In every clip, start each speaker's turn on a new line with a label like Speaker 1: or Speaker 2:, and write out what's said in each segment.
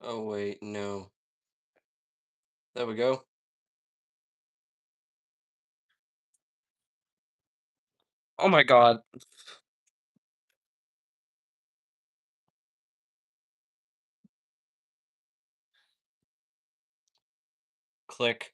Speaker 1: Oh wait, no. There we go. Oh my god. Click.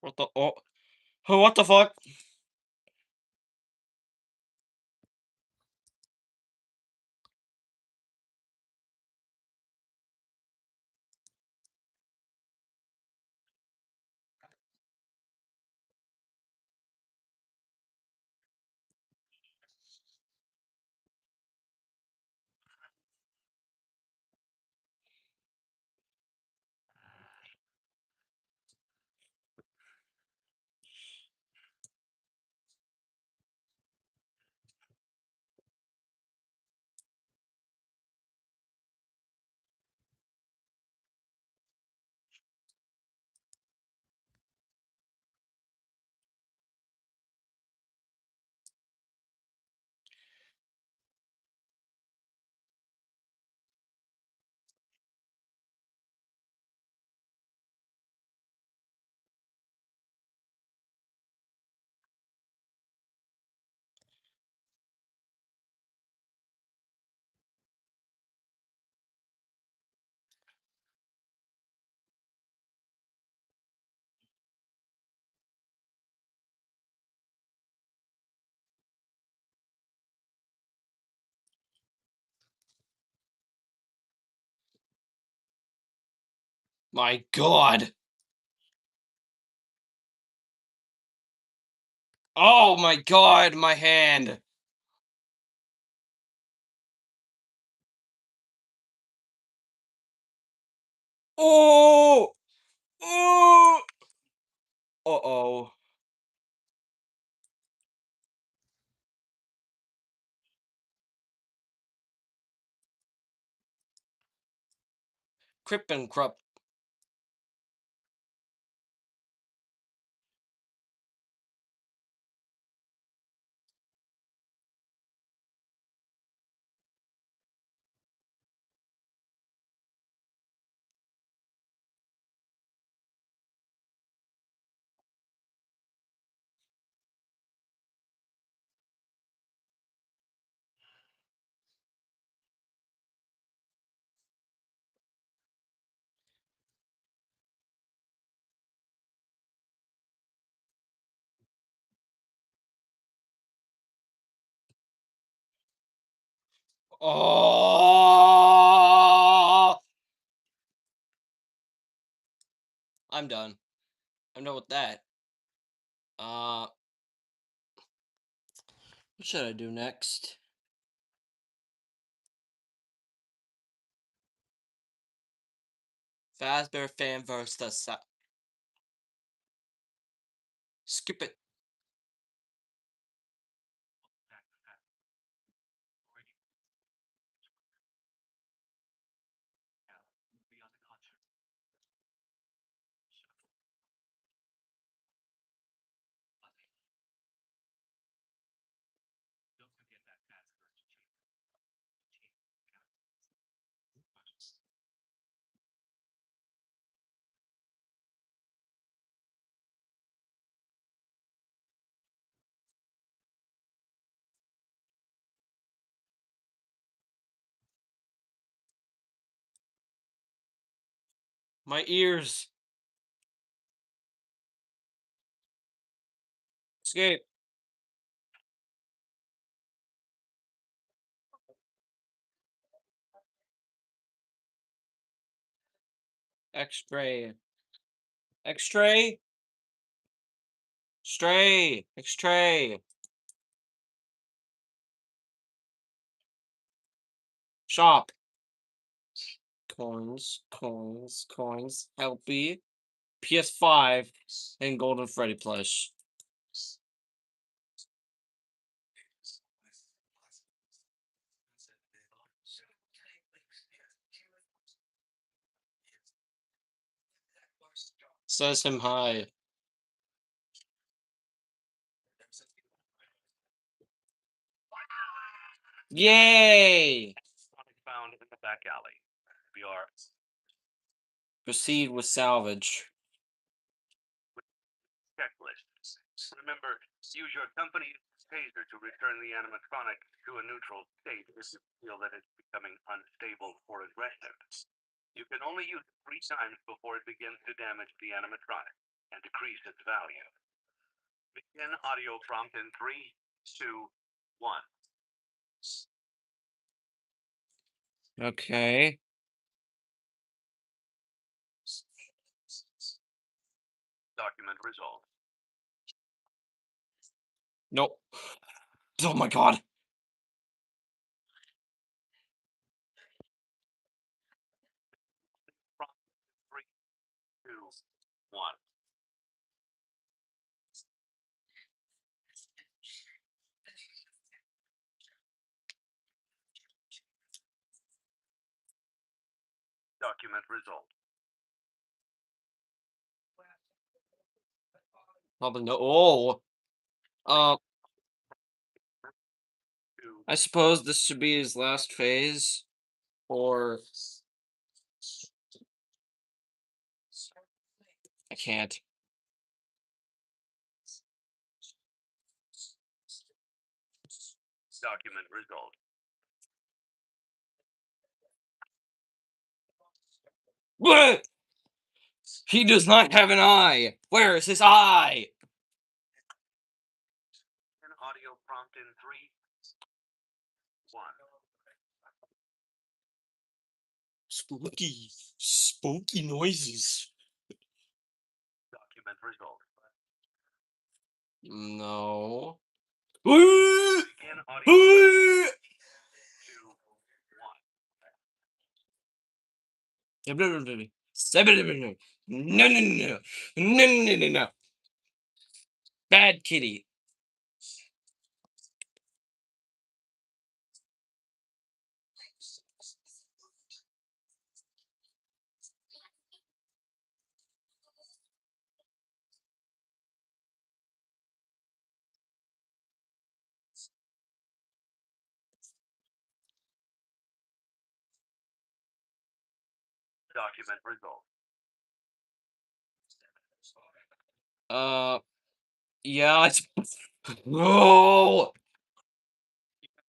Speaker 1: What the oh what the fuck? My god. Oh my god, my hand. Oh! Oh! Uh-oh. Crip and Crup. Oh! I'm done. I'm done with that. Uh What should I do next? Fazbear fan versus the skip it. My ears. Escape. X-ray. X-ray. Stray. X-ray. Shop. Coins. Coins. Coins. Helpy. PS5 and Golden Freddy plush. Says him hi. Yay!
Speaker 2: Found in the back alley. We are
Speaker 1: Proceed with salvage.
Speaker 2: checklist. Remember, use your company's taser to return the animatronic to a neutral state if you feel that it's becoming unstable or aggressive. You can only use it 3 times before it begins to damage the animatronic and decrease its value. Begin audio prompt in 3, 2, 1.
Speaker 1: Okay.
Speaker 2: Document result.
Speaker 1: Nope. Oh my god.
Speaker 2: Prompt 3, 2, 1. Document result.
Speaker 1: Probably no. Oh. Uh,
Speaker 2: 2.
Speaker 1: I suppose this should be his last phase, or I can't.
Speaker 2: Document result.
Speaker 1: What? He does not have an eye. Where is his eye?
Speaker 2: An audio prompt in 3, 1.
Speaker 1: Spooky, spooky noises.
Speaker 2: Document result.
Speaker 1: No.
Speaker 2: Begin audio 2, 1.
Speaker 1: No, no, no, no, no, no, no, no. Bad kitty.
Speaker 2: Document result.
Speaker 1: Yeah, it's no.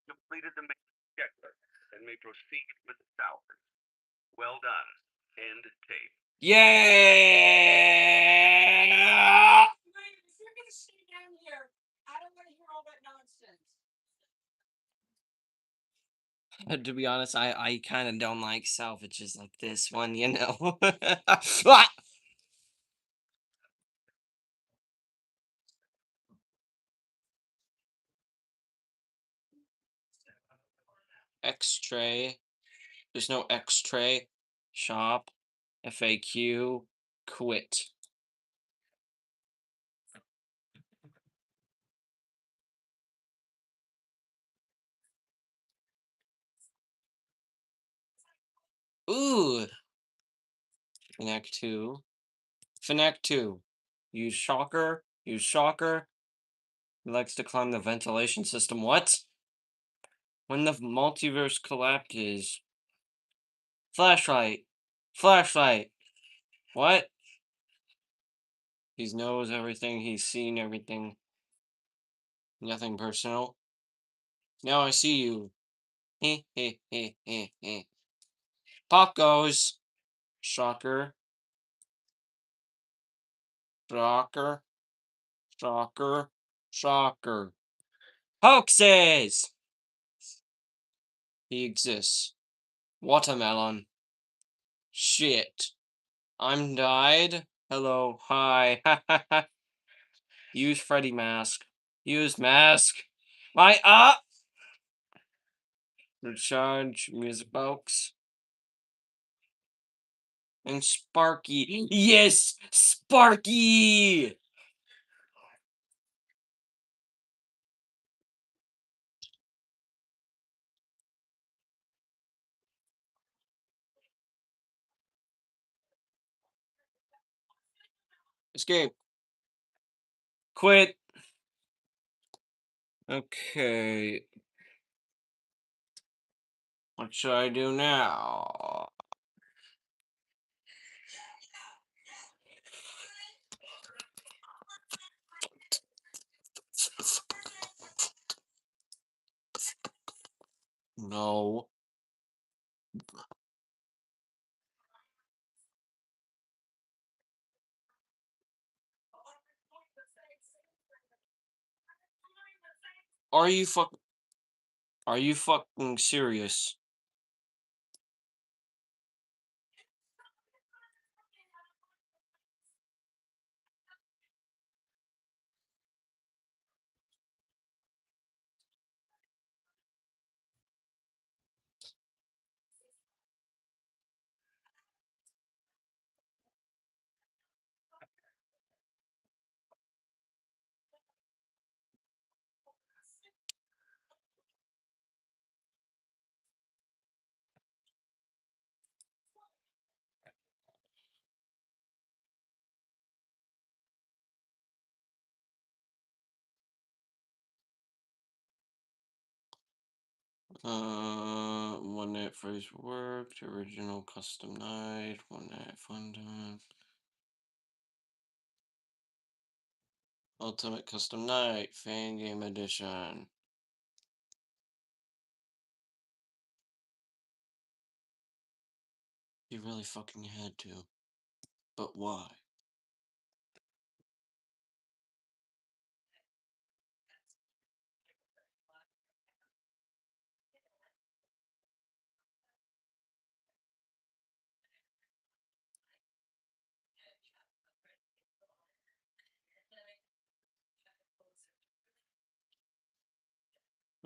Speaker 2: Completed the main checklist and may proceed with the salvage. Well done. End tape.
Speaker 1: Yeah. To be honest, I kind of don't like salvages like this one, you know. Ah! X-tray. There's no X-tray. Shop. FAQ. Quit. Ooh. Fnac 2. Fnac 2. Use shocker. Use shocker. He likes to climb the ventilation system. What? When the multiverse collapses. Flashlight. Flashlight. What? He knows everything. He's seen everything. Nothing personal. Now I see you. Heh heh heh heh heh. Pop goes. Shocker. Shocker. Shocker. Shocker. Hoaxes! He exists. Watermelon. Shit. I'm died. Hello. Hi. Use Freddy mask. Use mask. My up. Recharge music box. And Sparky. Yes! Sparky! Escape. Quit. Okay. What should I do now? No. Are you fuck? Are you fucking serious? One night phrase worked. Original custom night. One night fun time. Ultimate custom night. Fan game edition. You really fucking had to. But why?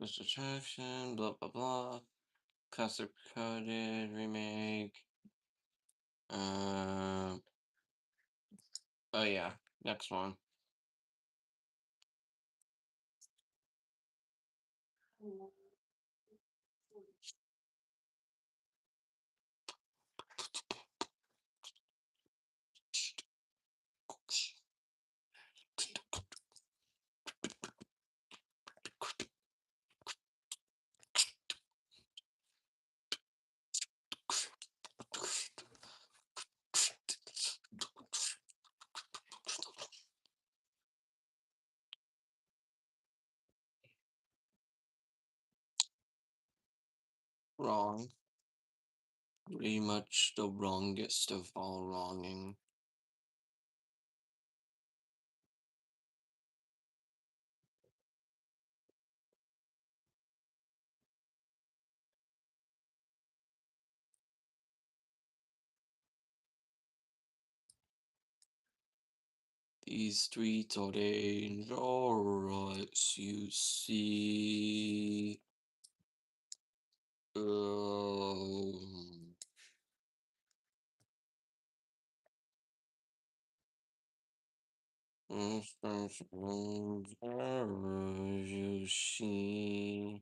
Speaker 1: Mr. Attraction. Blah blah blah. Classic coded remake. Um. Oh yeah. Next one. Wrong. Pretty much the wrongest of all wronging. These streets are dangerous, you see. Um, you see.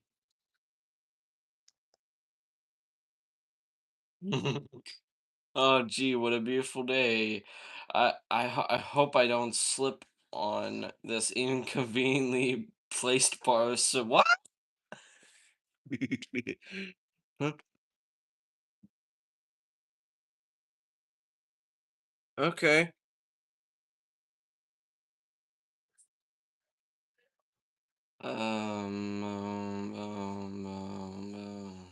Speaker 1: Oh, gee, what a beautiful day. I hope I don't slip on this inconveniently placed parcel. What? Huh? Okay. Um, um, um, um, um.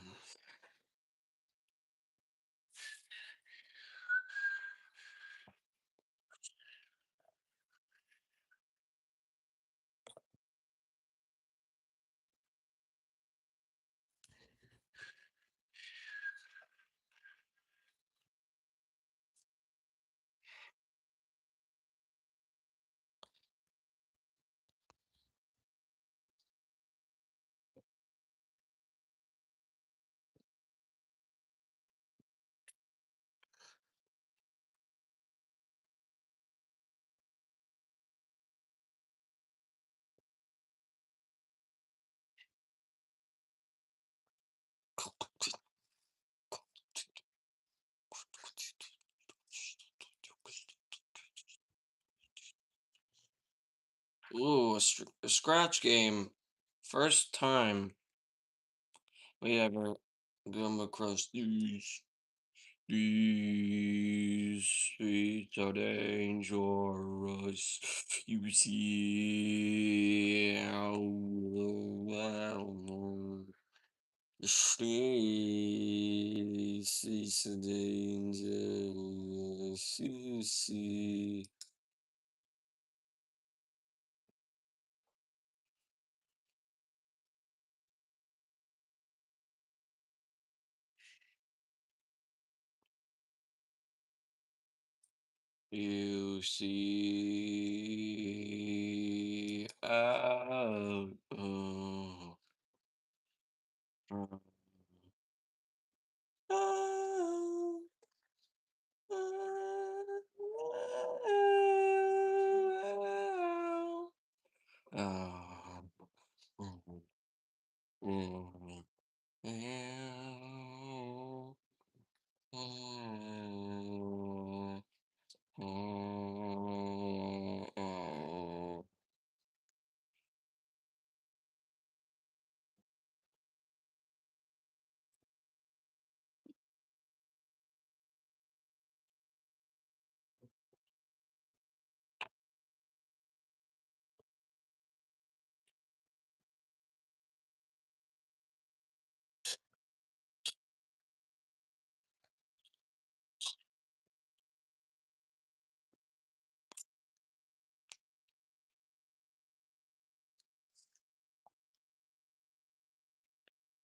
Speaker 1: Ooh, a scratch game. First time we ever come across these streets are dangerous. You see, the streets is dangerous. You see. You see, uh, oh,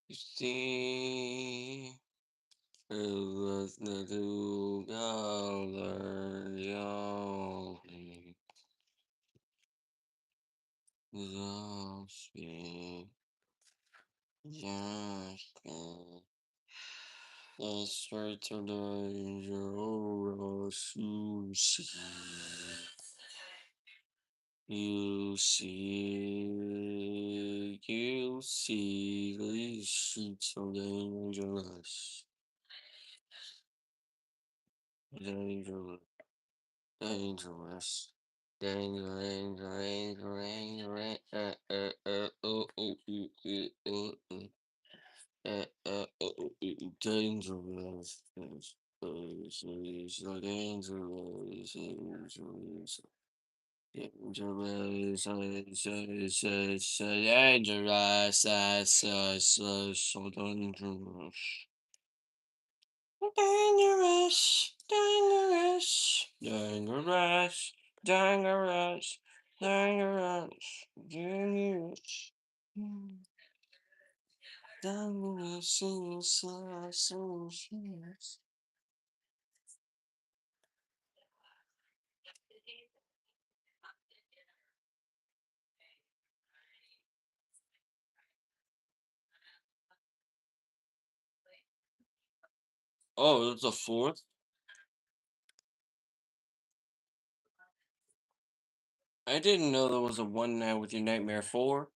Speaker 1: you see. Was the two colors only just be just be the straight to the angel sushi. You see, these sheets are dangerous, dangerous, dangerous. Danger, danger, danger, danger, oh, oh, dangerous, so dangerous, dangerous, dangerous, so dangerous. Dangerous, dangerous, dangerous, dangerous, dangerous, dangerous. Dangerous, Oh, there's a fourth? I didn't know there was a One Night with Your Nightmare 4.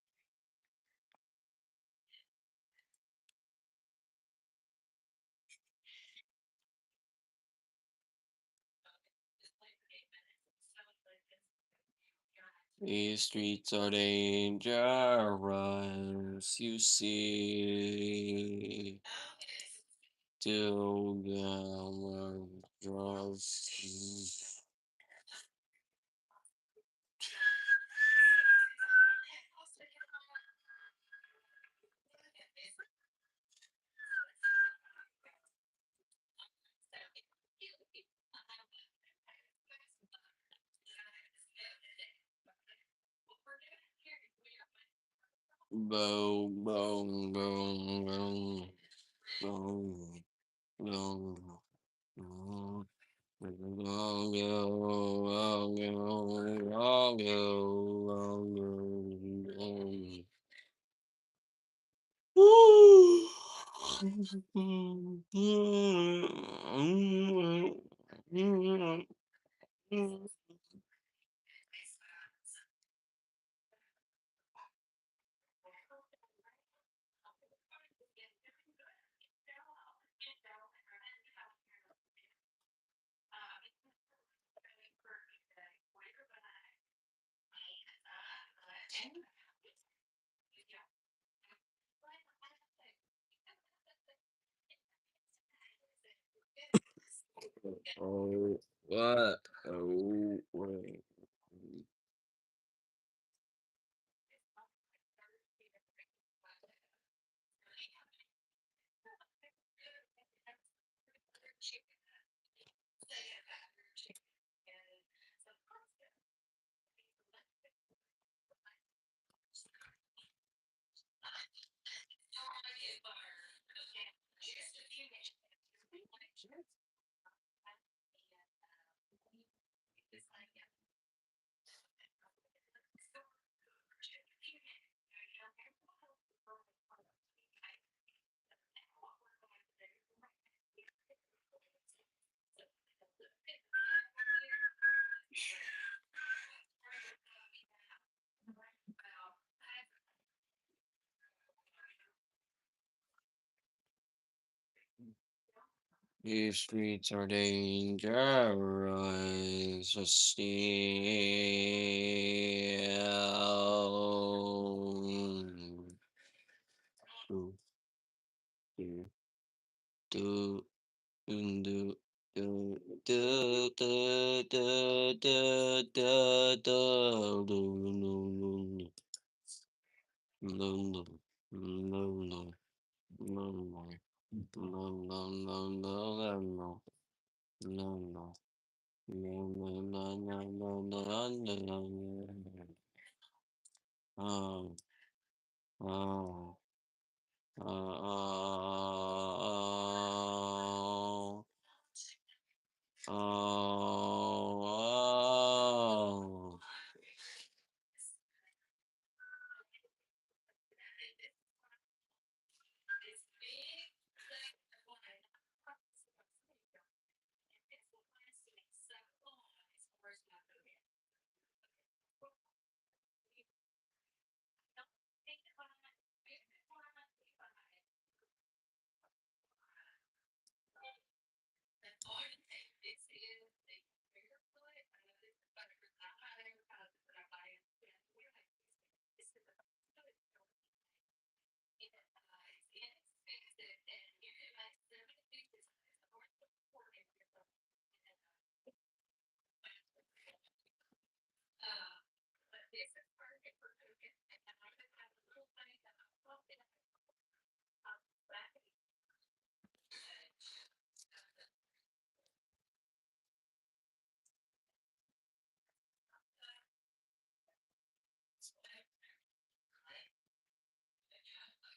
Speaker 1: These streets are dangerous, you see. Still drugs. Boom, boom, boom, boom, boom, boom, boom. Long go, long go, long go, long go. Woo! Oh, what? Oh, wait. These streets are dangerous. Still. Do, do, do, do, do, do, do, do, do, do, do, do, do, no, no, no, no, no, no, no, no, no, no, no, no, no. No, no, no, no, no, no, no, no, no. Oh, oh, oh, oh, oh.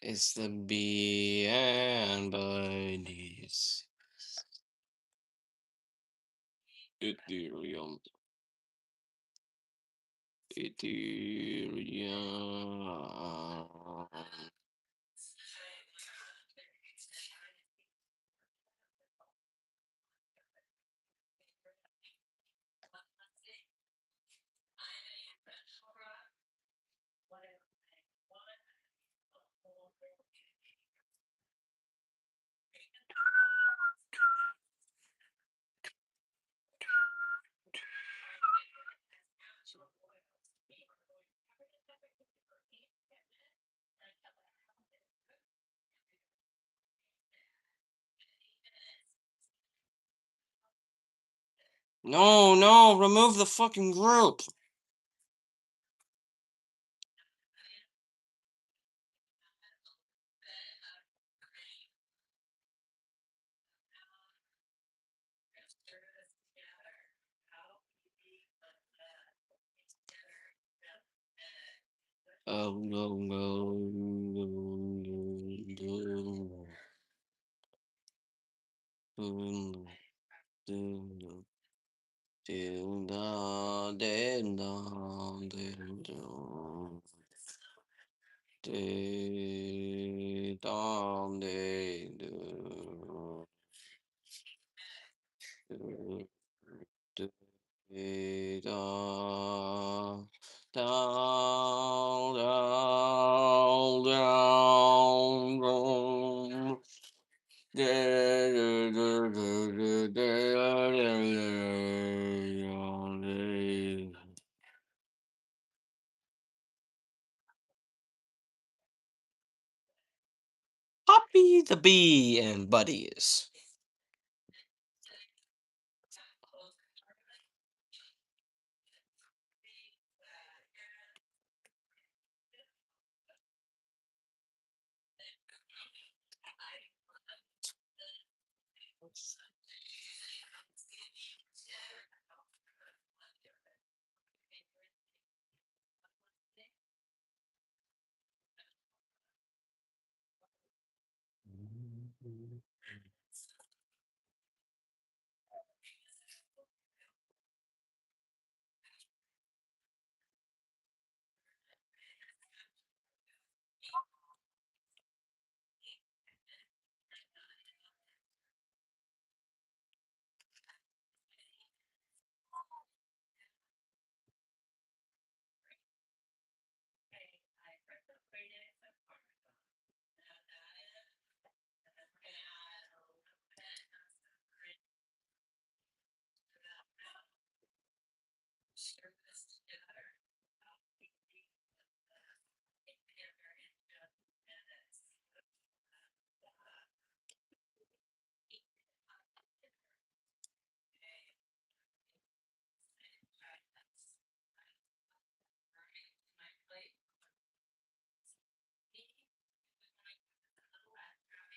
Speaker 1: It's the bee and buddies. Ethereum, Ethereum. No, no, remove the fucking group. Oh no no no no no no ding dong ding dong ding dong ding dong ding dong ding dong down down down down. Poppy the Bee and Buddies.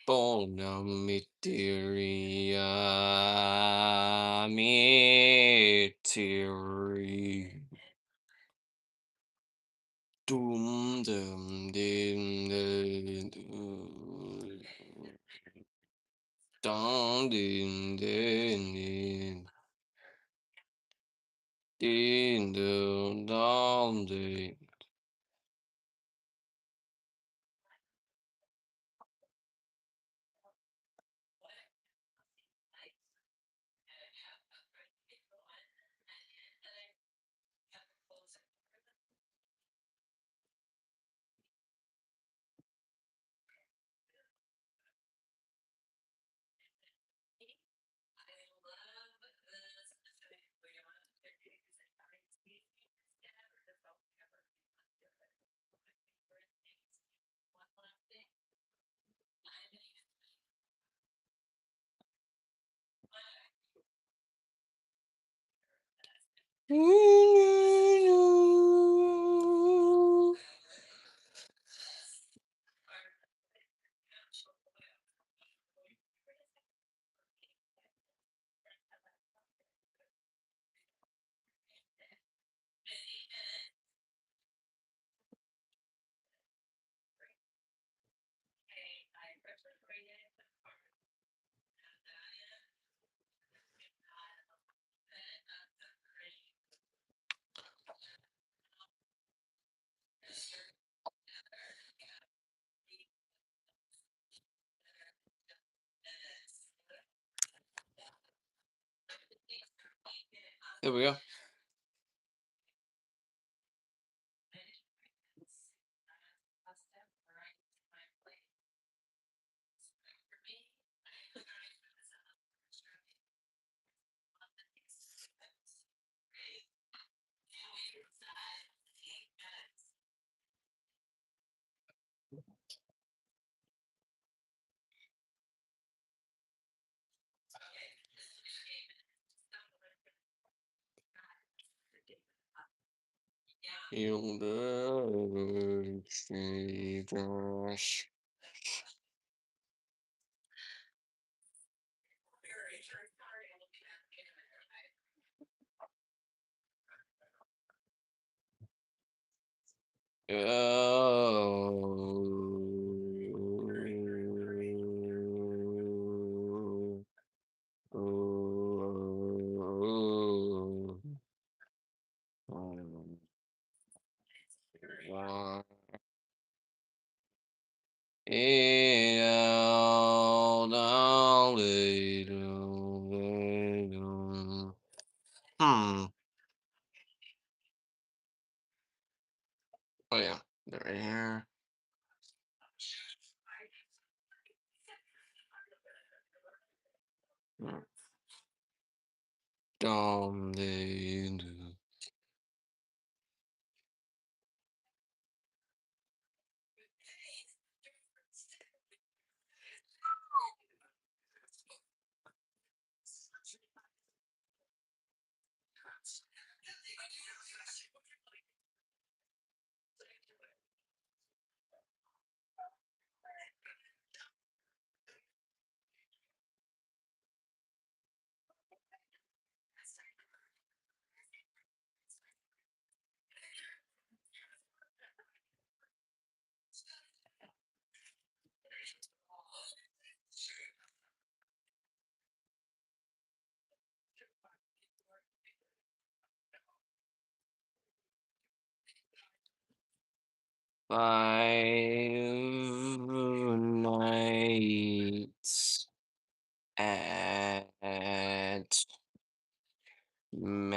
Speaker 1: Bonamiteria miteri. Doom dum dim dim dum. Dum dim dim dim. Dim dum dum dim. There we go. You'll never see Josh. Oh. Oh. Wow. It all down little. Hmm. Oh yeah, they're right here. Hmm. Down little. Five nights at Maggie's.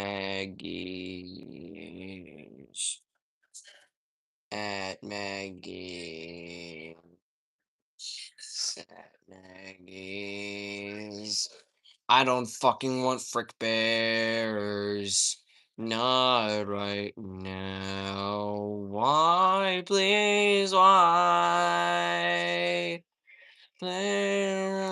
Speaker 1: At Maggie's. At Maggie's. I don't fucking want frick bears. Not right now. Why, please, why? Please.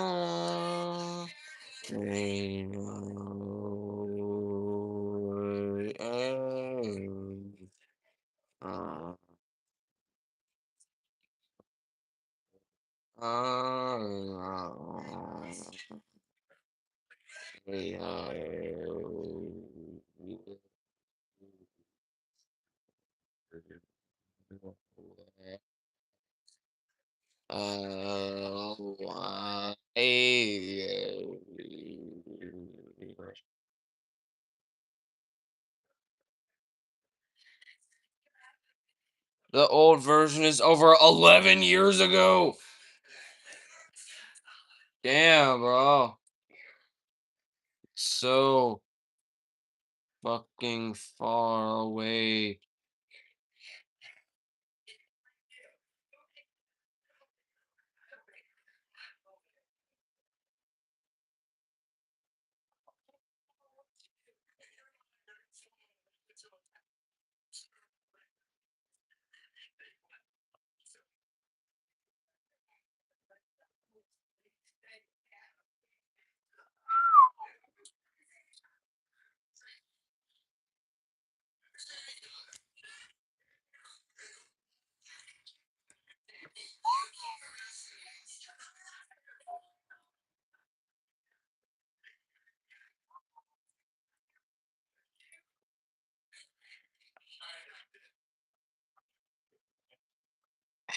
Speaker 1: Uh, why? The old version is over 11 years ago. Damn, bro. So fucking far away.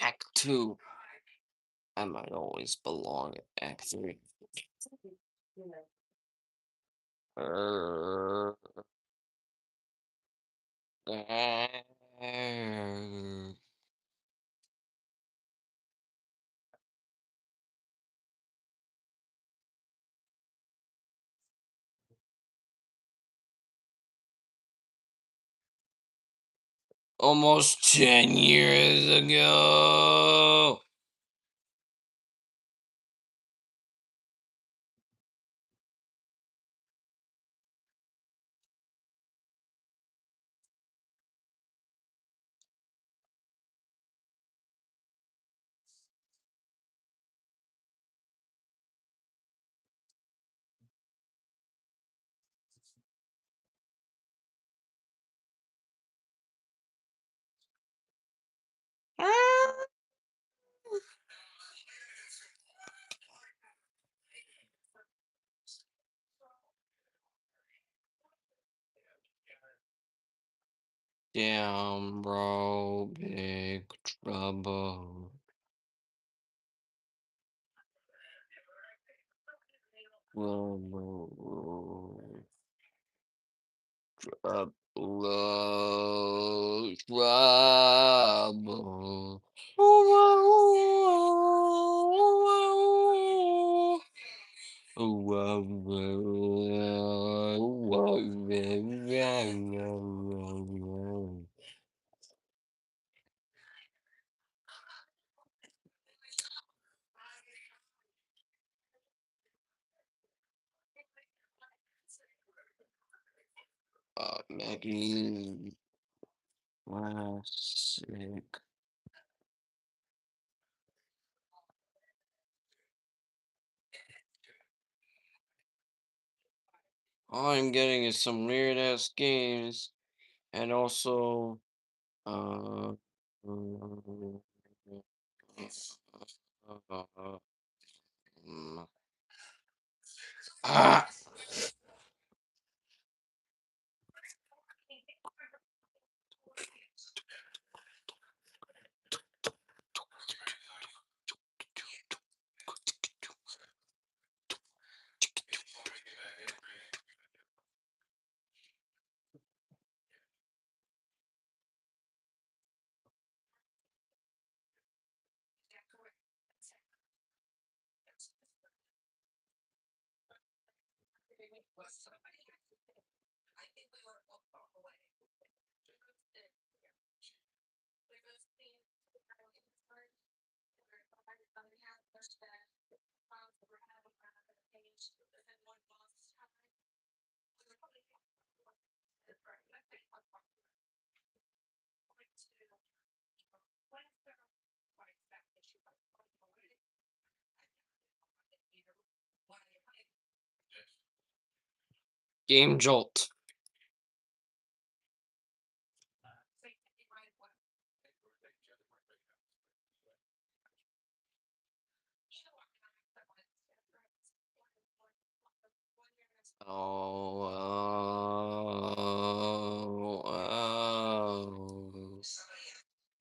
Speaker 1: Act 2. I might always belong at Act 3. Uh, Almost 10 years ago. Damn, bro. Big trouble. Trouble. Trouble. Maggie, classic. All I'm getting is some weird ass games, and also, uh, ah, Game Jolt. Oh,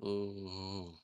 Speaker 1: ooh.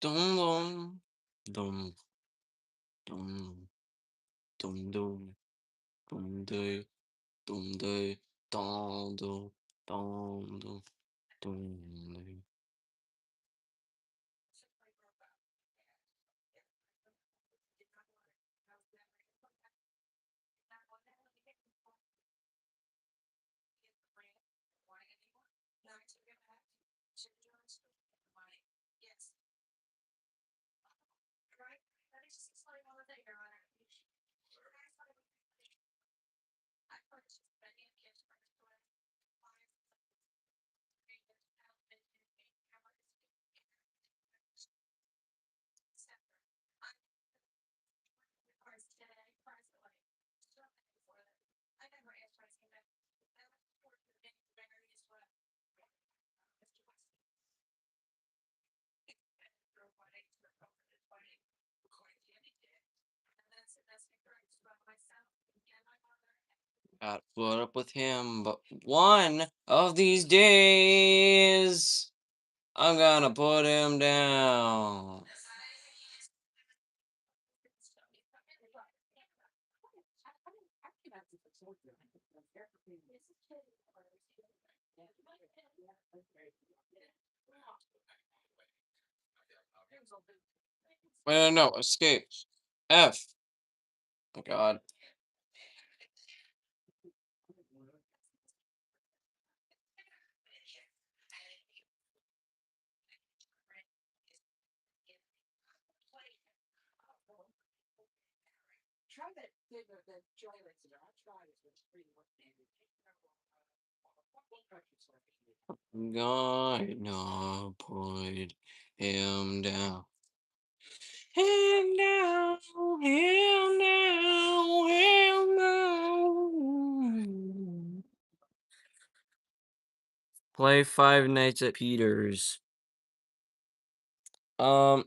Speaker 1: Dum dum dum dum dum dum dum day dum day dum dum dum dum dum. Gotta put up with him, but one of these days, I'm gonna put him down. No, escape. F. Oh God. Gonna put him down. Him down, him down, him down. Play Five Nights at Peter's. Um,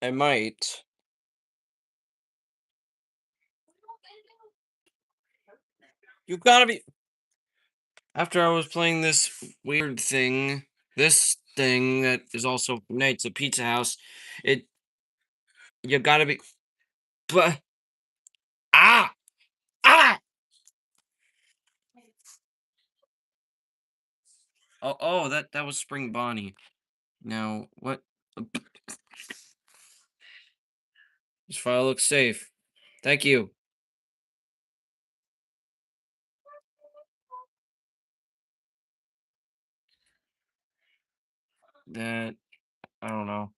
Speaker 1: I might. You gotta be. After I was playing this weird thing, this thing that is also Nights at Pizza House, it you gotta be. But ah ah. That was Spring Bonnie. Now what? This file looks safe. Thank you. That I don't know.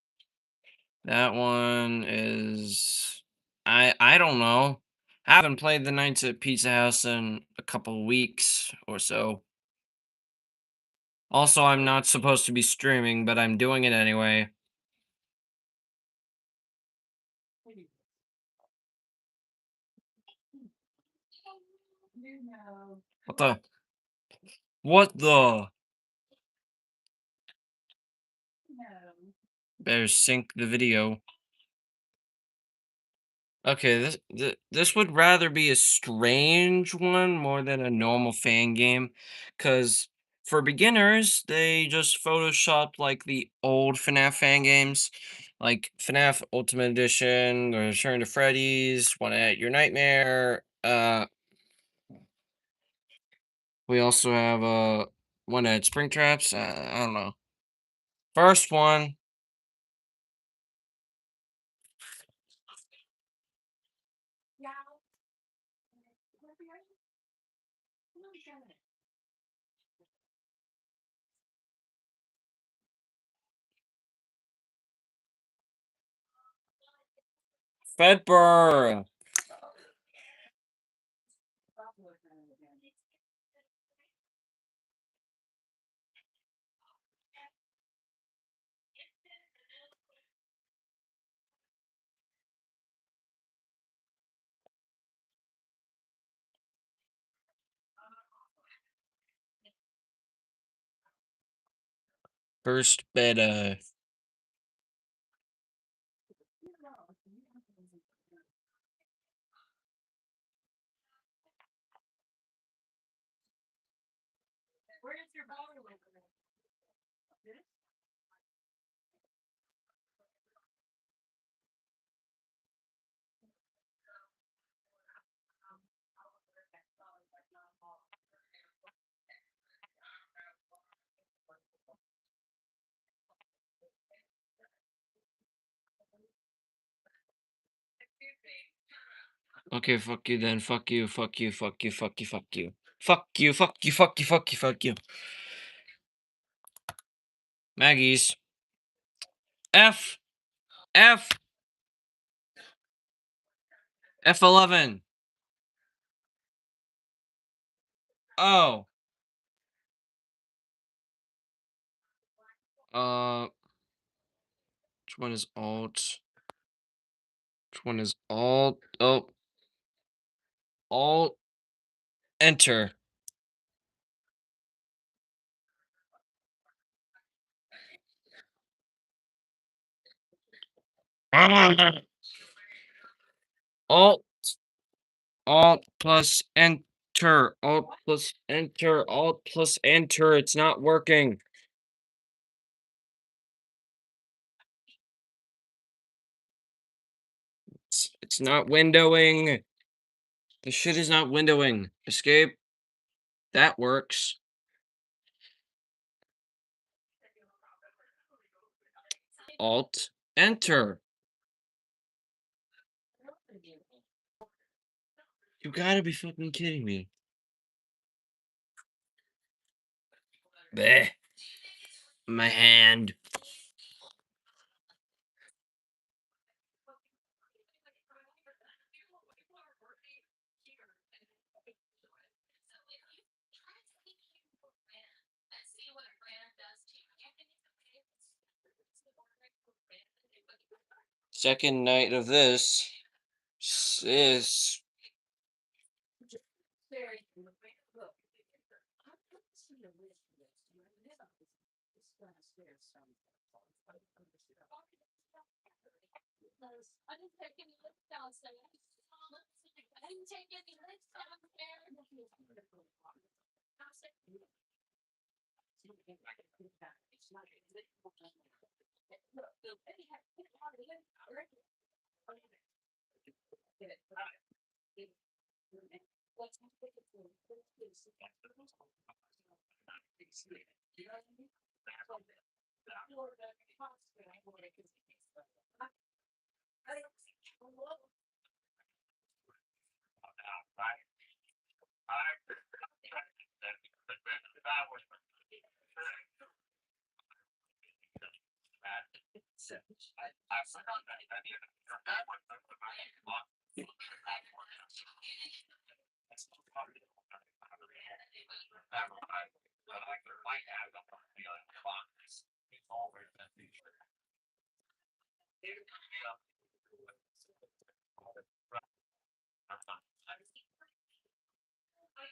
Speaker 1: That one is I don't know. I haven't played the Nights at Pizza House in a couple weeks or so. Also, I'm not supposed to be streaming, but I'm doing it anyway. What the? What the? Better sync the video. Okay, this would rather be a strange one more than a normal fan game, because for beginners, they just photoshopped like the old FNAF fan games, like FNAF Ultimate Edition, or Return to Freddy's, One at Your Nightmare. We also have one at Springtraps. I don't know. First one, Fedburr. First beta. Okay, fuck you then. Fuck you, fuck you, fuck you, fuck you, fuck you. Fuck you, fuck you, fuck you, fuck you, fuck you. Maggie's. F. F. F11. Oh. Uh, which one is alt? Which one is alt? Oh, alt. Enter. Alt. Alt plus enter. Alt plus enter. Alt plus enter. It's not working. It's not windowing. The shit is not windowing. Escape. That works. Alt enter. You gotta be fucking kidding me. Bleh. My hand. Second night of this is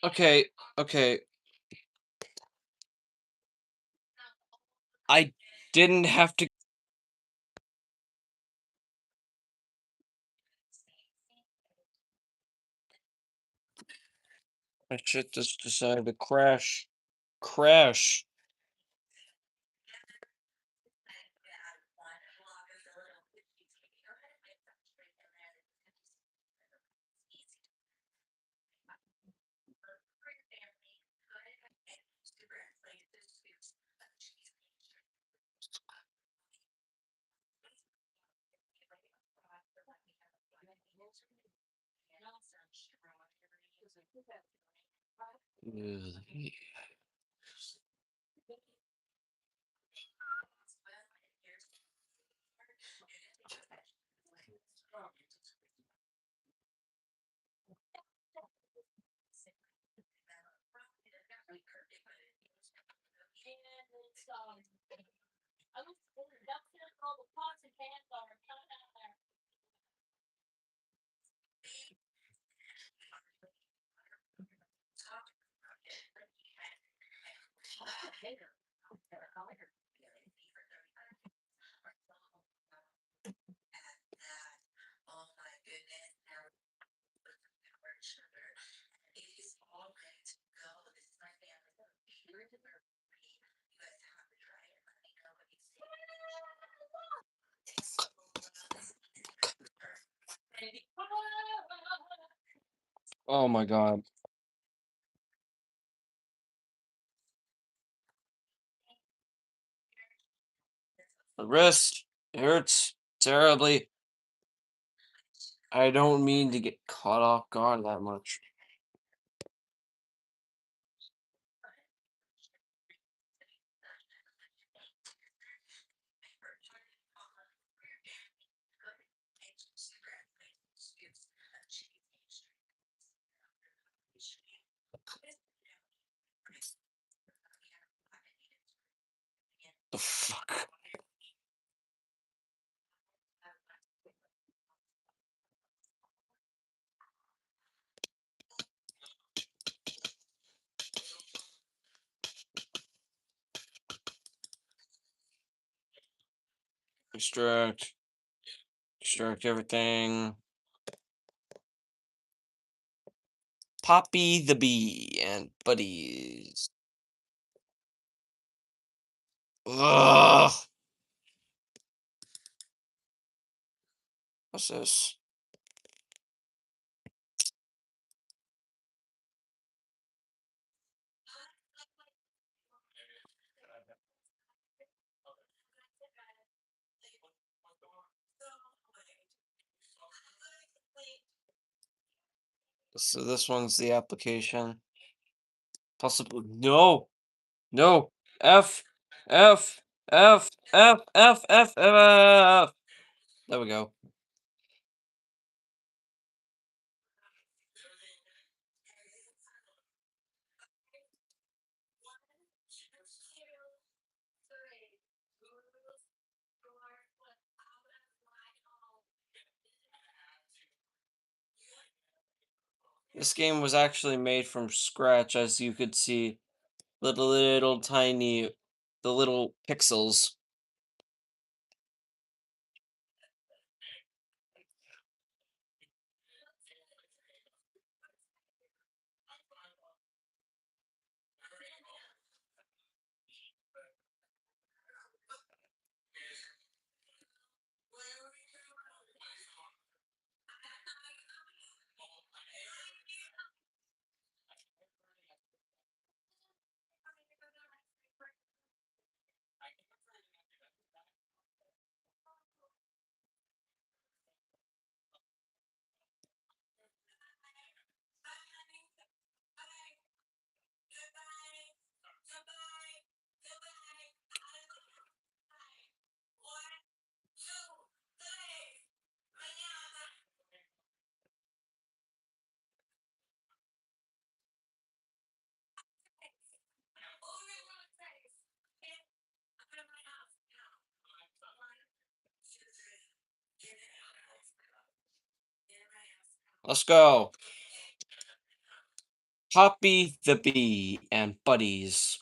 Speaker 1: okay. Okay. I didn't have to. My shit just decided to crash. Crash. Ugh. Oh my god. The wrist hurts terribly. I don't mean to get caught off guard that much. The fuck? Extract. Extract everything. Poppy the Bee and Buddies. Ugh. What's this? So this one's the application. Possible. No. No. F. F. F. F. F. F. F. There we go. This game was actually made from scratch, as you could see. Little tiny, the little pixels. Let's go. Poppy the Bee and Buddies.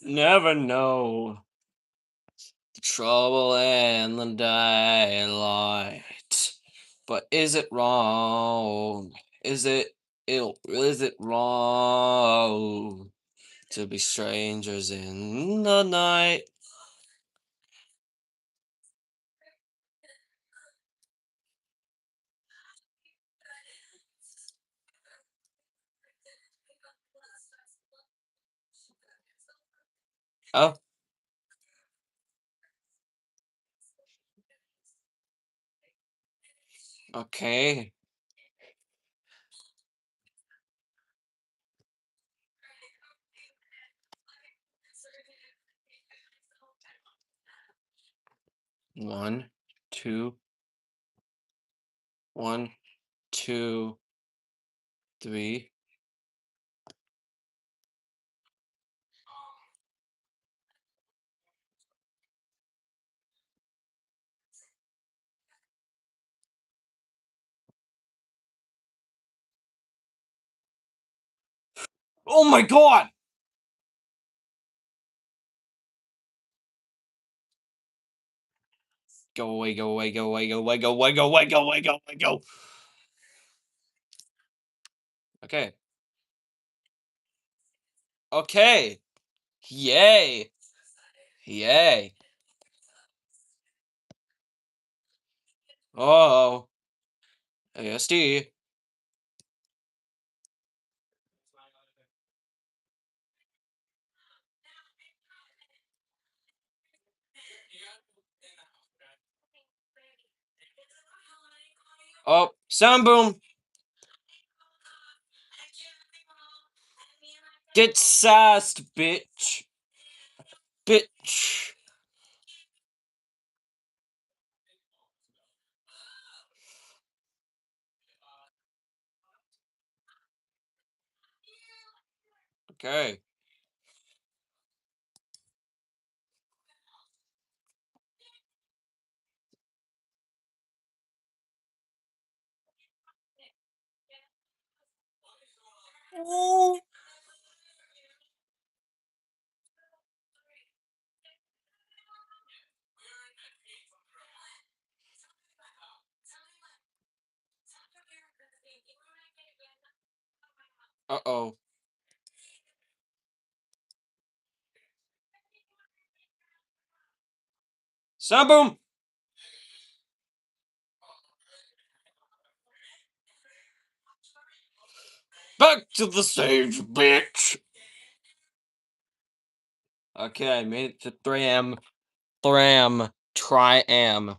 Speaker 1: Never know the trouble in the daylight. But is it wrong? Is it ill? Is it wrong to be strangers in the night? Oh, okay. One, two, one, two, three. Oh my god! Go away, go away, go away, go away, go away, go away, go away, go away, go. Okay. Okay. Yay. Yay. Oh. ASD. Oh, sound boom. Get sassed, bitch. Bitch. Okay. Uh-oh. Sound boom. Back to the stage, bitch. Okay, I made it to Thram. Thram. Triam.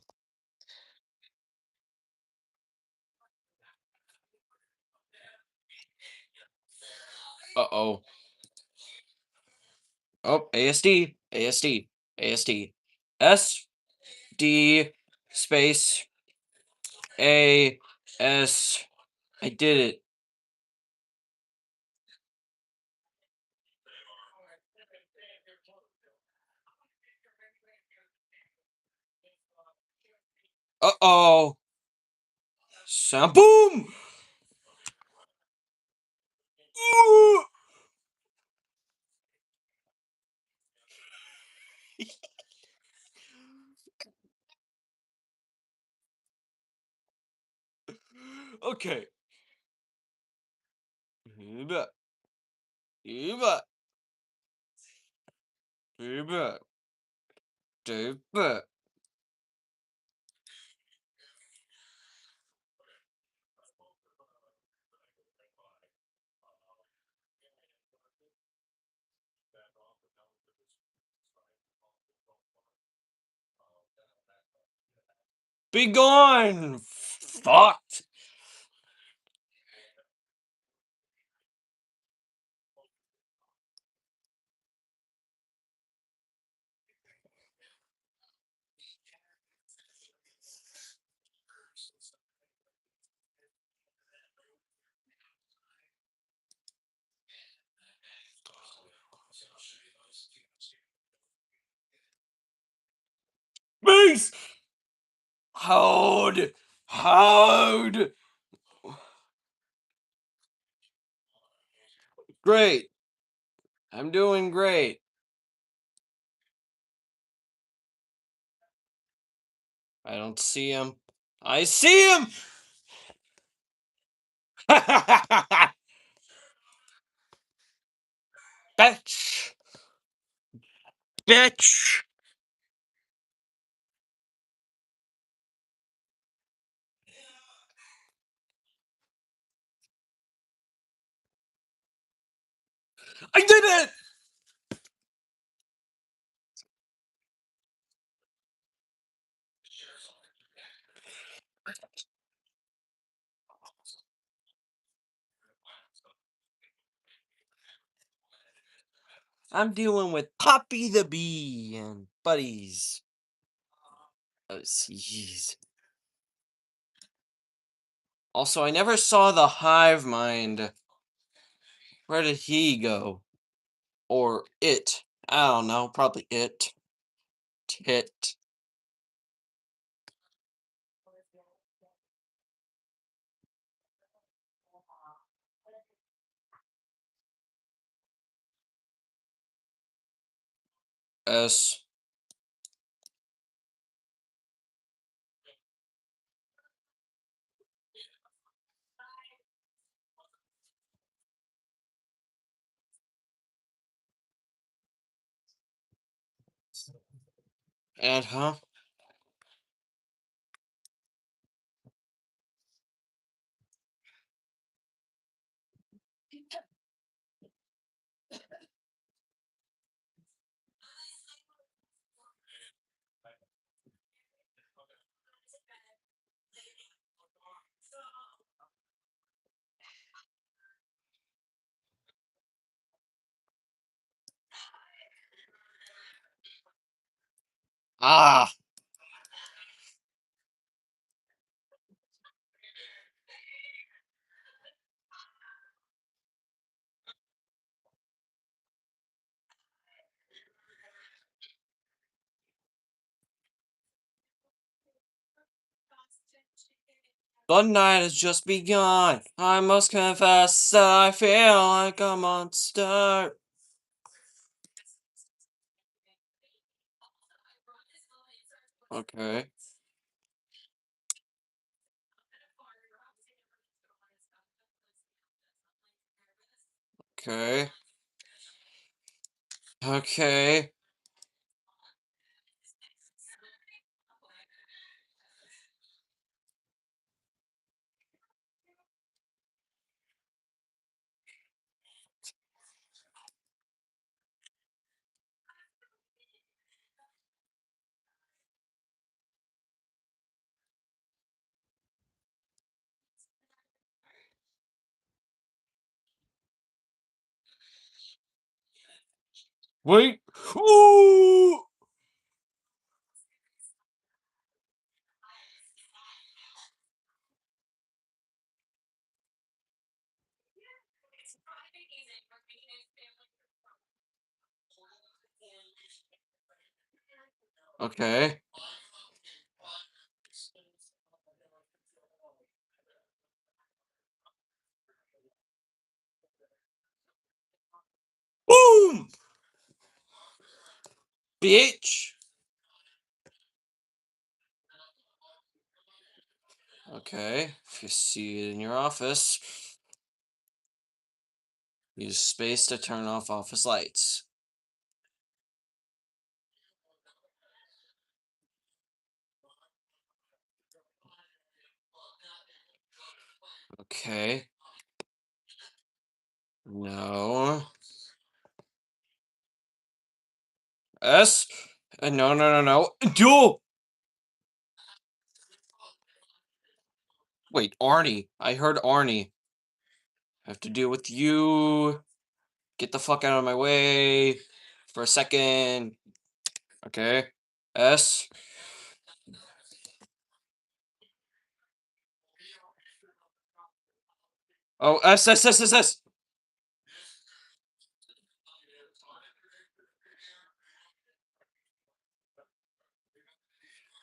Speaker 1: Uh-oh. Oh, ASD. ASD. ASD. SD space A S. I did it. Uh-oh. Sound boom. Ooh. Okay. Eva. Eva. Eva. Eva. Be gone. Fucked. Peace. Hold. Hold. Great. I'm doing great. I don't see him. I see him. Bitch. Bitch. I did it. I'm dealing with Poppy the Bee and buddies. Oh, jeez. Also, I never saw the hive mind. Where did he go? Or it? I don't know. Probably it. Tit. S. Add, huh? Ah! The night has just begun. I must confess that I feel like a monster. Okay. Okay. Okay. Wait. Ooh! Okay. Boom! Bitch! Okay. If you see it in your office, use space to turn off office lights. Okay. No. S. No, no, no, no. Duel! Wait, Arnie. I heard Arnie. I have to deal with you. Get the fuck out of my way for a second. Okay. S. Oh, S, S, S, S, S.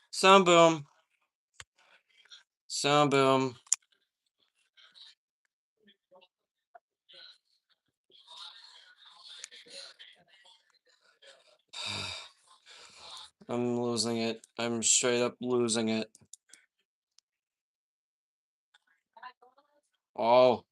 Speaker 1: Sound boom. Sound boom. I'm losing it. I'm straight up losing it. Oh.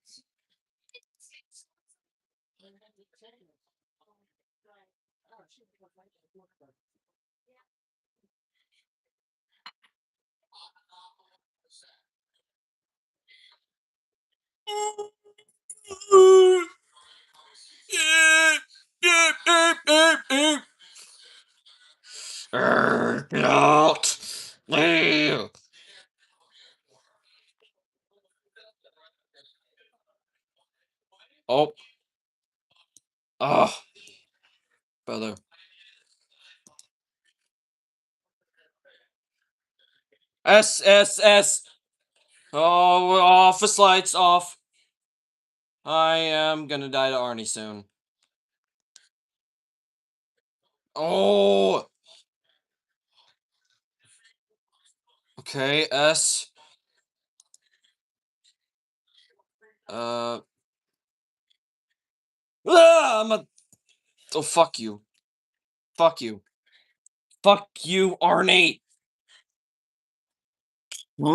Speaker 1: Get out! Leave! Oh. Oh. Brother. S, S, S. Oh, office lights off. I am gonna die to Arnie soon. Oh. Okay, S. Uh. I'm a. Oh, fuck you. Fuck you. Fuck you, ornate. God,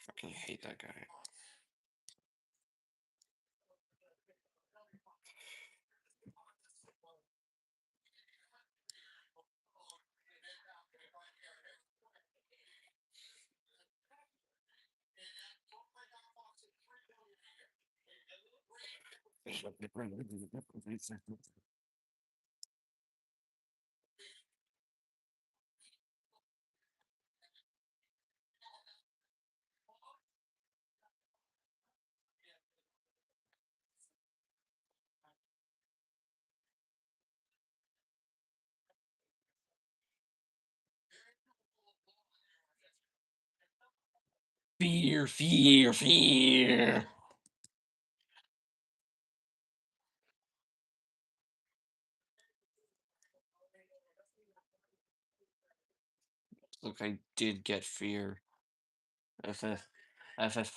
Speaker 1: fucking hate that guy. Fear, fear, fear. Look, I did get fear. FF, FF.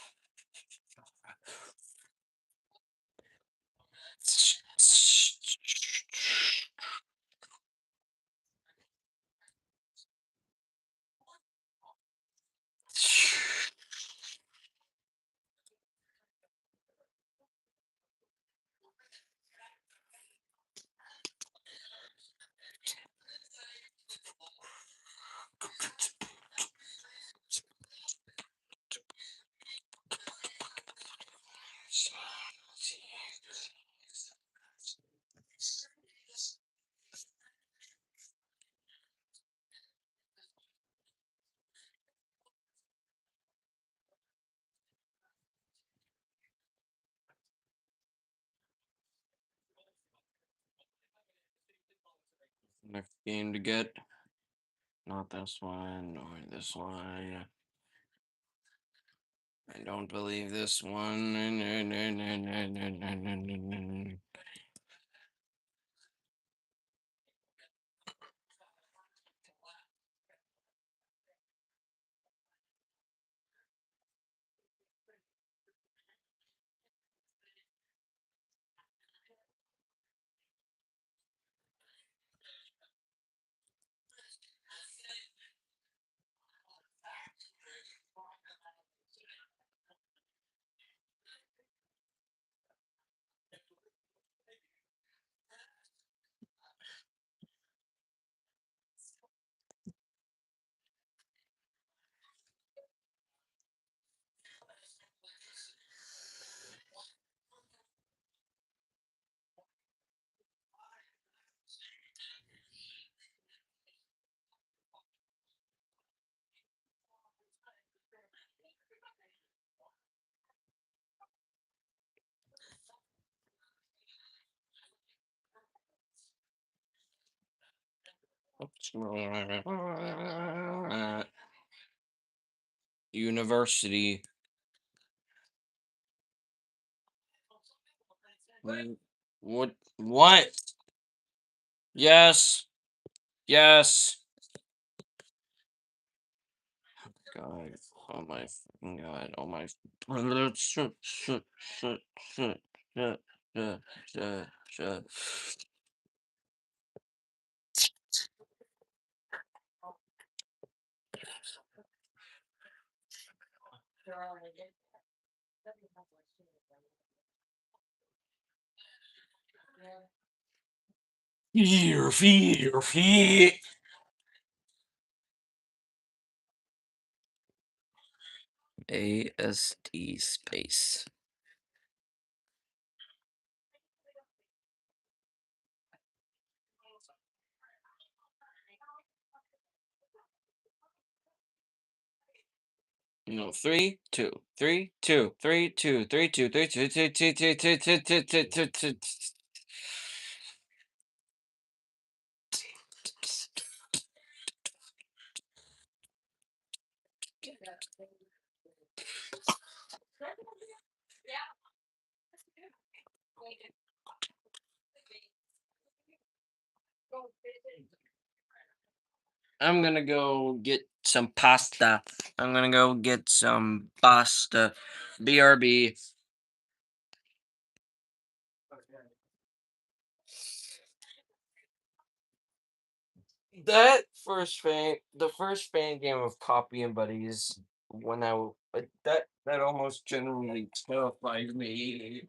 Speaker 1: Next game to get. Not this one, or this one. I don't believe this one. University. What? What? Yes. Yes. God. Oh my fucking god. Oh my. Shut. Shut. Shut. Shut. Shut. Shut. Shut. Shut. Fear. Fear. Fear. ASD space. No, 3, 2, 3, 2, 3, 2, 3, 2, 3, 2, 2, 2, 2, 2, 2, 2, 2, 2. I'm gonna go get some pasta. I'm gonna go get some pasta. BRB. The first fan game of Copy and Buddies, when that almost generally terrified me.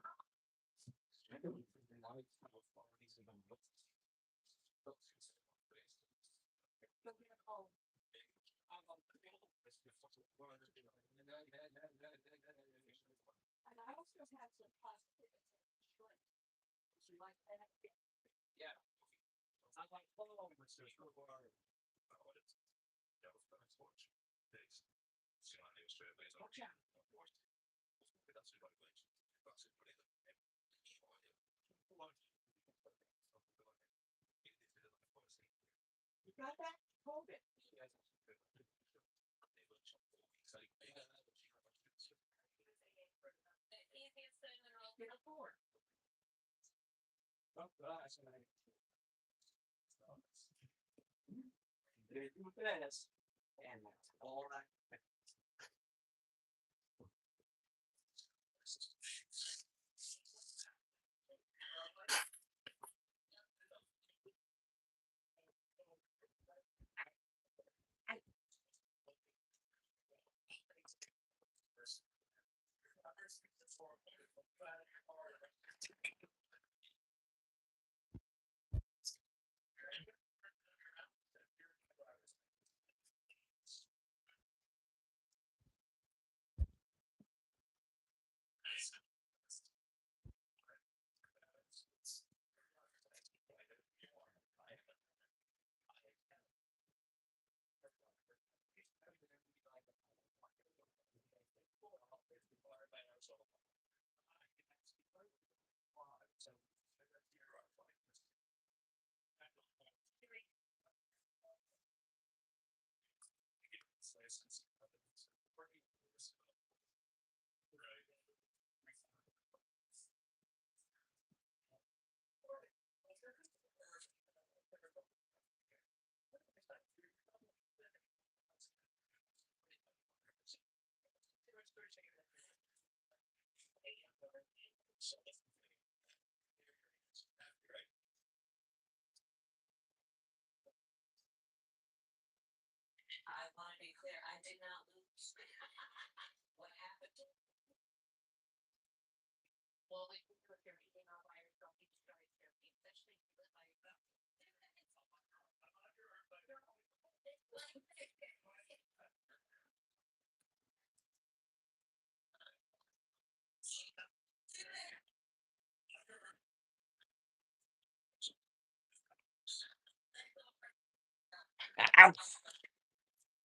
Speaker 1: Ow!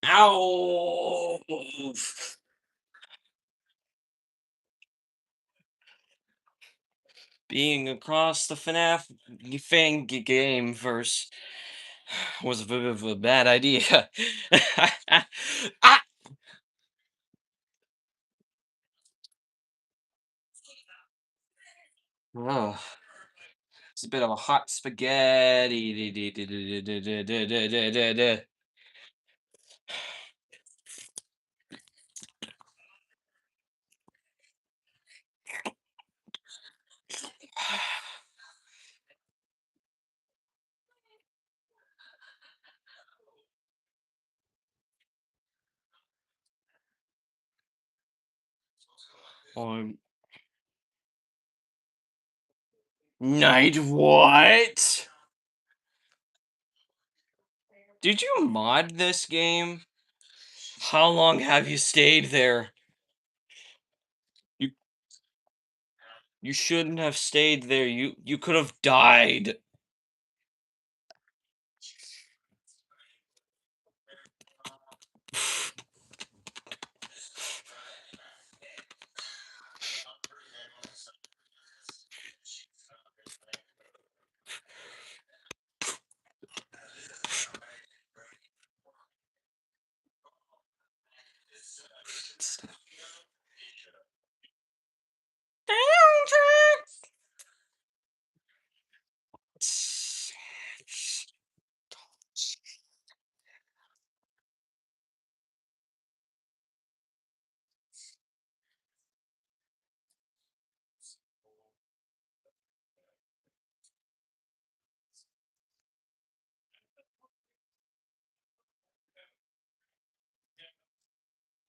Speaker 1: Ow! Being across the FNAF game verse was a bit of a bad idea. Ah! Oh, it's a bit of a hot spaghetti. On night what? Did you mod this game? How long have you stayed there? You you shouldn't have stayed there. You could have died.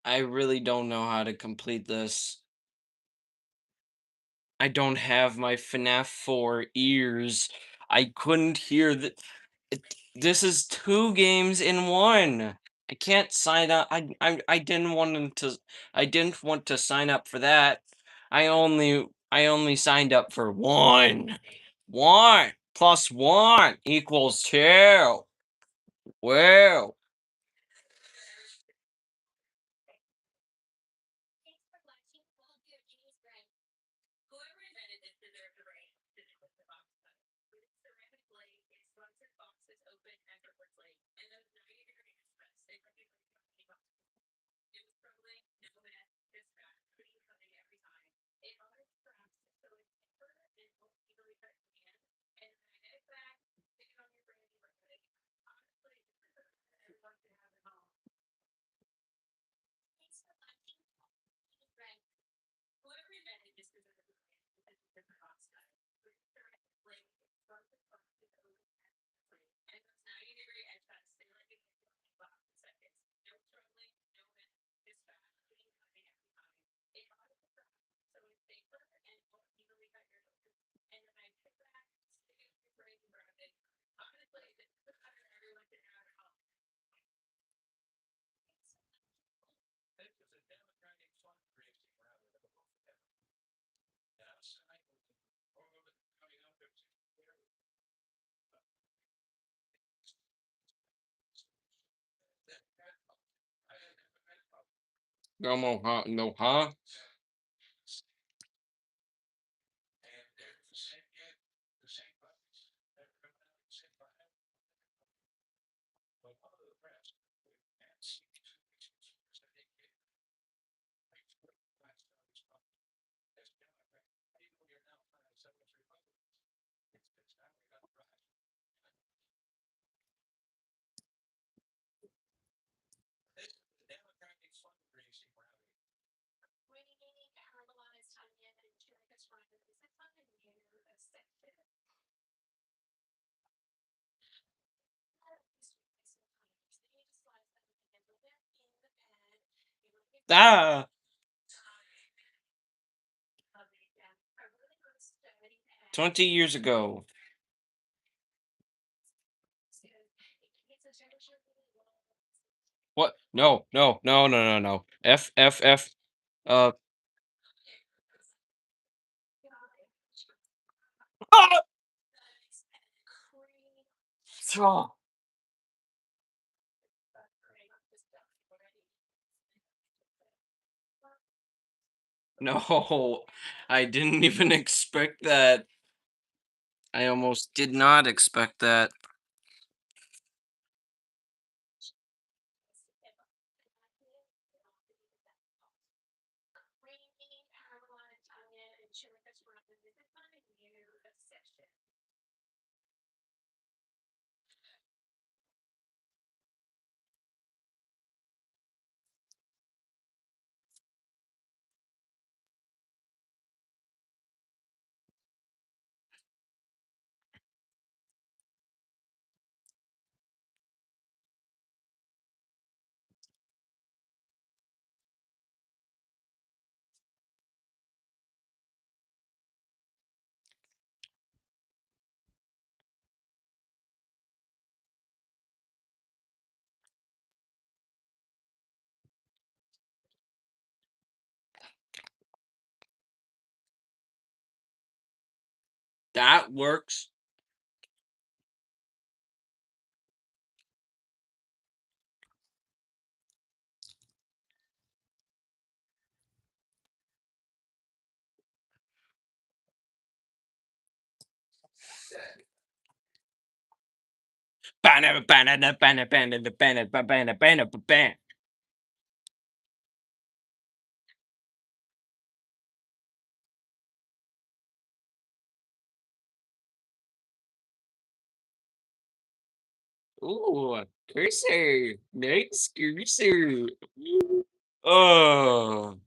Speaker 1: I really don't know how to complete this. I don't have my FNAF 4 ears. I couldn't hear the it, this is 2 games in 1. I can't sign up. I didn't want them to I didn't want to sign up for that. I only signed up for 1. 1 plus 1 equals 2. Well, no more, huh? No, huh? Ah, 20 years ago. What? No, no, no, no, no, no. F. Uh. Ah! Oh, no, I didn't even expect that. I almost did not expect that. That works. Banana, banana, banana, banana, banana, banana, banana, banana. Ooh, cursor. Nice cursor. Oh,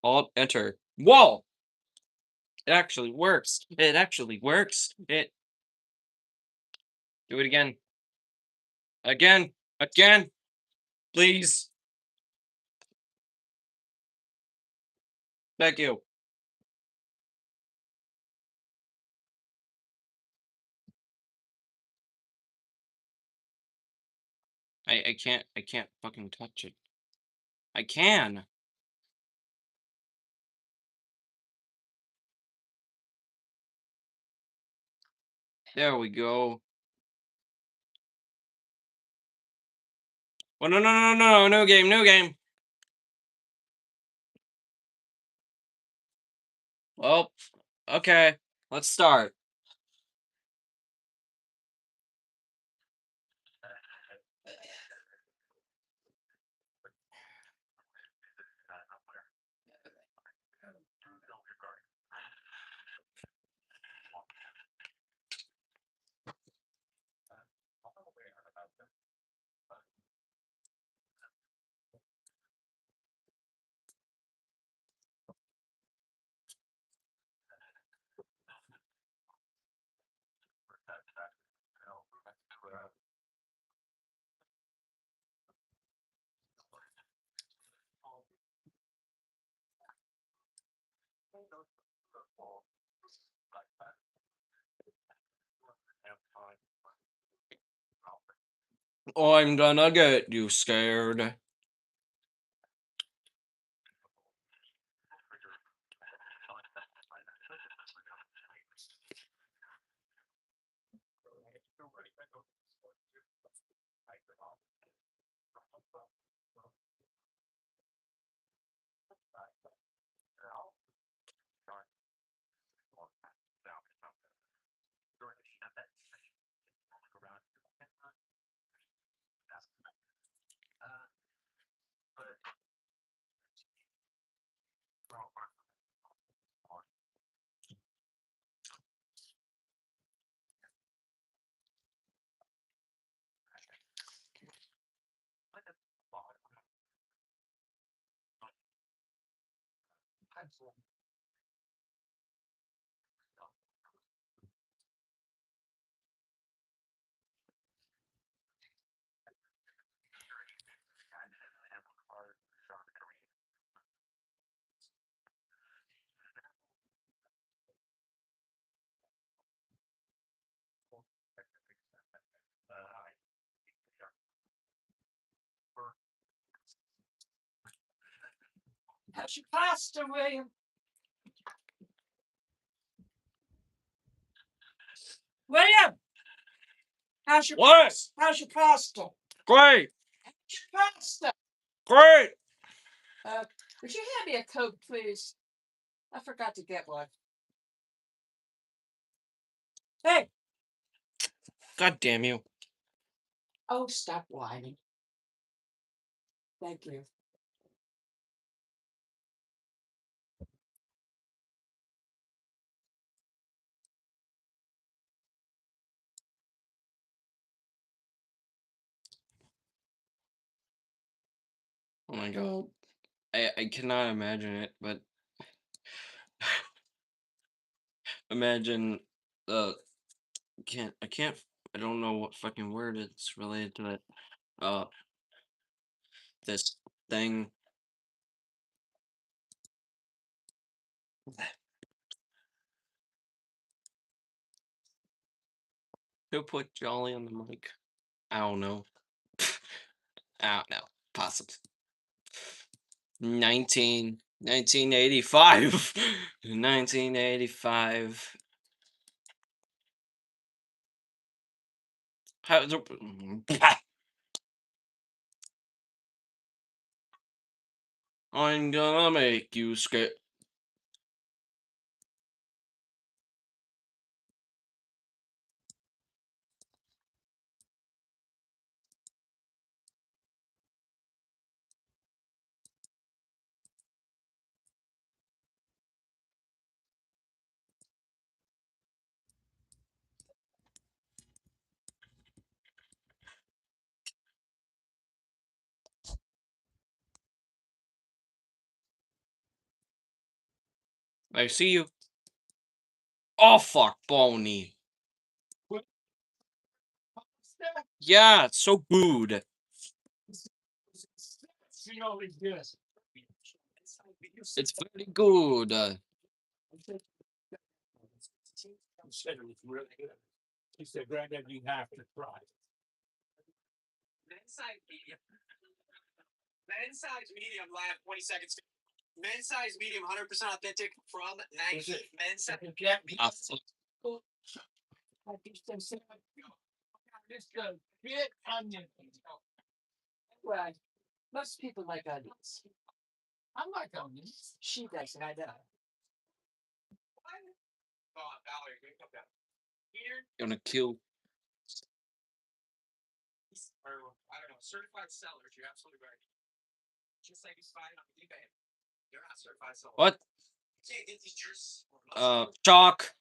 Speaker 1: Alt enter. Whoa! It actually works. It actually works. It. Do it again. Again. Again. Please. Thank you. I can't fucking touch it. I can. There we go. Well, no, no, no, no, no game, no game. Well, okay. Let's start. I'm gonna get you scared. How's your pasta, William? William, how's your what? How's your pasta? Great. How's your pasta? Great. Uh, would you hand me a Coke, please? I forgot to get one. Hey. God damn you. Oh, stop whining. Thank you. Oh my god. I cannot imagine it, but imagine uh I can't I don't know what fucking word it's related to it. Uh this thing. Who put Jolly on the mic? I don't know. I don't know. Possibly. 1985. 1985. How I'm gonna make you scared. I see you. Oh fuck, Boney. Yeah, it's so good. It's very good.
Speaker 2: She said it was really good. She said, Granddad, you have to try. Men's size medium. Men's size medium last 20 seconds. Men's size medium, 100% authentic from Nike. Men's size medium. Just a bit onion. Well, most people like onions. I like onions. She doesn't, I know. Oh, Valerie, you come down. Here,
Speaker 1: Gonna kill.
Speaker 2: or I don't know, certified sellers. You're absolutely right. Just like it's fine on eBay. You're not certified sellers.
Speaker 1: What?
Speaker 2: You can't get these shirts.
Speaker 1: Chalk.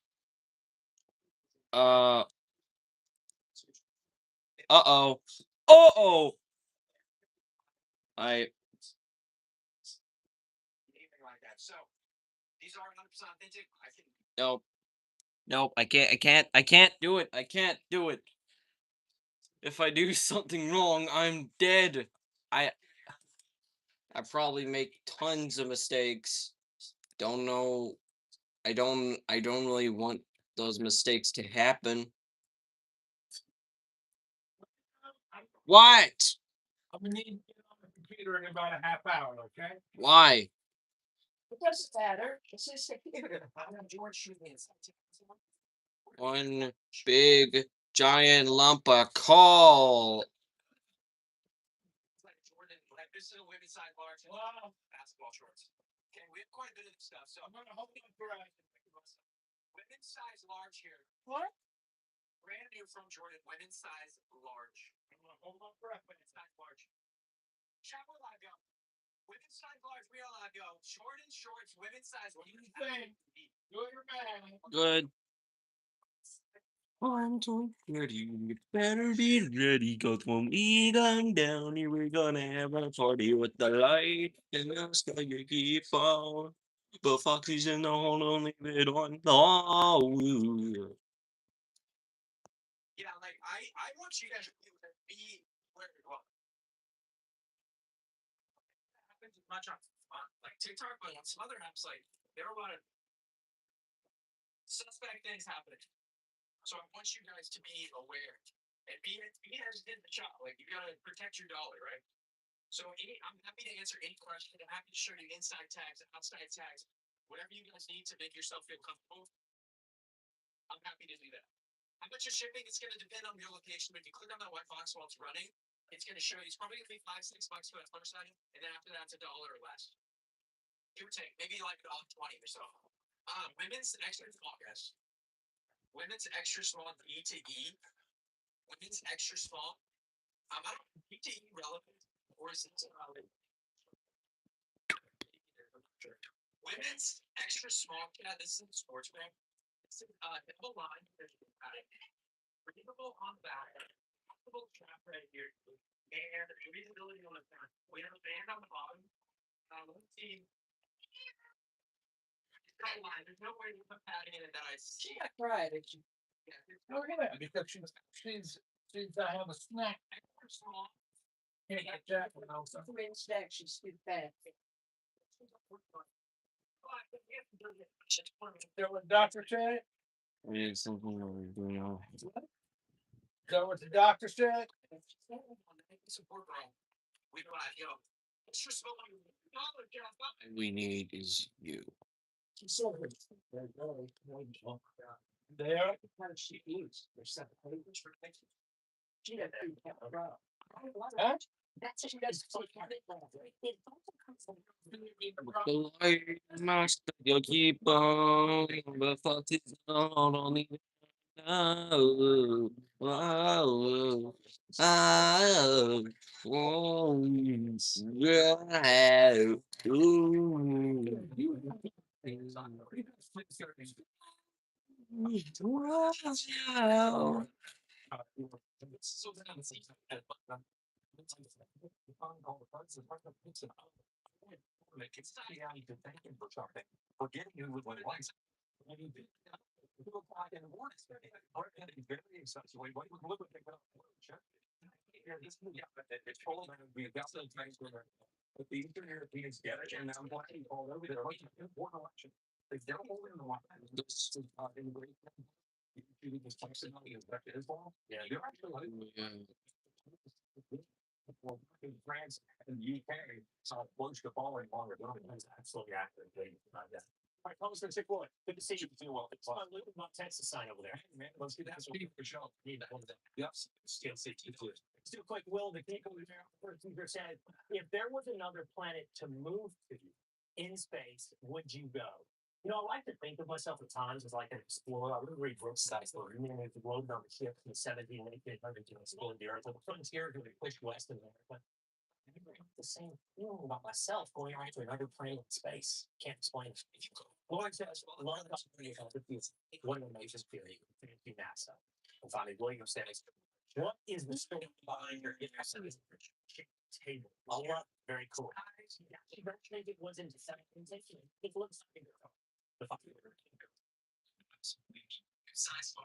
Speaker 1: Uh. Uh-oh. Uh-oh. I.
Speaker 2: Anything like that. So these are 100% authentic. I can.
Speaker 1: Nope. Nope. I can't do it. I can't do it. If I do something wrong, I'm dead. I. I probably make tons of mistakes. Don't know. I don't really want those mistakes to happen. What?
Speaker 2: I'm gonna need to get on the computer in about a half hour, okay?
Speaker 1: Why?
Speaker 2: It doesn't matter. It's just a computer. I'm gonna George shooting inside.
Speaker 1: One big giant lump of coal.
Speaker 2: Like Jordan, like this is a women's size large. Wow. Basketball shorts. Okay, we have quite a bit of this stuff, so I'm gonna hold on for women's size large here. What? Brand new from Jordan, women's size large. I'm gonna hold on for women's size large. Travel live go. Women's size large, real live go. Jordan shorts, women's size. What do you think? Good or bad?
Speaker 1: Good. 1, 2, 30. You better be ready, cause when we come down here, we're gonna have a party with the light and the sky you keep on. But Foxy's in the hole, don't leave it on the.
Speaker 2: Yeah, like I want you guys to be where well, happens as much on like TikTok, but on some other apps, like there are a lot of suspect things happening. So I want you guys to be aware and be hesitant in the shop. Like you gotta protect your dollar, right? So I'm happy to answer any question. I'm happy to show you inside tags, outside tags, whatever you guys need to make yourself feel comfortable. I'm happy to do that. How much is shipping? It's going to depend on your location. But if you click on that white box while it's running, it's going to show you. It's probably going to be $5, $6 for that first item, and then after that, it's $1 or less. Give or take, maybe like $1.20 or so. Women's extra small, guys. Women's extra small E to E. Women's extra small. I don't E to E relevant, or is it? Women's extra small. Yeah, this is a sports brand. This is double line. Readable on the back. Possible trap right here. And readability on the front. We have a band on the bottom. Let's see. Double line. There's no way to put padding in it that I see. Yeah, right. Yeah, oh yeah, because she's I have a snack. Extra small. Can't get Jack when I was in snack. She's too fat. There was Dr. Said.
Speaker 1: Yeah, something over going on.
Speaker 2: Is that what the doctor said? Support role. We don't have, it's just
Speaker 1: We need is you.
Speaker 2: There. She eats. There's 7 pages for next. She doesn't have a problem. Huh? That's she does.
Speaker 1: The light master, you keep on, but Foxy's not on the. Oh, oh, oh, oh, yeah. Wow. Yeah.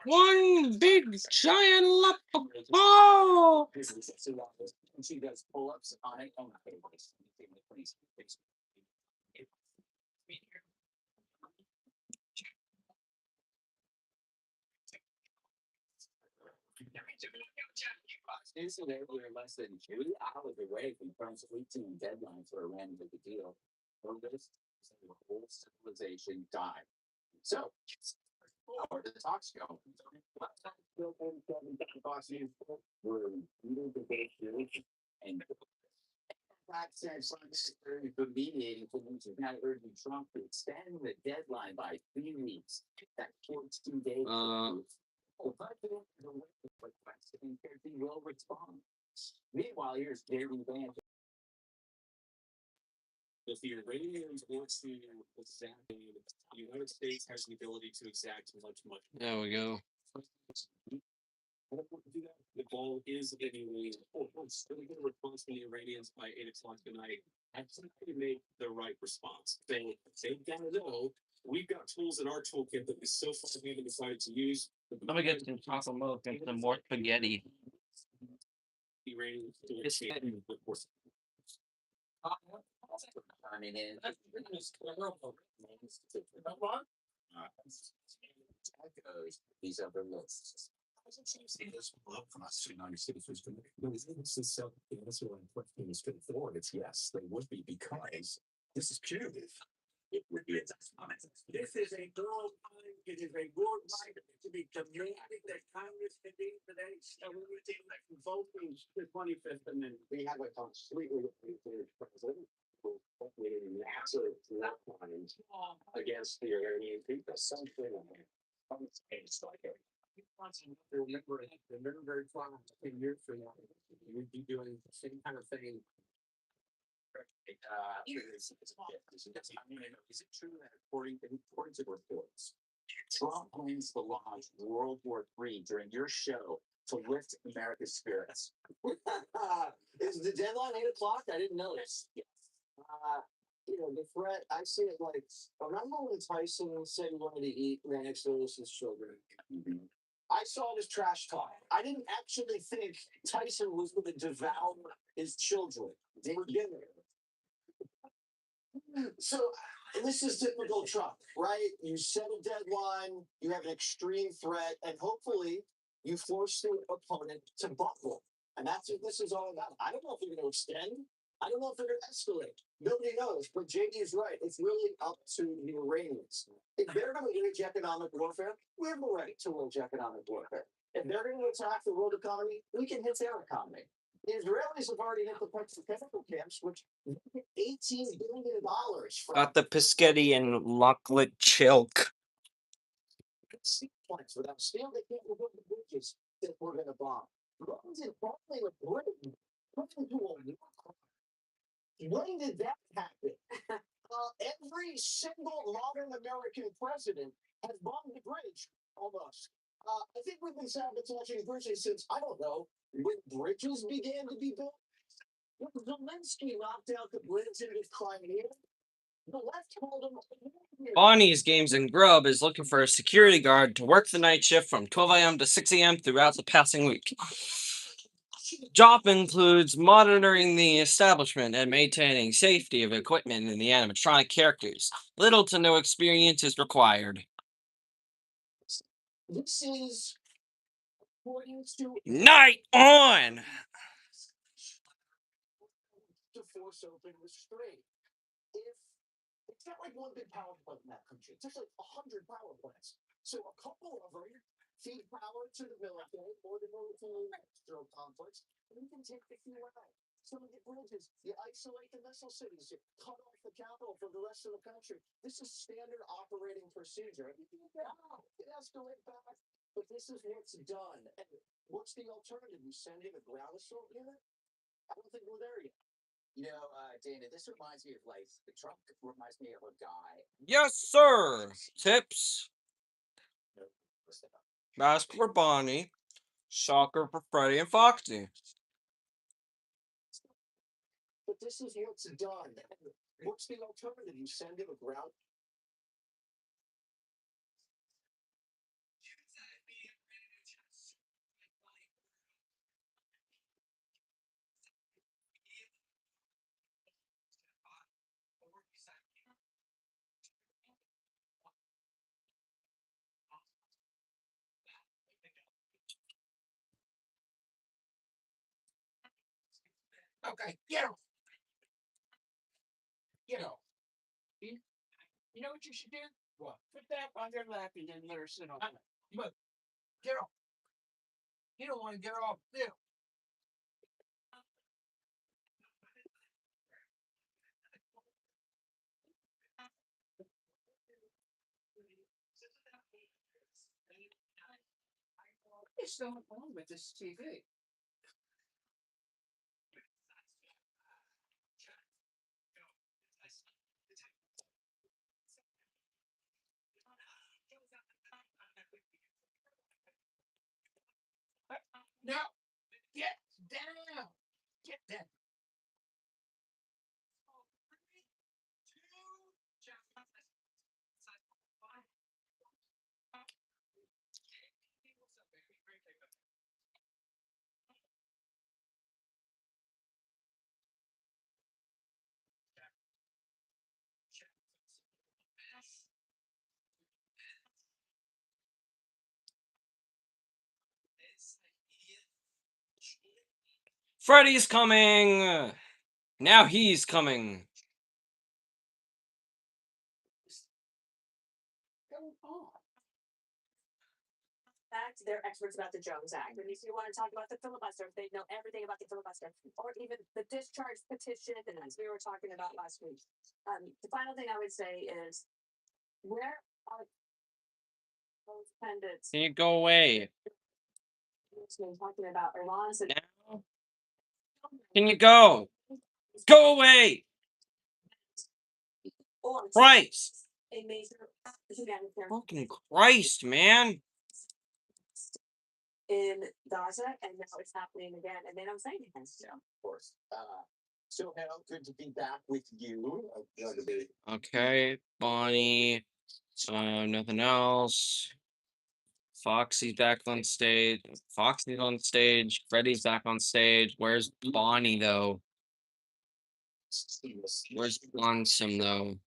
Speaker 1: One big giant lump of coal. Uh, there we go. Let me get some chocolate milk and some more spaghetti. Spaghetti. Got the Piscetti and Locklet Chilk. Bonnie's Games and Grub is looking for a security guard to work the night shift from 12 a.m. to 6 a.m. throughout the passing week. Job includes monitoring the establishment and maintaining safety of equipment and the animatronic characters. Little to no experience is required. Night on! Yes, sir! Tips. Basketball for Bonnie. Soccer for Freddy and Foxy. Freddy's coming! Now he's coming. Can you go away? Now? Can you go? Go away! Christ! Fucking Christ, man! Okay, Bonnie. Nothing else. Foxy's back on stage. Foxy's on stage. Freddy's back on stage. Where's Bonnie though? Where's Bonsum though?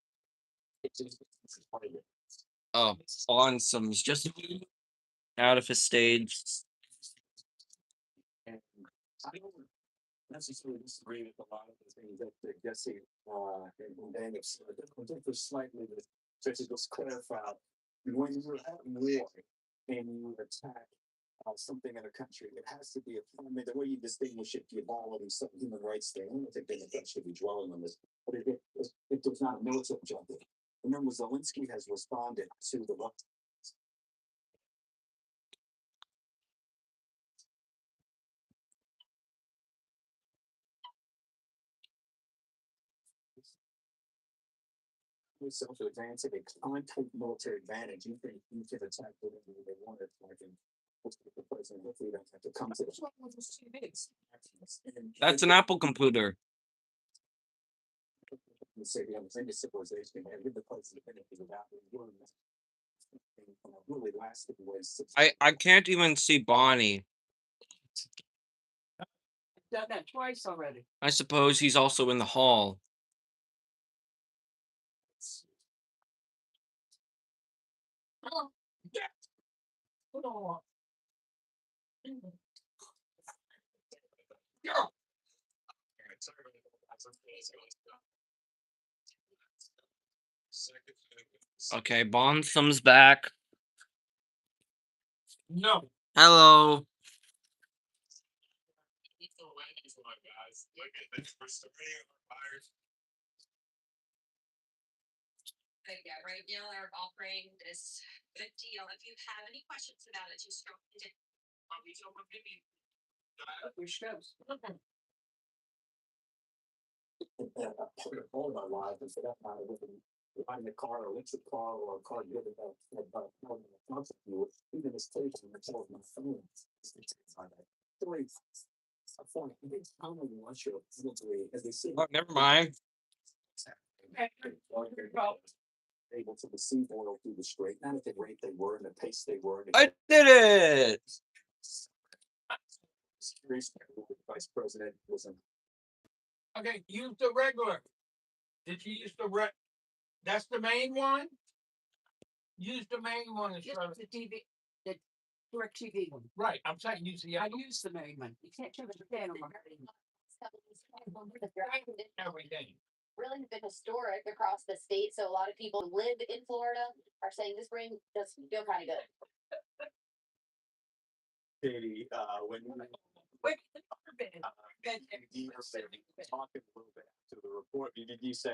Speaker 1: Oh, Bonsum's just out of his stage. That's an Apple computer. I can't even see Bonnie.
Speaker 2: Done that twice already.
Speaker 1: I suppose he's also in the hall.
Speaker 2: Oh, yeah. Hold on. Yeah.
Speaker 1: Okay, Bonsum's back.
Speaker 2: No.
Speaker 1: Hello.
Speaker 2: Yeah, right now they're offering this good deal. If you have any questions about it, just drop it in. Which goes. Put a phone on live and for that matter, with behind the car, or electric car, or a car driven by a phone in front of you, even the station that's on my phone. Three. A phone. You can tell me once you're literally, as they say,
Speaker 1: Oh, never mind.
Speaker 2: able to receive oil through the strait, not at the rate they were and the pace they were.
Speaker 1: I did it.
Speaker 2: Vice President was in. Okay, use the regular. Did you use the That's the main one? Use the main one. Just the TV, the direct TV one. Right, I'm saying use the. I use the main one. You can't turn the fan on. Everything.
Speaker 3: Really been historic across the state. So a lot of people who live in Florida are saying this spring does feel kind of good.
Speaker 2: Katie, when
Speaker 3: Wait,
Speaker 2: you were talking a little bit to the report, you say,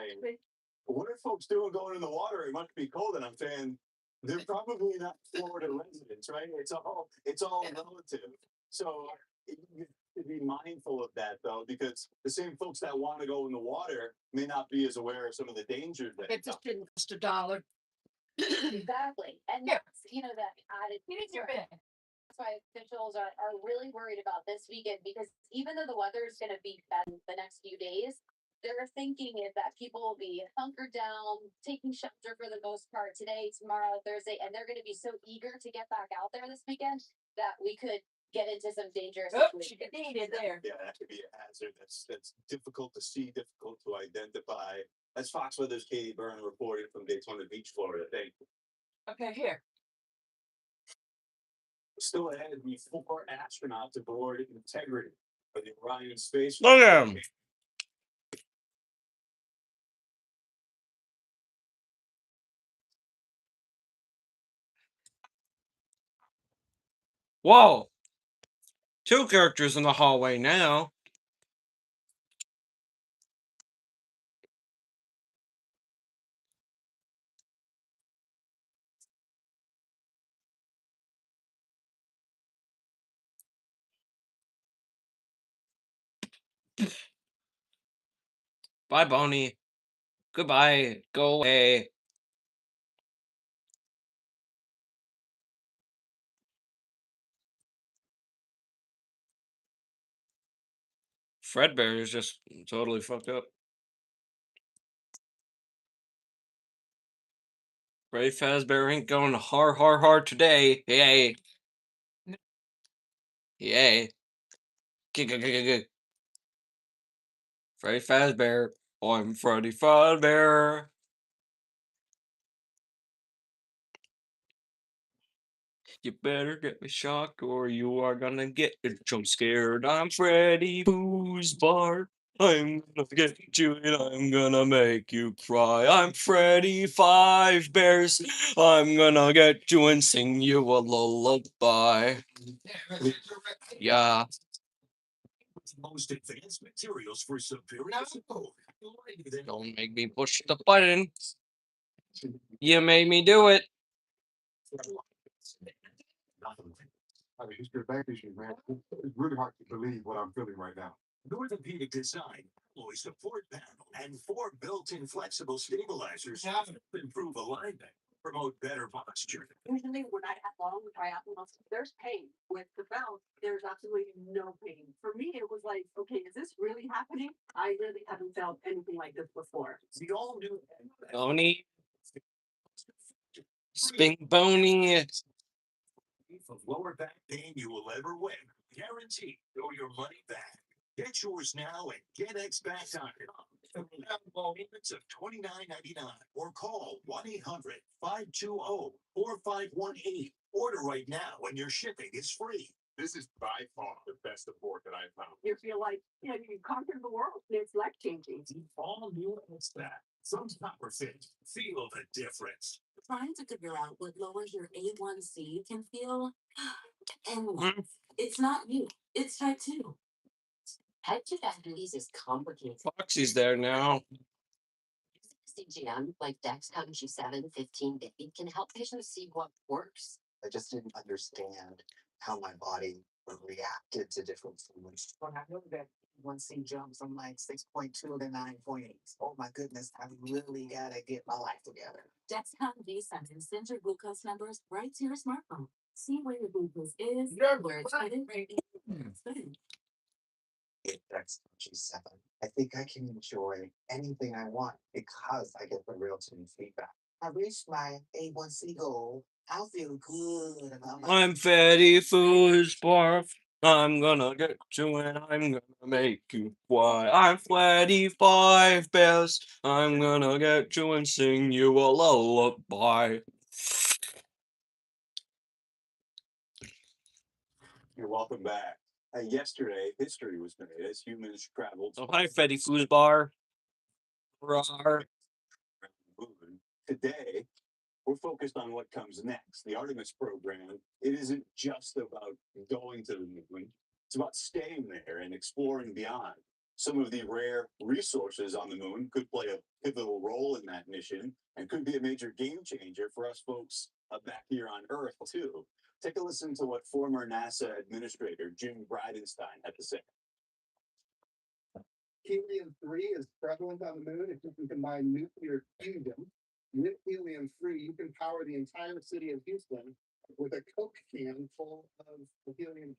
Speaker 2: what are folks doing going in the water? It must be cold. And I'm saying they're probably not Florida residents, right? It's all relative. So you should be mindful of that though, because the same folks that want to go in the water may not be as aware of some of the dangers that
Speaker 4: It just didn't cost a dollar.
Speaker 3: Exactly. And
Speaker 4: Yeah.
Speaker 3: that's, that added.
Speaker 4: You need your bed.
Speaker 3: That's why officials are really worried about this weekend because even though the weather is going to be bad in the next few days, they're thinking is that people will be hunkered down, taking shelter for the most part today, tomorrow, Thursday, and they're going to be so eager to get back out there this weekend that we could get into some dangerous
Speaker 4: Oh, she
Speaker 3: situations.
Speaker 4: needed there.
Speaker 2: yeah, that could be a hazard that's difficult to see, difficult to identify. That's Fox Weather's Katie Byrne reporting from Daytona Beach, Florida. Thank you.
Speaker 4: Okay, here.
Speaker 2: Still ahead, the four astronauts aboard Integrity for the Orion space.
Speaker 1: Look at him. Whoa. Two characters in the hallway now. Bye, Bonnie. Goodbye. Go away. Fredbear is just totally fucked up. Freddy Fazbear ain't going hard, hard, hard today. Yay. Yay. Freddy Fazbear. I'm Freddy Fazbear. You better get me shocked or you are gonna get jump scared. I'm Freddy Fazbear. I'm gonna get you and I'm gonna make you cry. I'm Freddy Five Bears. I'm gonna get you and sing you a lullaby. Yeah.
Speaker 2: Most advanced materials for superior support.
Speaker 1: Don't make me push the button. You made me do it.
Speaker 2: I mean, it's good back issue, man. It's really hard to believe what I'm feeling right now. Orthopedic design, alloy support panel, and four built-in flexible stabilizers help improve alignment, promote better posture.
Speaker 4: Usually when I have long triathlons, there's pain. With the belt, there's absolutely no pain. For me, it was like, okay, is this really happening? I really haven't felt anything like this before.
Speaker 2: The all-new
Speaker 1: Boney. Spink Boney.
Speaker 2: of lower back pain you will ever win. Guaranteed or your money back. Get yours now at getxback.com. Payments of $29.99 or call 1-800-520-4518. Order right now and your shipping is free. This is by far the best support that I've found.
Speaker 4: You feel like you conquered the world. It's life changing.
Speaker 2: The all new X-Back. Some copper fit. Feel the difference.
Speaker 3: Trying to figure out what lowers your A1C can feel endless. It's not you. It's type 2. Type 2 diabetes is complicated.
Speaker 1: Foxy's there now.
Speaker 3: CGM, like Dexcom G7, 1550, can help patients see what works.
Speaker 5: I just didn't understand how my body reacted to different foods. When I know that one C jumps from like 6.2 to 9.8. Oh my goodness, I really gotta get my life together.
Speaker 3: Dexcom G7 sends your glucose numbers right to your smartphone. See where your glucose is, where it's headed, and it's been.
Speaker 5: That's G7. I think I can enjoy anything I want because I get the real time feedback. I reached my A1C goal. I'll feel good about my.
Speaker 1: I'm fatty foosbarf. I'm gonna get you and I'm gonna make you cry. I'm Flatty Five Best. I'm gonna get you and sing you a lullaby.
Speaker 2: You're welcome back. Yesterday, history was made as humans traveled
Speaker 1: Oh, hi, Fatty Foosbar. Rar.
Speaker 2: around the moon. Today, we're focused on what comes next. The Artemis program, it isn't just about going to the moon, it's about staying there and exploring beyond. Some of the rare resources on the moon could play a pivotal role in that mission and could be a major game changer for us folks back here on Earth, too. Take a listen to what former NASA Administrator Jim Bridenstine had to say.
Speaker 6: Helium-3 is prevalent on the moon. If you can combine nuclear fusion with helium-3, you can power the entire city of Houston with a Coke can full of helium-3.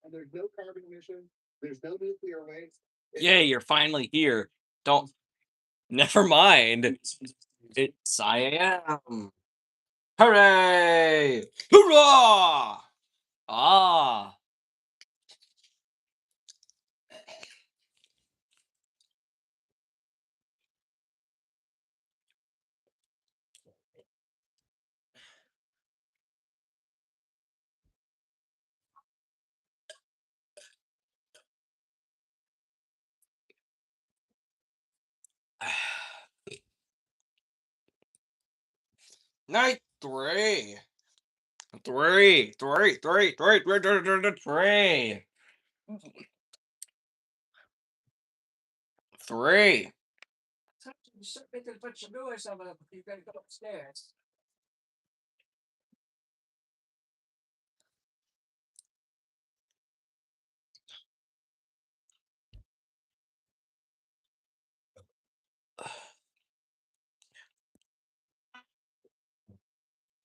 Speaker 6: And there's no carbon emission, there's no nuclear waste.
Speaker 1: Yay, you're finally here. Don't. Never mind. It's I am. Hooray! Hoorah! Ah. Night three. Three. Three.
Speaker 5: You gotta go upstairs.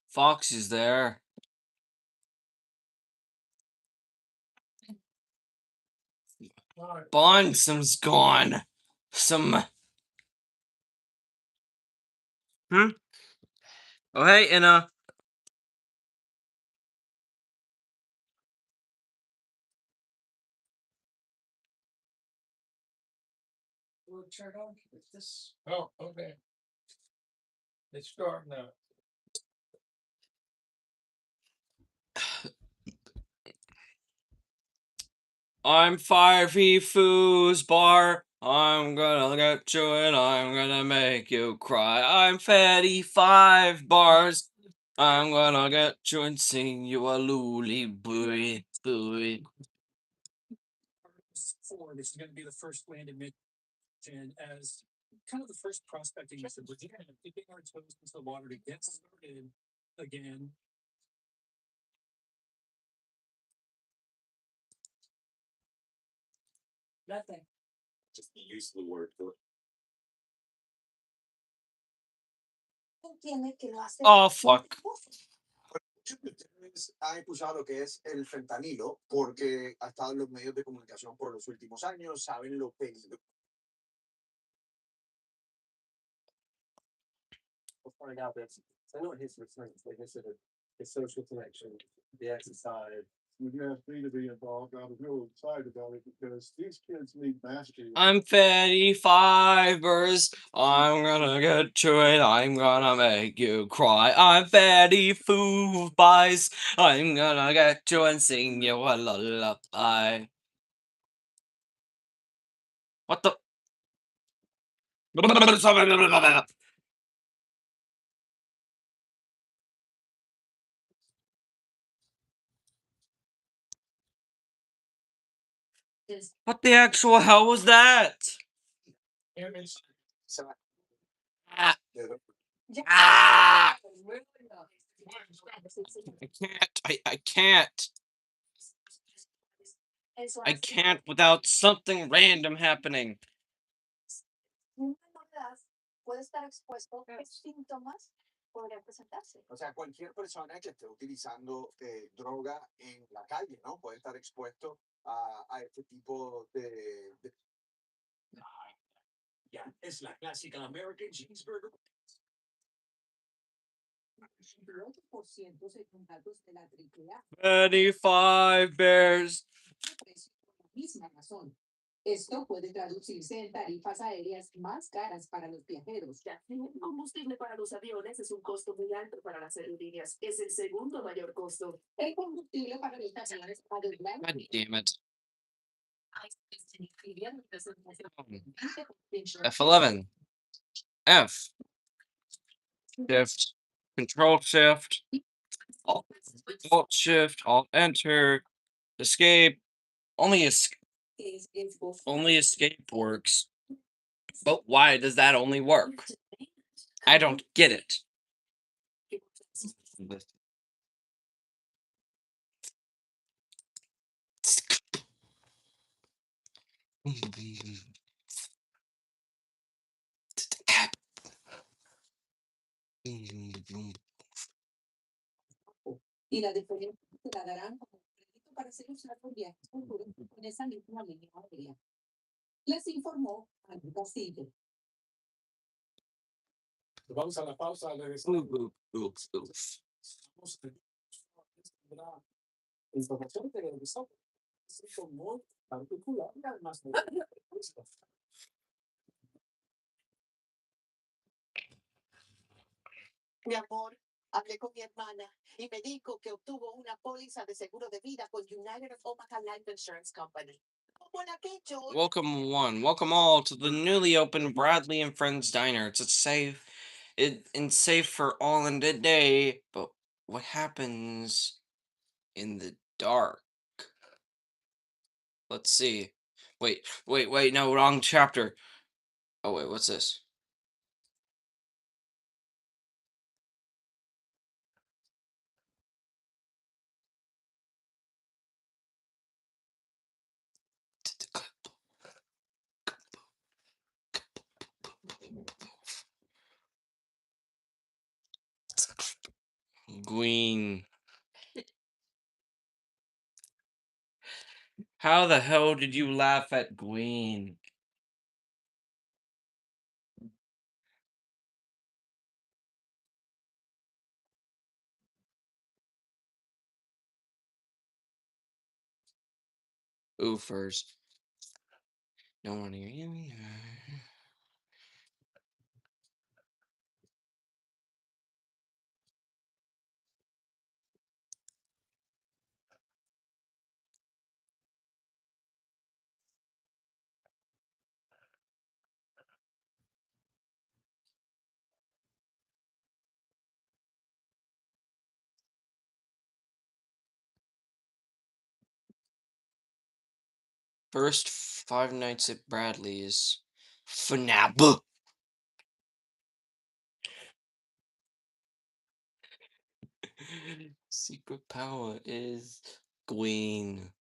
Speaker 1: Fox is there. Bonsom's gone. Some. Hmm? Oh, hey, and
Speaker 5: We'll turn on this. Oh, okay. It's starting now.
Speaker 1: I'm Fivey Foosbar. I'm gonna get you and I'm gonna make you cry. I'm Fatty Five Bars. I'm gonna get you and sing you a lullaby. Booey.
Speaker 5: This is going to be the first landed mission as kind of the first prospecting mission. We're just kind of dipping our toes into the water to get started again. Nothing.
Speaker 2: Just the use of the word for
Speaker 1: Oh, fuck.
Speaker 5: Muchos de ustedes han escuchado lo que es el fentanilo porque ha estado en los medios de comunicación por los últimos años, saben lo peligroso.
Speaker 6: We'll find out that I know his returns, like I said, his social connection, the exercise, when you asked me to be involved, I was really excited about it because these kids need mastery.
Speaker 1: I'm fatty fibers. I'm gonna get to it. I'm gonna make you cry. I'm fatty foo pies. I'm gonna get to and sing you a lullaby. What the? What the actual hell was that? Ah, ah, I can't. I can't. I can't without something random happening.
Speaker 3: Una enfermedad puede estar expuesto, ¿qué síntomas podrían presentarse?
Speaker 5: O sea, cualquier persona que esté utilizando droga en la calle, ¿no? Puede estar expuesto a este tipo de.
Speaker 2: Ya, es la clásica American Cheeseburger.
Speaker 4: Entre 8% según datos de la AAA.
Speaker 1: 25 bears.
Speaker 4: Precio por la misma razón. Esto puede traducirse en tarifas aéreas más caras para los viajeros. Ya, el combustible para los aviones es un costo muy alto para las aerolíneas. Es el segundo mayor costo. El combustible para los aviones
Speaker 1: God damn it. F11. F. Shift. Control shift. Alt shift. Alt enter. Escape. Only escape works. But why does that only work? I don't get it.
Speaker 4: y la diferencia se la darán como crédito para ser usado en viajes futuros con esa misma línea aérea. Les informó Andrew Castillo.
Speaker 2: Vamos a la pausa. Información que regresamos. Es muy particular y además muy
Speaker 5: Mi amor, hablé con mi hermana y me dijo que obtuvo una póliza de seguro de vida con United of Omaha Life Insurance Company. Como la que yo.
Speaker 1: Welcome all to the newly opened Bradley and Friends Diner. It's safe for all in the day, but what happens in the dark? Let's see. Wait, no, wrong chapter. Oh wait, what's this? Green. How the hell did you laugh at Green? Oofers. No one here. First 5 nights at Bradley's. FNAF. Secret power is Gwen.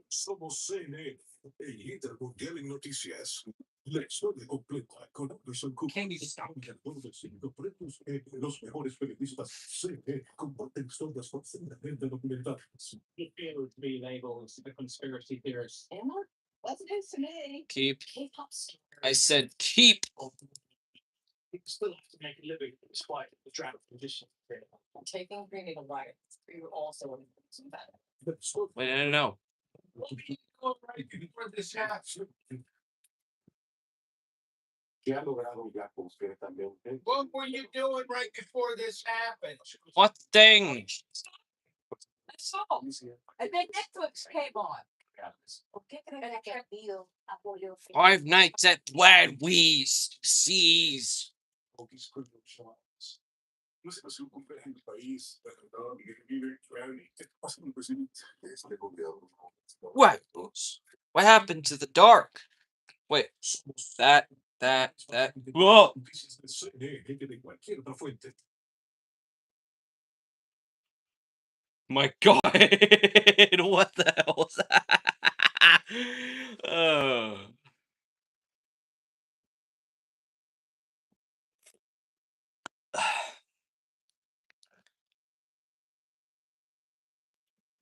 Speaker 2: Somos CNF. Líder mundial en noticias. La historia completa con Anderson Cooper. Cinco premios los mejores periodistas que comparten historias profundamente documentadas. Being able to conspiracy theorists.
Speaker 4: Emma, what's news to me?
Speaker 1: Keep.
Speaker 4: K-pop star.
Speaker 1: I said keep.
Speaker 2: You still have to make a living despite the drought conditions.
Speaker 4: Taking prenatal vitamins. You also includes that.
Speaker 1: Wait, I don't know.
Speaker 2: What were you doing right before this happened?
Speaker 1: What thing?
Speaker 4: That's all. And then Netflix came on. Okay, apoyo.
Speaker 1: 5 Nights at Bladwie's Seas.
Speaker 2: No se pasó un en el país, la trataba Miguel Miller, ¿qué pasa con el presidente? Este gobierno.
Speaker 1: What? What happened to the dark? Wait, that. Whoa!
Speaker 2: De cualquier otra fuente.
Speaker 1: My God! What the hell was that?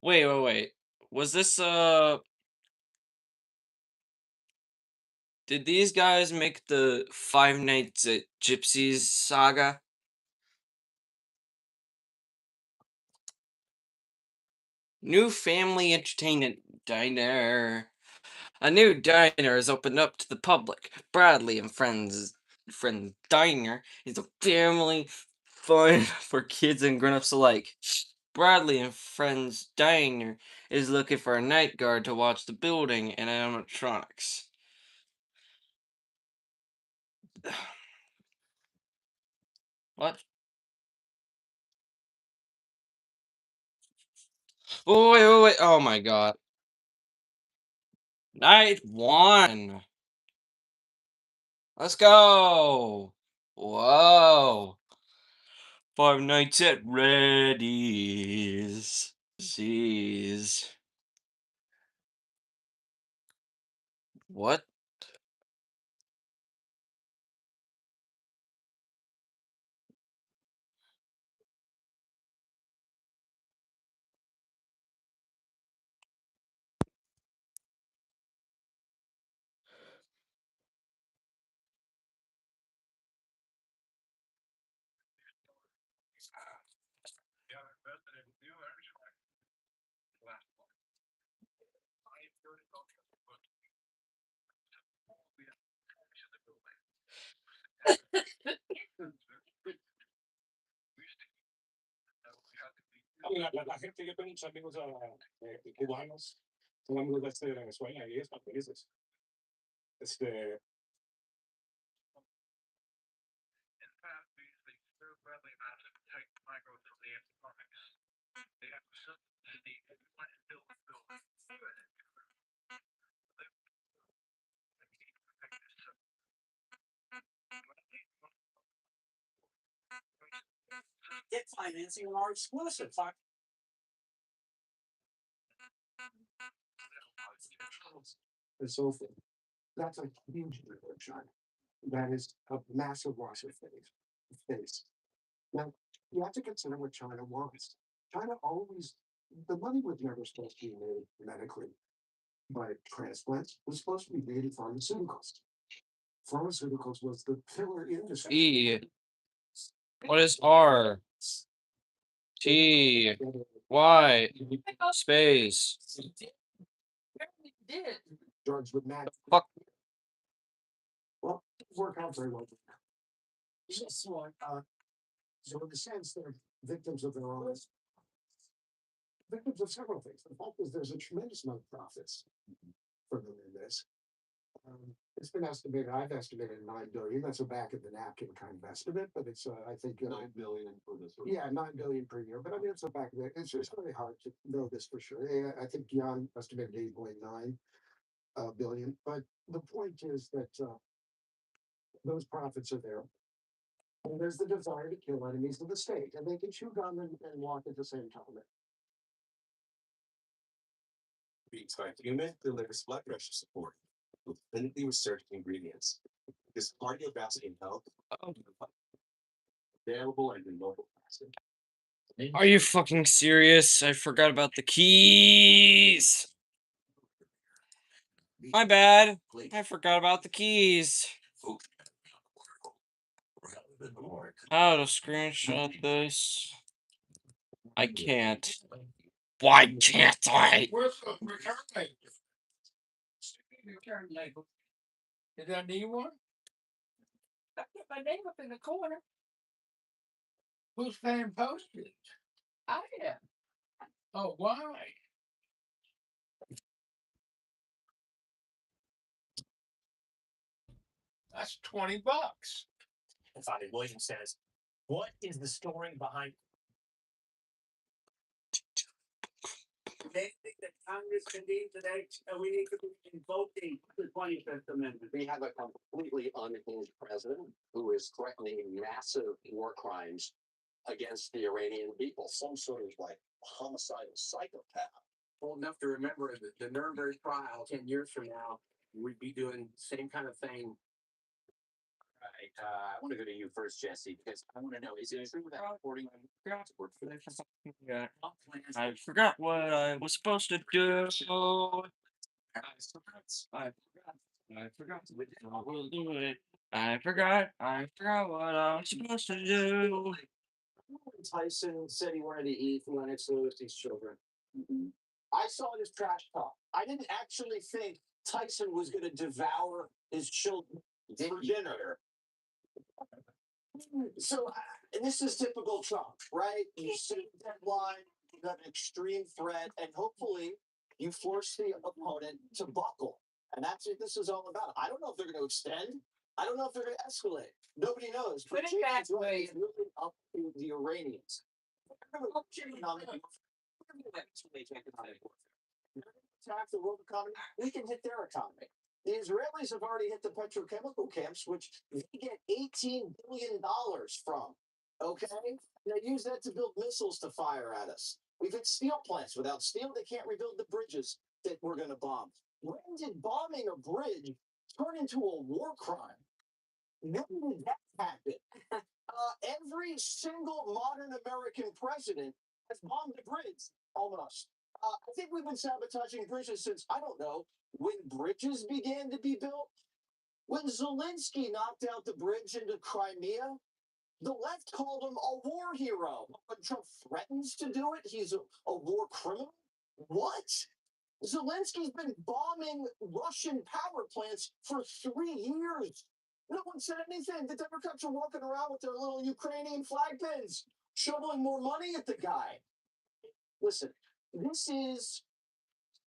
Speaker 1: Wait. Was this Did these guys make the 5 Nights at Gypsies saga? New family entertainment diner. A new diner is opened up to the public. Bradley and Friends Diner is a family fun for kids and grown-ups alike. Bradley and Friends Diner is looking for a night guard to watch the building and animatronics. What? Oh, wait. Oh my God. Night 1. Let's go. Whoa. 5 Nights at Reddy's. Jeez. What?
Speaker 2: La gente que tengo muchos amigos cubanos, son amigos de Venezuela y están felices. Este,
Speaker 5: Get financing on our exclusive.
Speaker 6: And so forth. That's a huge network, China. That is a massive loss of face. Now, you have to consider what China wants. China always, the money was never supposed to be made medically by transplants. It was supposed to be made in pharmaceuticals. Pharmaceuticals was the pillar industry.
Speaker 1: E. What is R? T. Y. Space.
Speaker 4: Did.
Speaker 6: Drugs would match.
Speaker 1: Fuck.
Speaker 6: Well, it work out very well. So in a sense, they're victims of their own. Victims of several things. The fact is, there's a tremendous amount of profits for them in this. It's been estimated. I've estimated 9 billion. That's a back of the napkin kind of estimate, but it's I think 9 billion for this. Yeah, 9 billion per year. But I mean, it's a back of the. It's just really hard to know this for sure. I think Jan estimated 8.9 billion. But the point is that those profits are there. And there's the desire to kill enemies of the state, and they can chew gum and walk at the same time.
Speaker 2: Beats by human delivers blood pressure support with clinically researched ingredients. This cardiovascular health available and remote.
Speaker 1: Are you fucking serious? I forgot about the keys. My bad. I forgot about the keys. How to screenshot this? I can't. Why can't I?
Speaker 2: Where's the return label? Return label. Is that a new one? I put my name up in the corner. Who's fan postage? I am. Oh, why? That's $20. And finally, William says, "What is the story behind?" They think that Congress convened today, and we need to be invoking the 25th Amendment.
Speaker 7: We have a completely unhinged president who is threatening massive war crimes against the Iranian people, some sort of like homicidal psychopath.
Speaker 2: Old enough to remember the Nuremberg trial 10 years from now, we'd be doing the same kind of thing.
Speaker 7: Right. I want to go to you first, Jesse, because I want to know, is it true that reporting on work for that?
Speaker 1: Yeah. I forgot what I was supposed to do. I forgot to do it. I forgot what I was supposed to do.
Speaker 7: Tyson said he wanted to eat Lennox Lewis's children. I saw this trash talk. I didn't actually think Tyson was going to devour his children for dinner. So, and this is typical Trump, right? You set a deadline, you got an extreme threat, and hopefully you force the opponent to buckle. And that's what this is all about. I don't know if they're going to extend. I don't know if they're going to escalate. Nobody knows.
Speaker 2: Put it back,
Speaker 7: It's really up to the Iranians. Attack the world economy, we can hit their economy. The Israelis have already hit the petrochemical camps, which they get $18 billion from. Okay? And they use that to build missiles to fire at us. We've hit steel plants. Without steel, they can't rebuild the bridges that we're going to bomb. When did bombing a bridge turn into a war crime? When did that happen? Every single modern American president has bombed a bridge, almost. I think we've been sabotaging bridges since, I don't know, when bridges began to be built. When Zelensky knocked out the bridge into Crimea, the left called him a war hero. When Trump threatens to do it, he's a war criminal. What? Zelensky's been bombing Russian power plants for 3 years. No one said anything. The Democrats are walking around with their little Ukrainian flag pins, shoveling more money at the guy. Listen, this is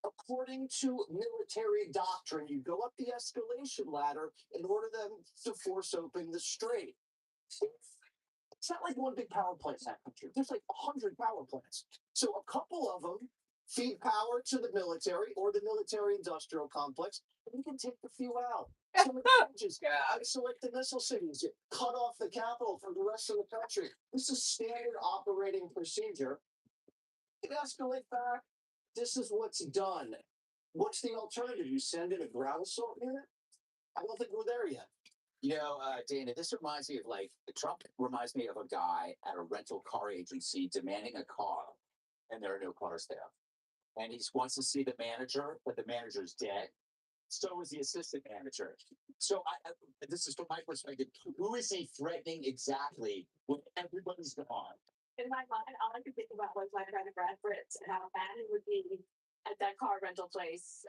Speaker 7: according to military doctrine. You go up the escalation ladder in order them to force open the strait. It's not like one big power plant in that country. There's like 100 power plants. So a couple of them feed power to the military or the military industrial complex, and you can take the few out. Some of the bridges, isolate the missile cities, cut off the capital from the rest of the country. This is standard operating procedure. You can escalate back. This is what's done. What's the alternative? You send in a ground assault unit? I don't think we're there yet. Dana, this reminds me of Trump reminds me of a guy at a rental car agency demanding a car, and there are no cars there. And he wants to see the manager, but the manager's dead. So is the assistant manager. So this is from my perspective. Who is he threatening exactly when everybody's gone?
Speaker 4: In my mind, all I could think about was my friend Brad Fritz and how bad it would be at that car rental place.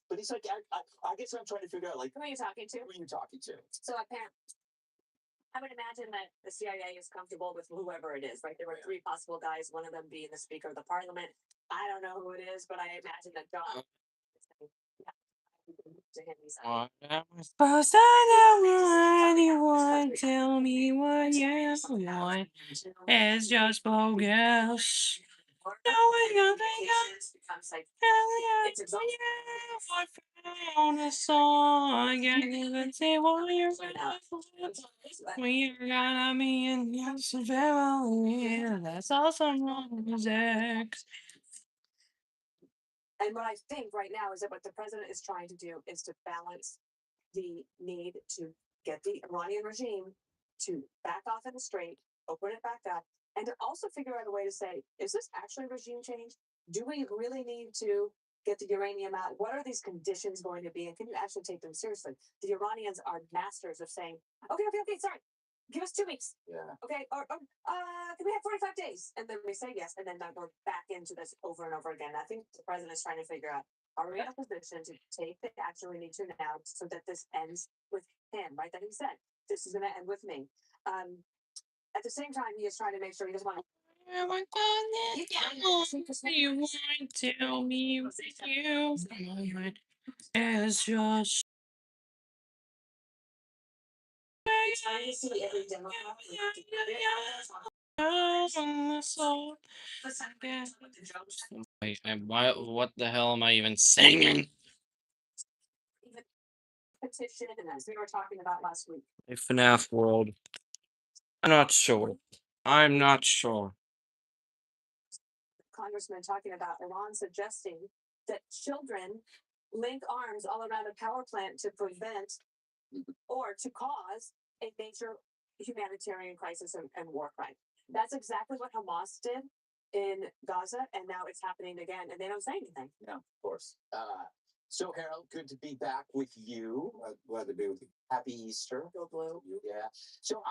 Speaker 7: But he's like, I guess I'm trying to figure out,
Speaker 4: Who are you talking to?
Speaker 7: who are you talking to?
Speaker 4: So apparently, I would imagine that the CIA is comfortable with whoever it is, right? There were three possible guys, one of them being the Speaker of the Parliament. I don't know who it is, but I imagine that John. To him, he's
Speaker 1: What am I supposed to do? Anyone tell me what you want? It's just bogus. No one gonna think
Speaker 4: becomes like
Speaker 1: it's
Speaker 4: it's exhausting.
Speaker 1: on a song. I even say what you're we gotta be in yes, family. That's awesome music.
Speaker 4: And what I think right now is that what the president is trying to do is to balance the need to get the Iranian regime to back off in the strait, open it back up, and to also figure out a way to say, is this actually regime change? Do we really need to get the uranium out? What are these conditions going to be? And can you actually take them seriously? The Iranians are masters of saying, okay, sorry. Give us 2 weeks.
Speaker 7: Yeah.
Speaker 4: Okay. Or can we have 45 days? And then we say yes. And then we're back into this over and over again. I think the president is trying to figure out, are we in a position to take the action we need to now so that this ends with him, right? That he said, this is going to end with me. At the same time, he is trying to make sure he doesn't want to.
Speaker 1: You want to tell me what you want is just
Speaker 4: It's trying to see every Democrat.
Speaker 1: Wait, what the hell am I even singing?
Speaker 4: Even petition, and as we were talking about last week.
Speaker 1: A FNAF world. I'm not sure. I'm not sure.
Speaker 4: Congressman talking about Iran suggesting that children link arms all around a power plant to prevent or to cause a major humanitarian crisis and war crime. That's exactly what Hamas did in Gaza, and now it's happening again, and they don't say anything.
Speaker 7: No, of course. So Harold, good to be back with you. Glad to be with you. Happy Easter.
Speaker 4: Go blue.
Speaker 7: Yeah. So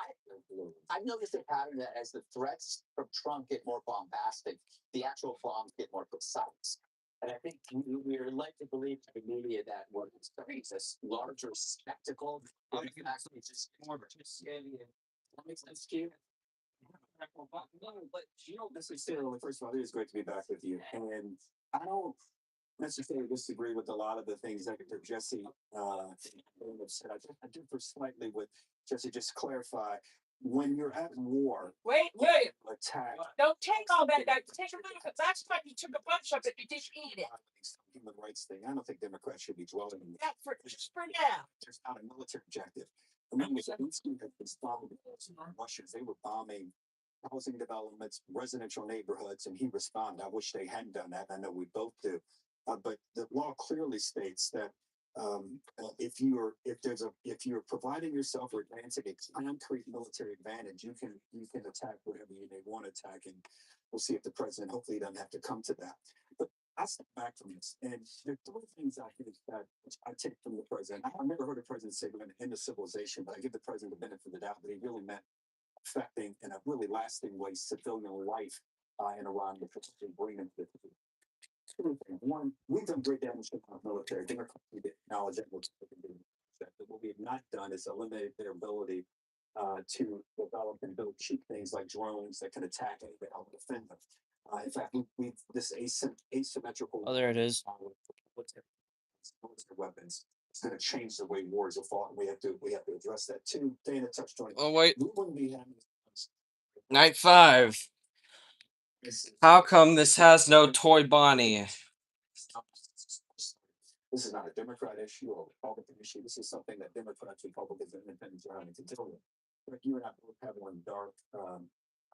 Speaker 7: I've noticed a pattern that as the threats from Trump get more bombastic, the actual bombs get more precise. And I think we're led to believe in the media that what is this larger spectacle, when in fact it's just more of a scary. That makes sense to you? But you don't necessarily. First of all, it is great to be back with you, and I don't necessarily disagree with a lot of the things that Jesse said. I differ slightly with Jesse. Just clarify, when you're at war,
Speaker 8: Wait,
Speaker 7: attack.
Speaker 8: don't take all that. Take a look. That's why you took a bunch of it. You didn't eat it.
Speaker 7: Human rights thing. I don't think Democrats should be dwelling in
Speaker 8: Yeah, just for now.
Speaker 7: There's not a military objective. Remember, Zelensky had been bombing the Russians. They were bombing housing developments, residential neighborhoods, and he responded. I wish they hadn't done that. I know we both do. But the law clearly states that if you're providing yourself or advancing a concrete military advantage, you can attack whatever you may want to attack, and we'll see if the president hopefully doesn't have to come to that. But I step back from this, and there are three things I think that I take from the president. I've never heard a president say we're going to end the civilization, but I give the president the benefit of the doubt that he really meant affecting in a really lasting way civilian life in Iran, which is agreement with. One, we've done great damage to our military. Democrats need to acknowledge that what we have not done is eliminate their ability to develop and build cheap things like drones that can attack and help defend them. In fact, we've this asymmetrical.
Speaker 1: Oh, there it is.
Speaker 7: Weapons. It's going to change the way wars are fought, and we have to address that too. Dana touched on it.
Speaker 1: Oh wait,
Speaker 7: We wouldn't be having
Speaker 1: night 5. How come this has no toy Bonnie?
Speaker 7: This is not a Democrat issue or a Republican issue. This is something that Democrats, Republicans, and Independents are having to deal with. But you and I both have on dark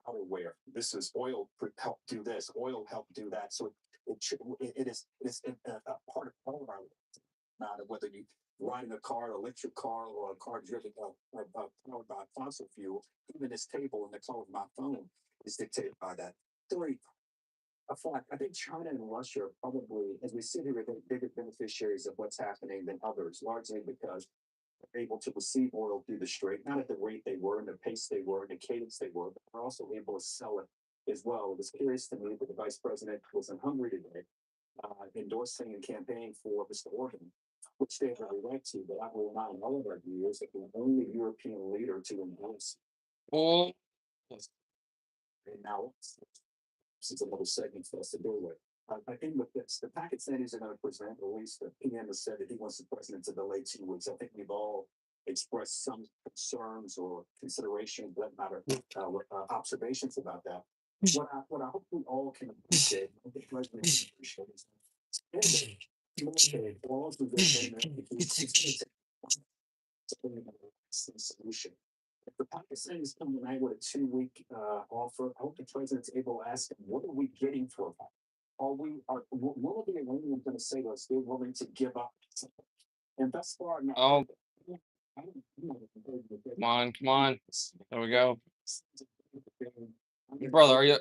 Speaker 7: outerwear. This is oil help do this. Oil help do that. So it is a part of all of our lives. Not whether you riding a car, electric car, or a car driven powered by fossil fuel. Even this table and the color of my phone is dictated by that. Three, I think China and Russia are probably, as we sit here, bigger beneficiaries of what's happening than others, largely because they're able to receive oil through the strait, not at the rate they were, and the pace they were, and the cadence they were, but they're also able to sell it as well. It was curious to me that the vice president was in Hungary today, endorsing and campaigning for Mr. Orban, which they have every right to, but I will remind all of our viewers that the only European leader to endorse
Speaker 1: Oh,
Speaker 7: and now this is another segment for us to deal with. I think with this, the Pakistanis are going to present, or at least the PM has said that he wants the president to delay 2 weeks. I think we've all expressed some concerns or consideration, for that matter, observations about that. What I hope we all can appreciate, I think the president can appreciate is military laws we solution. If the Pakistanis come tonight with a 2 week offer, I hope the president's able to ask them, what are we getting for that? what are the Iranians going to say to us? They're willing to give up. And thus far, not.
Speaker 1: Oh, come on, come on. There we go. Brother, are you?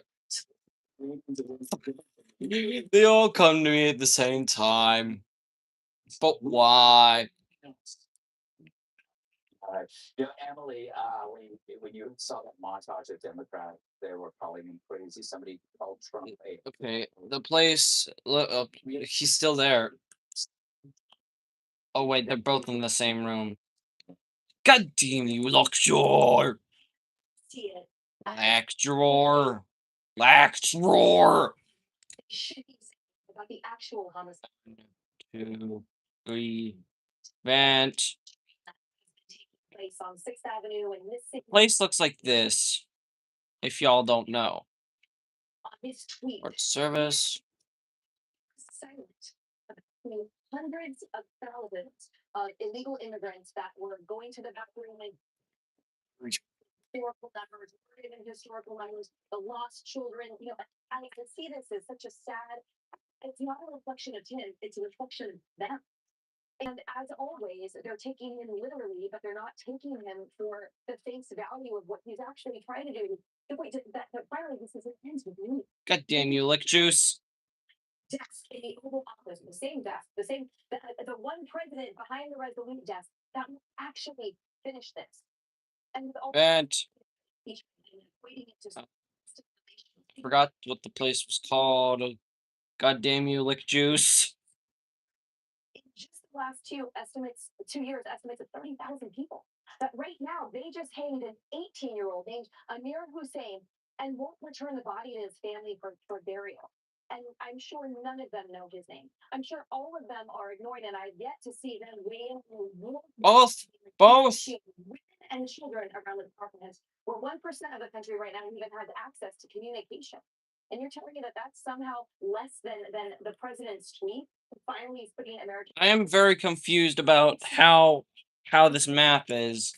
Speaker 1: They all come to me at the same time. But why?
Speaker 2: Emily, when you saw that montage of Democrats, they were calling him crazy. Somebody called Trump a
Speaker 1: Okay, the place. He's still there. Oh wait, they're both in the same room. God damn you, Lockjaw!
Speaker 3: See it.
Speaker 1: Lockjaw! Lockjaw!
Speaker 3: Should be about the actual homicide
Speaker 1: 2, 3, vent.
Speaker 3: taking place on 6th Avenue in this city.
Speaker 1: Place looks like this. If y'all don't know.
Speaker 3: On his tweet,
Speaker 1: Port service.
Speaker 3: silent about hundreds of thousands of illegal immigrants that were going to the bathroom and historical numbers, not even historical numbers, the lost children. I can see this as such a sad. It's not a reflection of him; it's a reflection of them. And as always, they're taking him literally, but they're not taking him for the face value of what he's actually trying to do. Wait, that finally this is ends with me.
Speaker 1: God damn you, lick juice.
Speaker 3: Desk in the Oval Office, the same desk, the one president behind the Resolute desk that will actually finish this. And with all
Speaker 1: Vent.
Speaker 3: waiting to
Speaker 1: Forgot what the place was called. God damn you, lick juice.
Speaker 3: in just the last 2 years, estimates of 30,000 people. That right now they just hanged an 18-year-old named Amir Hussein and won't return the body to his family for burial. And I'm sure none of them know his name. I'm sure all of them are ignored, and I've yet to see them weigh in
Speaker 1: Both.
Speaker 3: women and children around the department, where 1% of the country right now even has access to communication. And you're telling me that that's somehow less than the president's tweet? Finally, he's putting American.
Speaker 1: I am very confused about how this map is.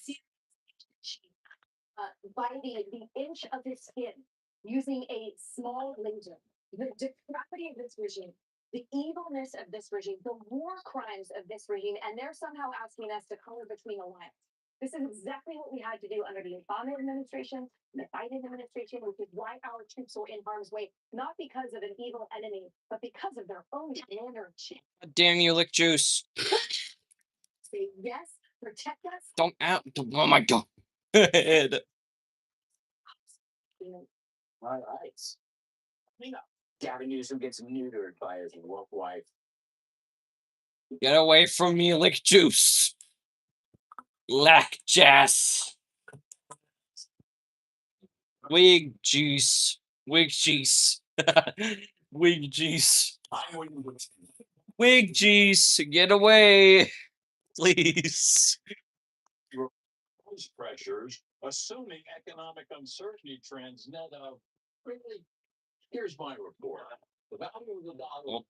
Speaker 3: By the inch of his skin, using a small laser. The depravity of this regime, the evilness of this regime, the war crimes of this regime, and they're somehow asking us to color between the lines. This is exactly what we had to do under the Obama administration, the Biden administration, which is why our troops were in harm's way, not because of an evil enemy, but because of their own energy.
Speaker 1: God damn you, lick juice.
Speaker 3: Say yes, protect us.
Speaker 1: Don't out. Oh my god. Head.
Speaker 2: all right. Gavin Newsom gets neutered by his woke wife.
Speaker 1: Get away from me, lick juice. Lack jazz. Wig juice. Wig juice. Wig juice. Wig juice. Get away. Please.
Speaker 7: Those pressures, assuming economic uncertainty trends net of really. Here's my report. The value of the dollar.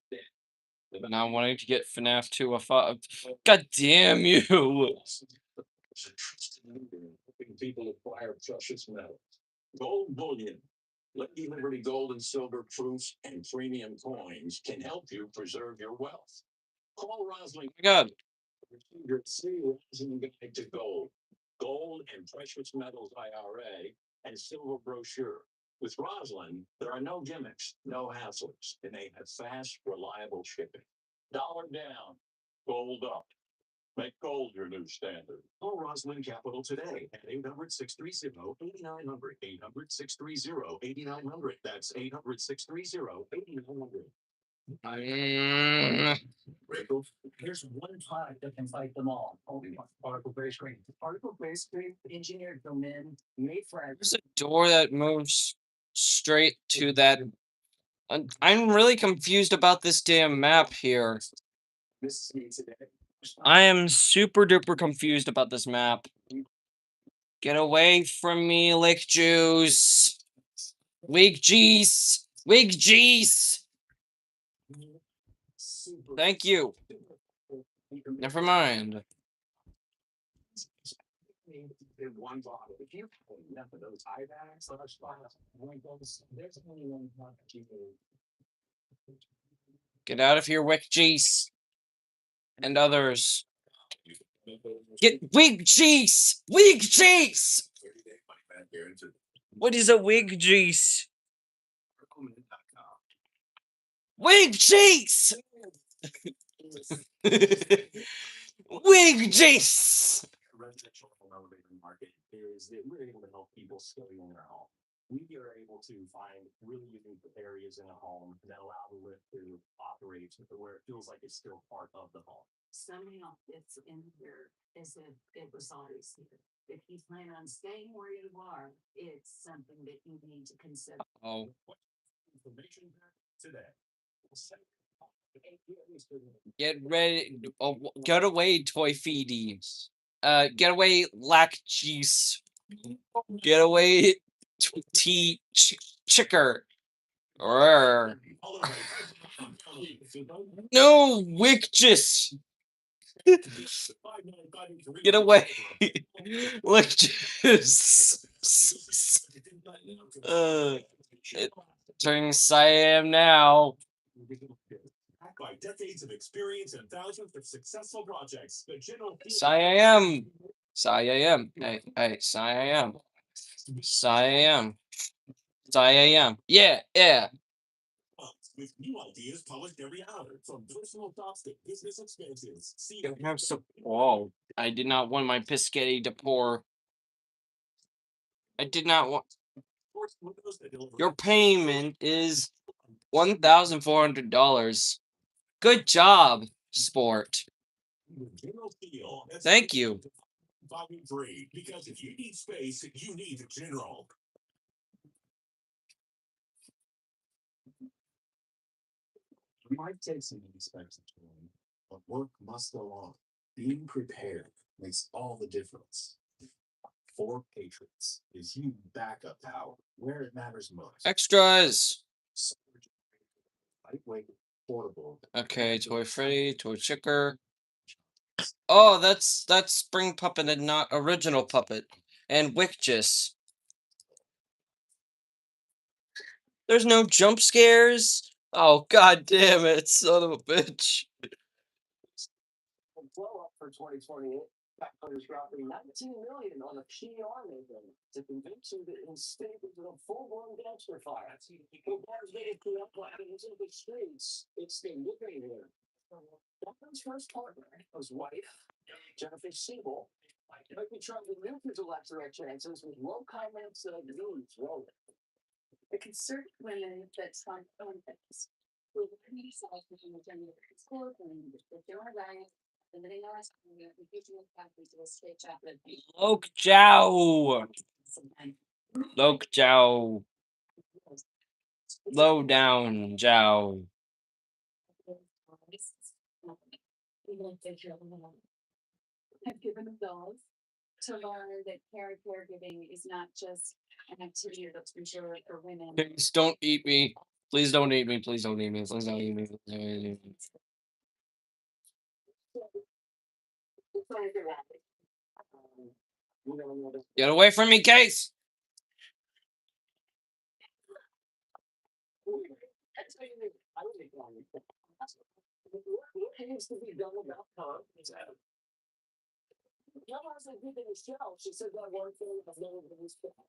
Speaker 1: Now wanting to get FNAF 2 a 5. God damn you.
Speaker 7: Is a trusted leader in helping people acquire precious metals. Gold bullion, Lucky Liberty gold and silver proofs, and premium coins can help you preserve your wealth. Call Rosling.
Speaker 1: My god.
Speaker 7: Your free Rosling guide to gold, gold and precious metals IRA, and silver brochure. With Roslyn, there are no gimmicks, no hassles, and they have fast, reliable shipping. Dollar down, gold up. Make gold your new standard. Call Roslyn Capital today at 800-630-8900. 800-630-8900. That's 800-630-8900. Rachel, there's one product that can fight them all. Only one. Particle-based screen. Particle-based screen, engineered domain, made for.
Speaker 1: There's a door that moves straight to that. I'm really confused about this damn map here.
Speaker 7: This is me today.
Speaker 1: I am super duper confused about this map. Get away from me, lick juice. Wig juice. Wig juice. Thank you. Never mind.
Speaker 7: One bottle. If you have enough of those eye bags, there's only one product you need.
Speaker 1: Get out of here, Wick Jeez. And others. Get Wig Jeez! Wig Jeez! What is a Wig Jeez? Wig Jeez! Wig Jeez!
Speaker 2: Residential home elevator market is that we're able to help people scaling in their home. We are able to find really unique areas in a home that allow the lift to operate where it feels like it's still part of the home.
Speaker 4: Somehow it's in here as if it was always here. If you plan on staying where you are, it's something that you need to consider.
Speaker 1: Oh.
Speaker 2: Information today.
Speaker 1: Get ready. Oh, get away, toy feedies. Get away, lack cheese. Get away, chicker. Rrr. No, Wickus. Get away. Wickus. Turning Siam now.
Speaker 2: By decades of experience and thousands of successful projects, the general
Speaker 1: Siam. Siam. Hey, Siam. Siam. Siam. Yeah.
Speaker 2: with new ideas published every hour, from personal thoughts to business expenses. See,
Speaker 1: You have some. Oh, I did not want my biscotti to pour. I did not want. Your payment is $1,400. Good job, sport. Thank you.
Speaker 2: Volume 3, because if you need space, you need General. It might take some unexpected time, but work must go on. Being prepared makes all the difference. For Patriots is huge backup power where it matters most.
Speaker 1: Extras.
Speaker 2: Lightweight, portable.
Speaker 1: Okay, Toy Freddy, Toy Chicker. Oh, that's Spring Puppet and not original Puppet. And Wickjus. There's no jump scares. Oh, god damn it, son of a bitch.
Speaker 7: Blow up for 2028. Backplayers dropping 19 million on a PR movement to convince you that instead of a full-blown dumpster fire, the bars they get up into the streets. It's the living here. Batman's first partner, his wife, Jennifer Siebel, might be trying to milk his electoral chances with low comments of news rolling.
Speaker 4: The concerned women that find Olympics will criticize the gender school and if they're right, and they know us, we are confusing the country to a straight chocolate.
Speaker 1: Lok Chow. Lok Chow. Low down, Jow.
Speaker 4: Have given those to learn that caregiving is not just an activity that's reserved for women.
Speaker 1: Please don't eat me. Please don't eat me. Please don't eat me. Please don't eat me. Please don't eat me. Get away from me, Case.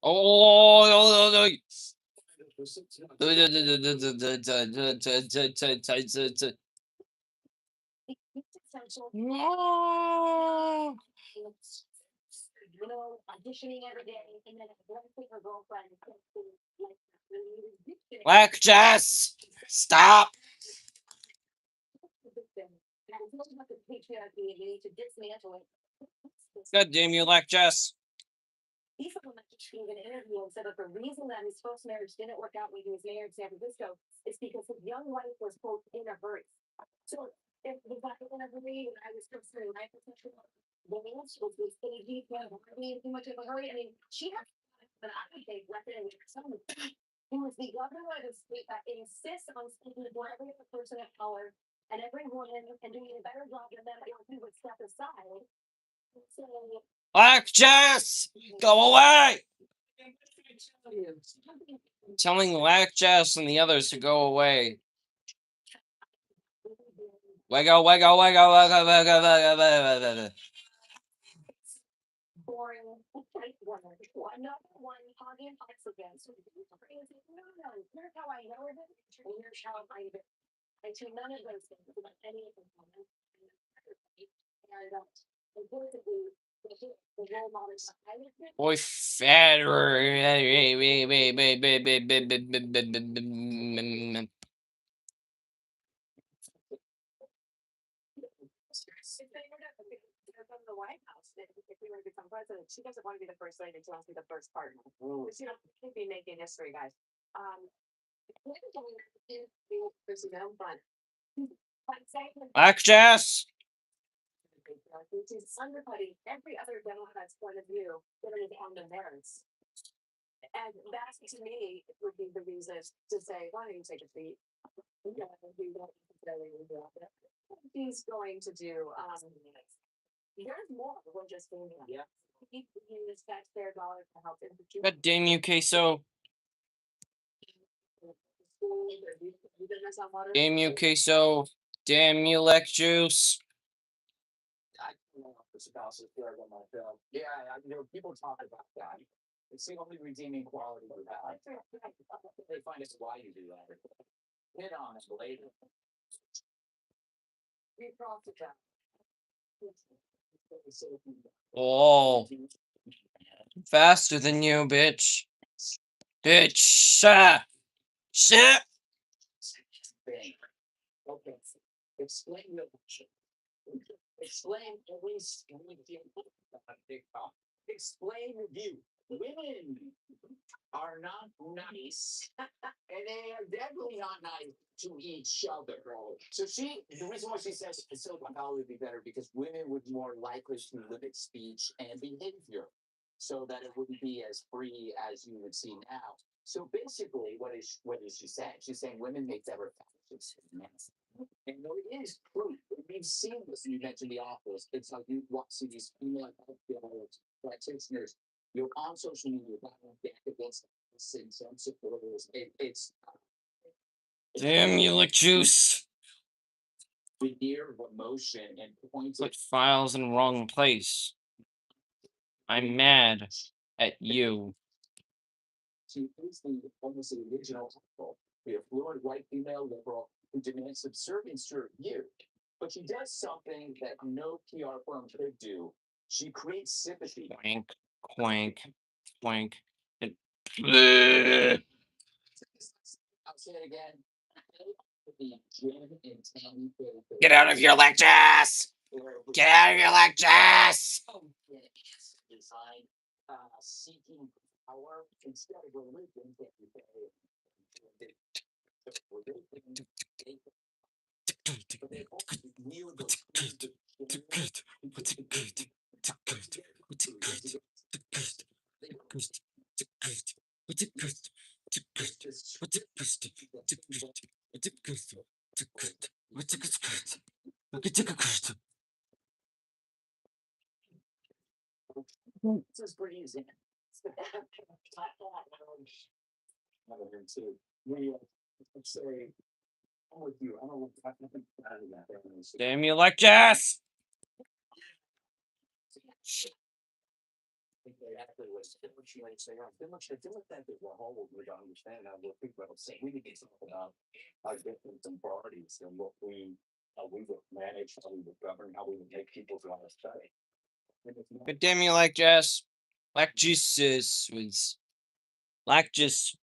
Speaker 1: Oh, no. No.
Speaker 3: You know, auditioning every day, and then one thing her girlfriend like
Speaker 1: Black Jess. Stop.
Speaker 3: the patriarchy, and you need to dismantle it.
Speaker 1: God damn you, Black Jess.
Speaker 3: He gave an interview and said that the reason that his first marriage didn't work out when he was married in San Francisco is because his young wife was quote in a hurry. So if the guy in a hurry and I was considering life professional, the marriage was stingy, being too much of a hurry. I mean, she had but I would take record with someone who was the governor of the state that insists on speaking for every other person of color and every woman and doing a better job than them, who would step aside. So
Speaker 1: Black Jess. Go away. Telling Black Jess and the others to go away. Wiggle, wiggle, wiggle, wiggle, wiggle, wiggle, wiggle, wiggle.
Speaker 4: Boring. Another one hog and hawks again. So crazy. No, here's how I know it. And here's how I know it. I do none of those things about any of them. And importantly, the role models I look at.
Speaker 1: Boy, fat.
Speaker 4: If they were to go to the White House, if we were to become president, she doesn't want to be the first lady. She wants to be the first partner. She don't be making history, guys. President, but
Speaker 1: Black Jess.
Speaker 4: which is undercutting every other Democrat's point of view that is on the merits. And that, to me, would be the reason to say, why don't you take a seat? Yeah, we don't necessarily do that. He's going to do, there's more than just doing that. Yeah. He uses taxpayer dollars to help institute.
Speaker 1: God damn you, queso. Damn you, queso. Damn you, Lex Juice.
Speaker 7: I don't know if the spouse is fair on my film. Yeah, people talk about that. It's the only redeeming quality you have. They find us why you do that. Hit on it later. We profit that.
Speaker 1: Oh, faster than you, bitch. Bitch. Shit.
Speaker 7: Okay. Explain your action. Explain at least explain your view. Women are not nice, and they are definitely not nice to each other. So the reason why she says Silicon Valley would be better because women would be more likely to limit speech and behavior, so that it wouldn't be as free as you would see now. So basically, what is she saying? She's saying women make better fashions than men. And no, it is true. We've seen this. You mentioned The Office. It's like you see these female practitioners. You're on social media battling back against some supporters. It's
Speaker 1: Damn you, Lex Juice.
Speaker 7: veneer of emotion and points.
Speaker 1: Put files in the wrong place. I'm mad at you.
Speaker 7: She is almost the original couple. The affluent white female liberal who demands subservience to her view. But she does something that no PR firm could do. She creates sympathy.
Speaker 1: Quank, quank, quank.
Speaker 7: I'll say it again.
Speaker 1: Get out of here, Lexus! Get out of here, Lexus!
Speaker 7: Design seeking power instead of religion. This is pretty easy. I'm sorry. I'm with you. I don't want nothing out of that.
Speaker 1: Damn you, Lexus!
Speaker 7: They actually was she might say, I feel like that is a whole we don't understand how we're people say we need to talk about our different priorities and what how we would manage, how we would govern, how we would make people's lives better.
Speaker 1: God damn you, Lexus. Lexus was Lexus.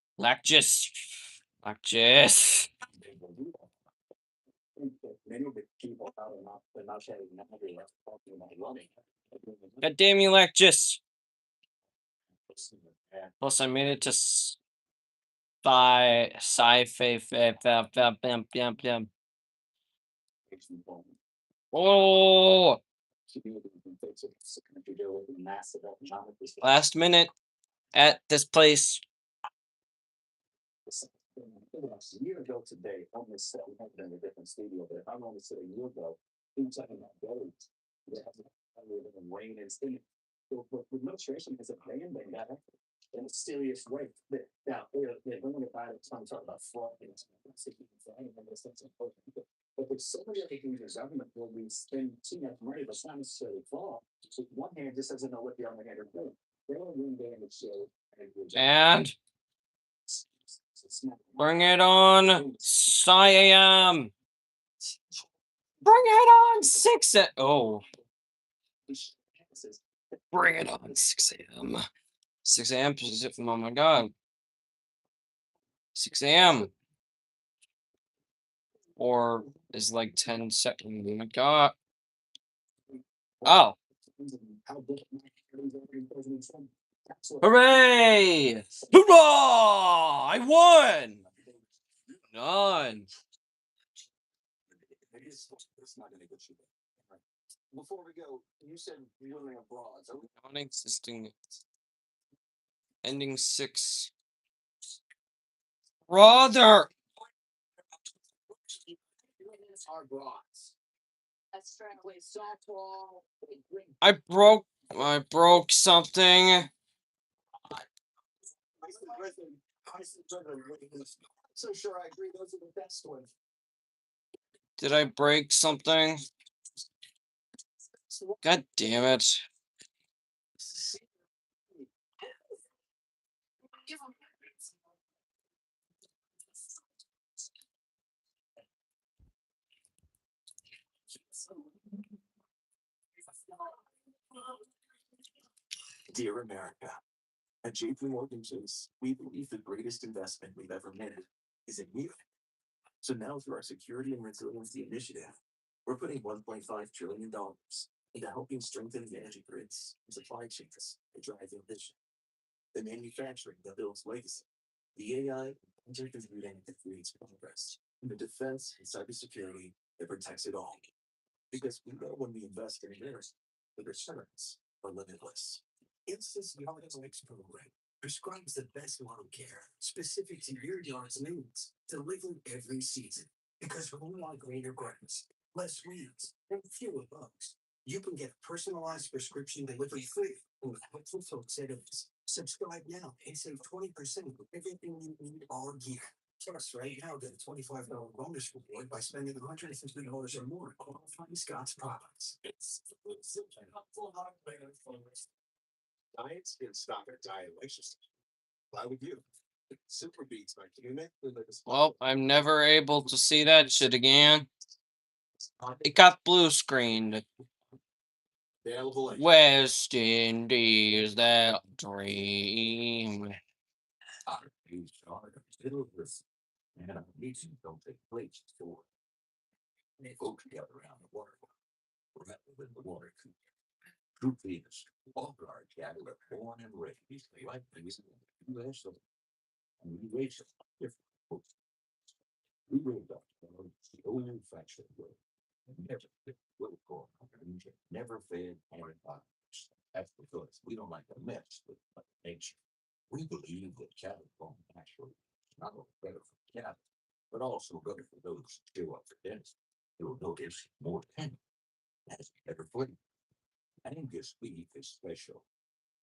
Speaker 7: Many of the people out are not they're not saying they're not talking about running.
Speaker 1: God damn you, Lexus. Plus, I made it to Oh, last minute at this place.
Speaker 7: A year ago today, on this set, we have been in a different studio, but if I'm on the set a year ago, he was talking about goals. They have rain and steam. The administration has abandoned that in a serious way. Now, they're going to buy it. I'm talking about fraud. But with so many other things in government where we spend too much money, but it's not necessarily fault. So one hand just doesn't know what the other hand are doing. They're all one day in the show
Speaker 1: And
Speaker 7: it's not
Speaker 1: bring it on, Siam. Bring it on, 6 a. Oh, bring it on, 6 a.m. 6 a.m. Oh my God. 6 a.m. Or is like 10 seconds. Oh my God. Oh, hooray! Hoorah! I won! None.
Speaker 7: it's not gonna get you there. Before we go, you said you were abroad. So
Speaker 1: Non-existing. Ending 6. Brother!
Speaker 7: our broads.
Speaker 4: Let's try to play softball.
Speaker 1: I broke something.
Speaker 7: So sure, I agree. Those are the best ones.
Speaker 1: Did I break something? God damn it.
Speaker 7: Dear America, at JP Morgan Chase, we believe the greatest investment we've ever made is in you. So now through our Security and Resiliency Initiative, we're putting $1.5 trillion into helping strengthen energy grids and supply chains to drive ambition. The manufacturing that builds legacy, the AI and computing that creates progress, and the defense and cybersecurity that protects it all. Because we know when we invest in America, the returns are limitless. Insys Yard's program prescribes the best lawn care specific to your yard's needs, delivered every season. Because when we want greener grass, less weeds, and fewer bugs, you can get a personalized prescription delivered free with helpful folks at us. Subscribe now and save 20% of everything you need all year. Plus, right now, get a $25 bonus reward by spending $150 or more on qualifying Scott's products. It's Diets can stop at diet delicious. Why would you? Super beats by Human.
Speaker 1: Well, I'm never able to see that shit again. It got blue screened. West Indies, that dream.
Speaker 7: And meetings don't take place for they vote together around the water. Rather than the water cooler. True Venus, all guard cattle are born and raised like these in the US and we raise them different folks. We raised up the old fashioned way. Never will go never fed or advised. That's because we don't like to mess with nature. We believe that cattle born naturally not only better for cattle, but also better for those who show up for dinner. You'll notice more tender, has better flavor. Angus beef is special,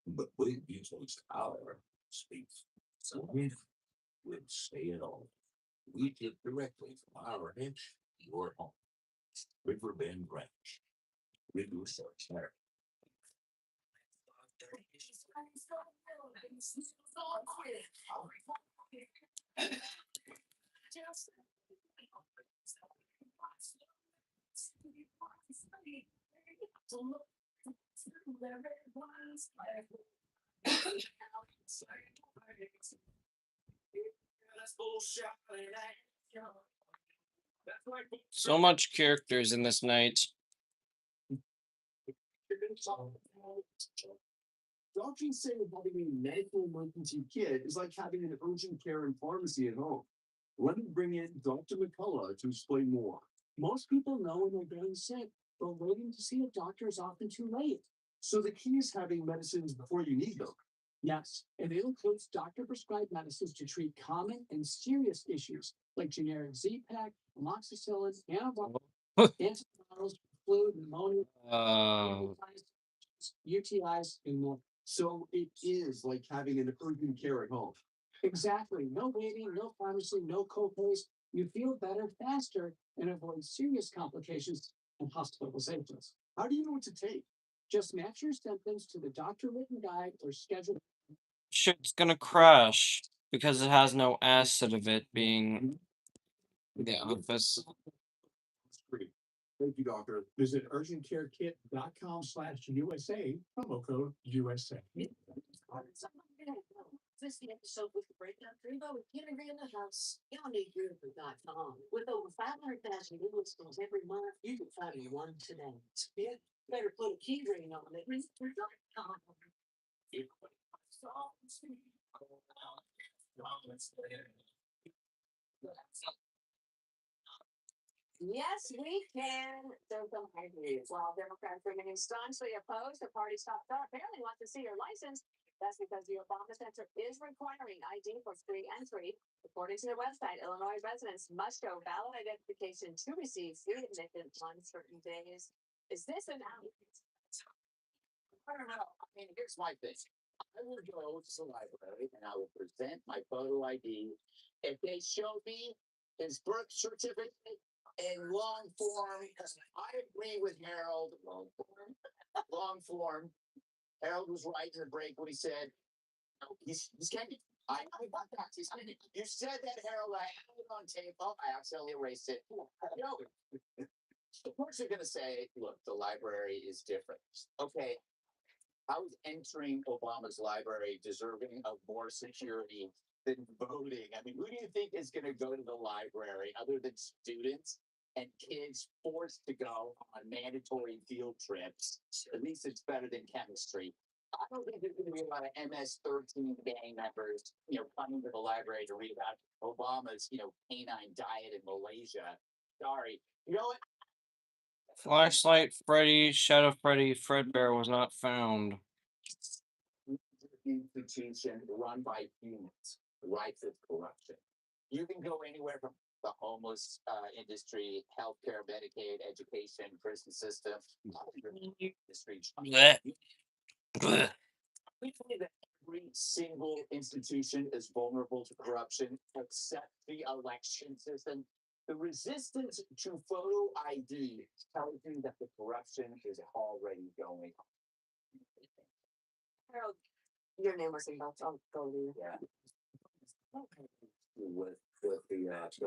Speaker 7: but we use our beef. So we will say it all. We get directly from our ranch, your home. Riverbend Ranch. We do such there.
Speaker 1: So much characters in this night.
Speaker 7: Doctors say that having a medical emergency kit is like having an urgent care and pharmacy at home. Let me bring in Dr. McCullough to explain more. Most people know when they're getting sick, but waiting to see a doctor is often too late. So the key is having medicines before you need them. Yes, and it includes doctor-prescribed medicines to treat common and serious issues like generic Z-Pak, amoxicillin, antivirals, flu, pneumonia, UTIs, and more. So it is like having an urgent care at home. Exactly. No waiting, no pharmacy, no co-pays.
Speaker 4: You feel better faster and avoid serious complications and hospitalizations. How do you know what to take? Just match your symptoms to the doctor written guide or schedule.
Speaker 1: Shit's gonna crash because it has no acid of it being the office.
Speaker 4: Great. Thank you, doctor. Visit urgentcarekit.com/USA, promo code USA. This the episode with the breakdown Dreamo with Henry in the house. Y'all need Groove.com. With over 500,000 new listings every month, you can find one today. Yeah, better put a key ring on it. Yes, we can. There's some ideas. While Democrats remain staunchly opposed, the party top dog apparently wants to see your license. That's because the Obama Center is requiring ID for free entry. According to the website, Illinois residents must show valid identification to receive free admission on certain days. Is this an out?
Speaker 7: I don't know. I mean, here's my thing. I would go to the library and I would present my photo ID. If they show me his birth certificate in long form, because I agree with Harold, long form. Harold was right in the break when he said, no, he's candy. I got that. You said that, Harold. I have it on tape. Oh, I accidentally erased it. No. Of course, you're going to say, look, the library is different. Okay, how is entering Obama's library deserving of more security than voting? I mean, who do you think is going to go to the library other than students and kids forced to go on mandatory field trips? At least it's better than chemistry. I don't think there's going to be a lot of MS-13 gang members, coming to the library to read about Obama's, canine diet in Malaysia. Sorry. You know what?
Speaker 1: Flashlight Freddy, Shadow Freddy, Fredbear was not found.
Speaker 7: Institution run by humans, rife with corruption. You can go anywhere from the homeless industry, healthcare, Medicaid, education, prison system, industry.
Speaker 1: Blech. Blech.
Speaker 7: We believe that every single institution is vulnerable to corruption except the election system. The resistance to photo ID tells you that the corruption is already going on.
Speaker 4: Harold, your name was involved. I'll go to you.
Speaker 7: Yeah. With the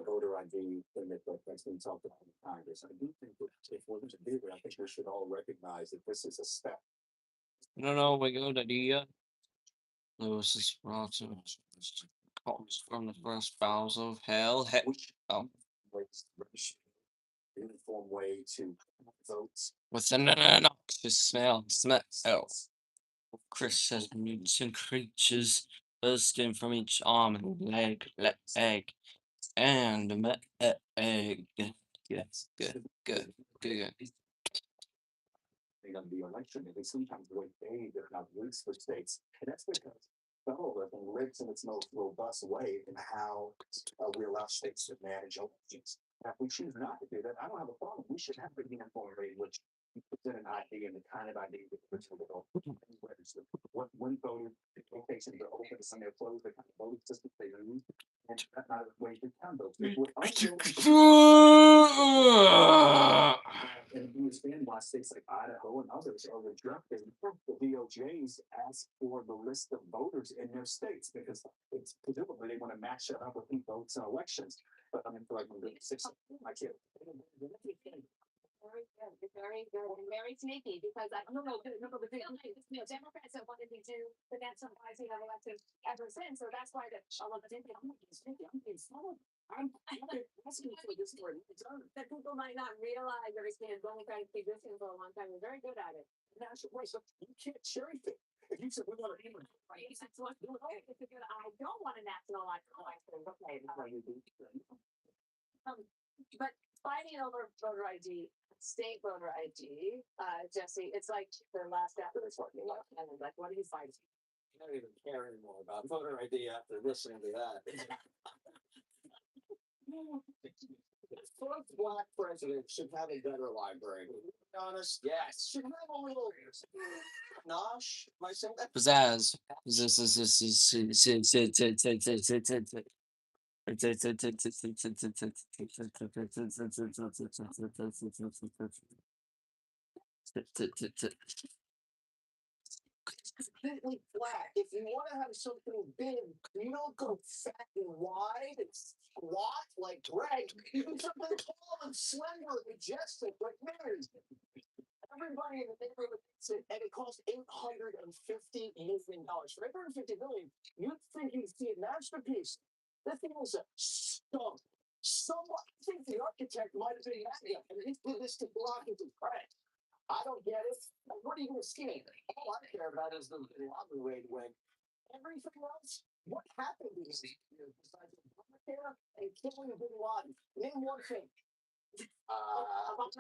Speaker 7: voter ID thing that's been talked about in Congress, I do think that if we're going to do it, I think we should all recognize that this is a step.
Speaker 1: No, we go to the Lewis is rotten. Comes from the first bowels of hell. Oh.
Speaker 7: Uniform way to vote.
Speaker 1: What's an noxious smell? Oh. Chris says mutant creatures bursting from each arm and leg, and egg. Yes, good.
Speaker 7: On the election, and they sometimes wait days, if not weeks, for states, and that's because federalism lives in its most robust way in how we allow states to manage elections. Now, if we choose not to do that, I don't have a problem. We should have the uniform rate, which you present an ID and the kind of ID that puts it on. When voted, locations are open, some are closed, the kind of voting system they use, and that's not a way to count those. And you understand why states like Idaho and others are rejecting the DOJ's ask for the list of voters in their states because it's presumably they want to match that up with who votes in elections. But I mean, for like I can't.
Speaker 3: Very good, and very sneaky because I don't know, but the Democrats have wanted to do the nationalizing of elections ever since, so that's why all of the I'm being slow. I'm asking for this word. That people might not realize or understand Democratic position for a long time. They're very good at it.
Speaker 7: National way, so you can't cherry pick. If you said we want to do it,
Speaker 3: right? I don't want a national election. Okay, but fighting over voter ID, state voter ID, Jesse, it's like the last after this one, and like, what are you fighting?
Speaker 7: I don't even care anymore about voter ID after listening to that. The fourth black president should have a better library. To be honest, yes. Should have a little nosh. Am I saying that?
Speaker 1: Pizzazz.
Speaker 7: completely flat. If you want to have something big, you don't go fat and wide and squat like Greg. You do something tall and slender and majestic like Mary. Everybody in the neighborhood thinks it, and it costs $850 million. For $850 million, you'd think you'd see a masterpiece. That thing was a stump. Someone, I think the architect might have been mad at him, and he put this to block it to crack. I don't get it. What are you going to see? All I care about is the lobby raid wing. Everything else, what happened to this year besides Obamacare and killing Bin Laden? Name one thing. About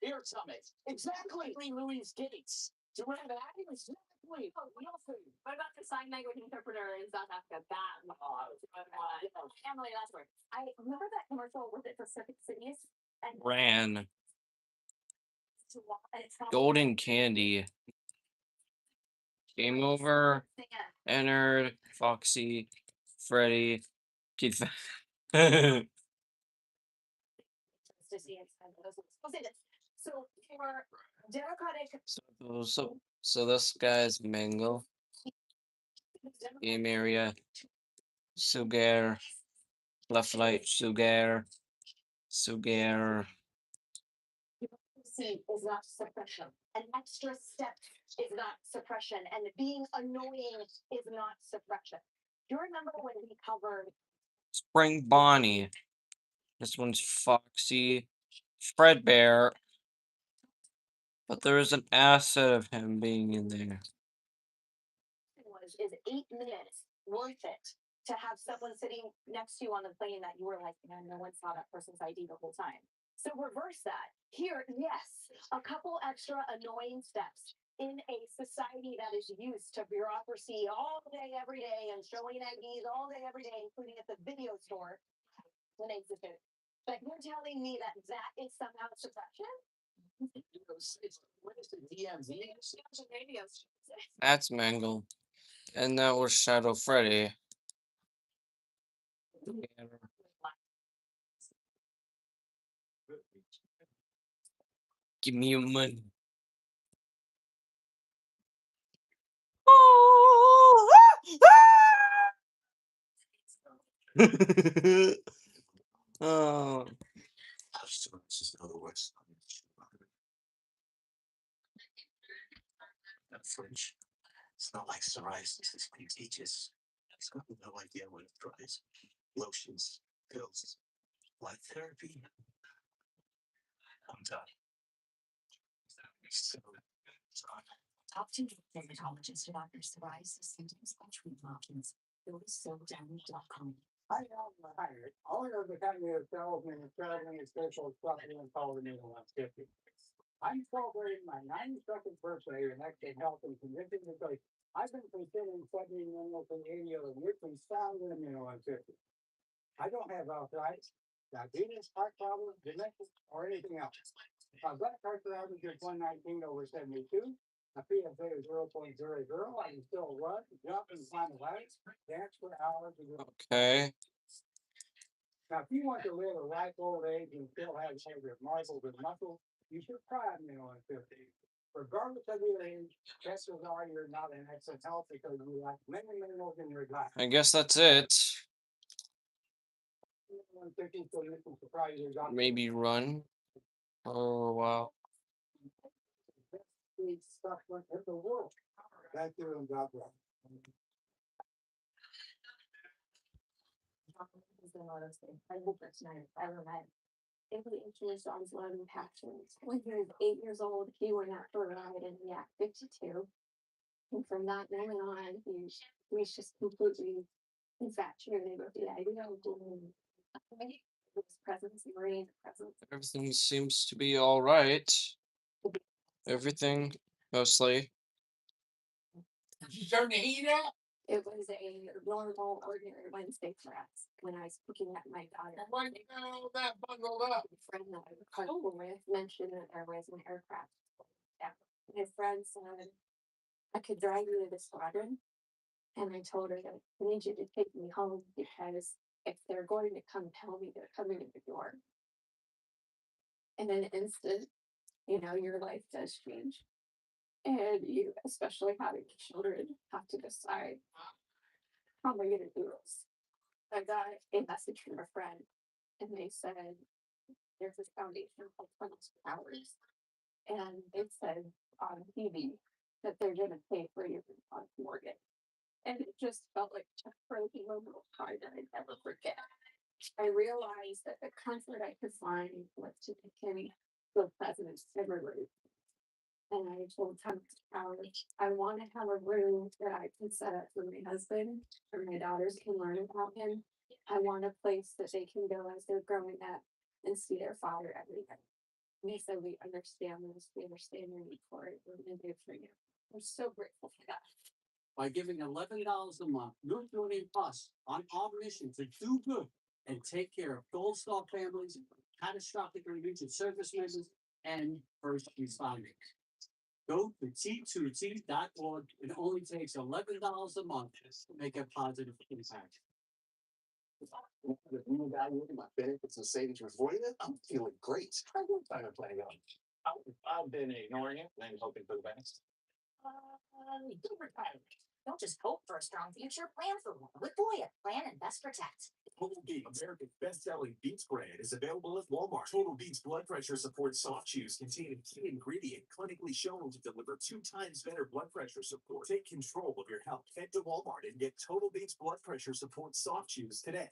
Speaker 7: Ear summit. Exactly. Louise Gates. Do you remember that? Exactly. Nothing.
Speaker 3: What about the sign language interpreter in South Africa? That Emily, that's where I remember that commercial. Was it Pacific Cities? And
Speaker 1: Ran.
Speaker 3: and it's called
Speaker 1: Golden candy. Game over. Entered. Foxy. Freddy. Keith.
Speaker 3: to see inside those. We'll say this. So for Democratic
Speaker 1: So this guy's Mango. Game area. Sugar. Left light. Sugar. Sugar.
Speaker 3: democracy is not suppression. An extra step is not suppression. And being annoying is not suppression. Do you remember when we covered
Speaker 1: Spring Bonnie. This one's Foxy. Fredbear. But there is an asset of him being in there.
Speaker 3: is 8 minutes worth it to have someone sitting next to you on the plane that you were like, man, no one saw that person's ID the whole time. So reverse that. Here, yes, a couple extra annoying steps in a society that is used to bureaucracy all day, every day, and showing IDs all day, every day, including at the video store when exited. But you're telling me that that is somehow suppression?
Speaker 7: What is the DMV?
Speaker 1: That's Mangle. And that was Shadow Freddy. Give me your money. Oh.
Speaker 5: French. It's not like psoriasis. It's contagious. It's got no idea what it tries. Lotions, pills, light therapy. I'm done. So done.
Speaker 4: Top 2 dermatologists about their psoriasis symptoms and treatment options. Go to SoDown.com.
Speaker 6: I am hired. Owner of the company that sells me traveling and special stuff in Colorado 150. I'm celebrating my 92nd birthday in extra health and condition because I've been considering studying for 80 of them, which is found in the 150. I don't have arthritis, diabetes, heart problems, dementia, or anything else. My blood pressure average is 119/72. My PSA is 0.00. I can still run, jump, and climb a ladder, dance for hours.
Speaker 1: Okay.
Speaker 6: Now, if you want to live a ripe old age and still have all your muscles and muscles, you should try Mineral 50. Regardless of your age, chances are you're not in excellent health because you lack many minerals in your diet.
Speaker 1: I guess that's it.
Speaker 6: Mineral 50 so you can surprise your doctor.
Speaker 1: Maybe run. Oh, wow.
Speaker 6: Best food supplement in the world. Thank you and God bless.
Speaker 3: Is the most incredible person I've ever met. Every influence on his love and passions. When he was 8 years old, he went out for a ride in the Yak 52. And from that moment on, he was just completely infatuated with the idea of doing his presence, Marie's presence.
Speaker 1: Everything seems to be all right. Everything, mostly.
Speaker 8: Did you turn the heat out?
Speaker 3: It was a normal, ordinary Wednesday for us when I was looking at my daughter.
Speaker 8: Why you got all that bundled up?
Speaker 3: A friend that I was comfortable with mentioned that there was an aircraft. Yeah. My friend said, I could drive you to the squadron And I told her that I need you to take me home because if they're going to come tell me they're coming in the door, in an instant, your life does change. And you, especially having children, have to decide how am I going to do this? I got a message from a friend, and they said there's this foundation called Friends Hours, and they said on TV that they're going to pay for your mortgage. And it just felt like a frozen moment of time that I'd never forget. I realized that the comfort I could find was to continue the presence everywhere. And I told Thomas Howard, I want to have a room that I can set up for my husband, where my daughters can learn about him. I want a place that they can go as they're growing up and see their father every day. And he said, we understand this, we understand your need for it, we're going to do it for you. I'm so grateful for that.
Speaker 2: By giving $11 a month, you're joining us on our mission to do good and take care of Gold Star families, catastrophic religious service members, and first responders. Go to T2T.org. It only takes $11 a month to make a positive impact.
Speaker 7: The new value in my benefits and savings before you, I'm feeling great. I don't time I'm planning on. I've been ignoring it and hoping for the best.
Speaker 4: Good retirement. Don't just hope for a strong future, plan for one with Voya. Plan and best protect.
Speaker 2: Total Beats, America's best-selling Beats brand, is available at Walmart. Total Beats blood pressure support soft chews contain a key ingredient clinically shown to deliver 2 times better blood pressure support. Take control of your health. Head to Walmart and get Total Beats blood pressure support soft chews today.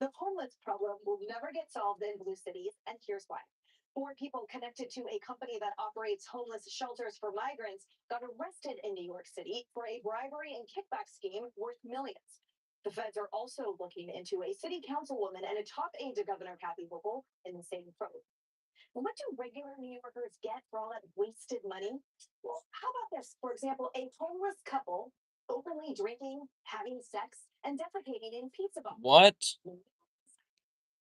Speaker 4: The homeless problem will never get solved in blue cities, and here's why. 4 people connected to a company that operates homeless shelters for migrants got arrested in New York City for a bribery and kickback scheme worth millions. The feds are also looking into a city councilwoman and a top aide to Governor Kathy Hochul in the same probe. What do regular New Yorkers get for all that wasted money? Well, how about this? For example, a homeless couple openly drinking, having sex, and defecating in pizza boxes.
Speaker 1: What?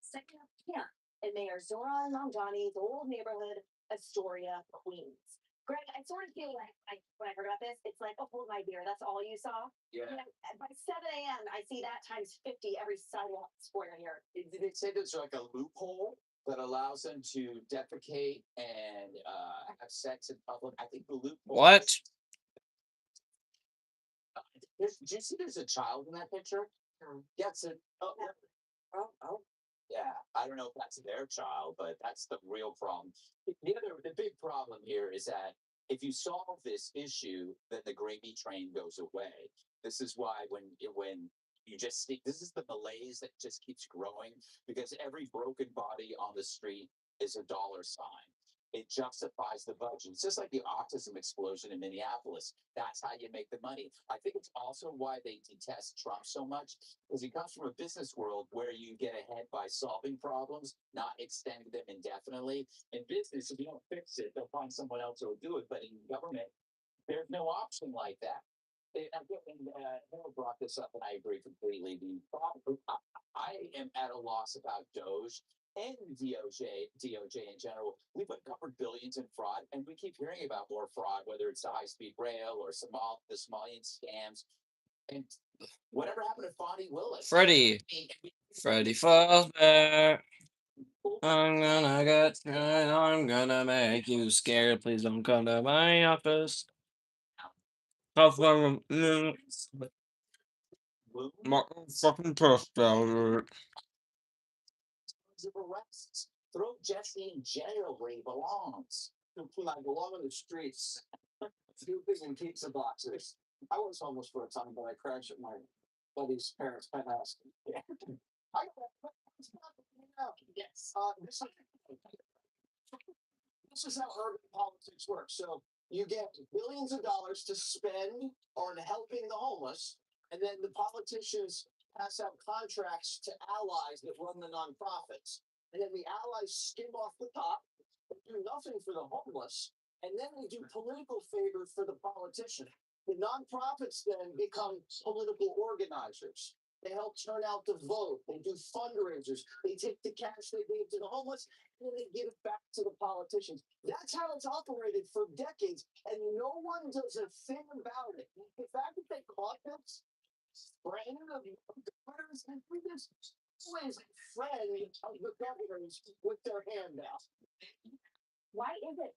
Speaker 4: Second up camp in Mayor Zoran Mamdani's old neighborhood, Astoria, Queens. Greg, I sort of feel like when I heard about this, it's like, oh, hold my beer. That's all you saw.
Speaker 7: Yeah.
Speaker 4: By 7 a.m., I see that times 50 every sidewalk square here.
Speaker 7: Did they say there's like a loophole that allows them to defecate and have sex in public? I think the loophole.
Speaker 1: What?
Speaker 7: Did you see there's a child in that picture? Yes. Oh, yeah. Oh. Yeah, I don't know if that's their child, but that's the real problem. The big problem here is that if you solve this issue, then the gravy train goes away. This is why when you just see, this is the malaise that just keeps growing because every broken body on the street is a dollar sign. It justifies the budget. It's just like the autism explosion in Minneapolis. That's how you make the money. I think it's also why they detest Trump so much, because he comes from a business world where you get ahead by solving problems, not extending them indefinitely. In business, if you don't fix it, they'll find someone else who will do it. But in government, there's no option like that. Harold brought this up, and I agree completely. I am at a loss about Doge and DOJ in general. We've uncovered billions in fraud, and we keep hearing about more fraud, whether it's the high-speed rail or the Somalian scams. And whatever happened to Fonnie Willis?
Speaker 1: Freddy. Freddy Fazbear. I'm gonna make you scared. Please don't come to my office. My fucking personality.
Speaker 7: Of arrests. Throw Jesse in jail where he belongs. I belong on the streets. Scooping in pizza boxes. I was homeless for a time, but I crashed at my buddy's parents' penthouse. Yeah. Yes. This is how urban politics works. So you get billions of dollars to spend on helping the homeless, and then the politicians pass out contracts to allies that run the nonprofits. And then the allies skim off the top, do nothing for the homeless, and then they do political favors for the politician. The nonprofits then become political organizers. They help turn out the vote. They do fundraisers. They take the cash they gave to the homeless and then they give it back to the politicians. That's how it's operated for decades, and no one does a thing about it. The fact that they caught this friend of the governors, and we just always a friend of the governors with their hand out.
Speaker 3: Why is it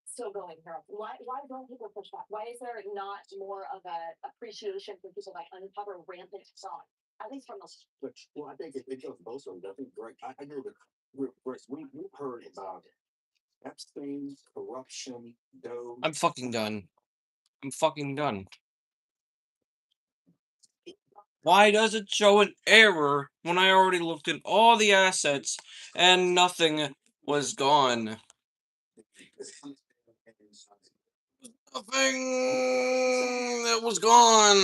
Speaker 3: still going, Harold? Why don't people push back? Why is there not more of a appreciation for people that uncover rampant fraud? At least from the
Speaker 7: Which, well, I think it goes both ways. I think, Greg, I know that we've heard about Epstein, corruption, Doe.
Speaker 1: I'm fucking done. I'm fucking done. Why does it show an error when I already looked at all the assets and nothing was gone? Nothing that was gone.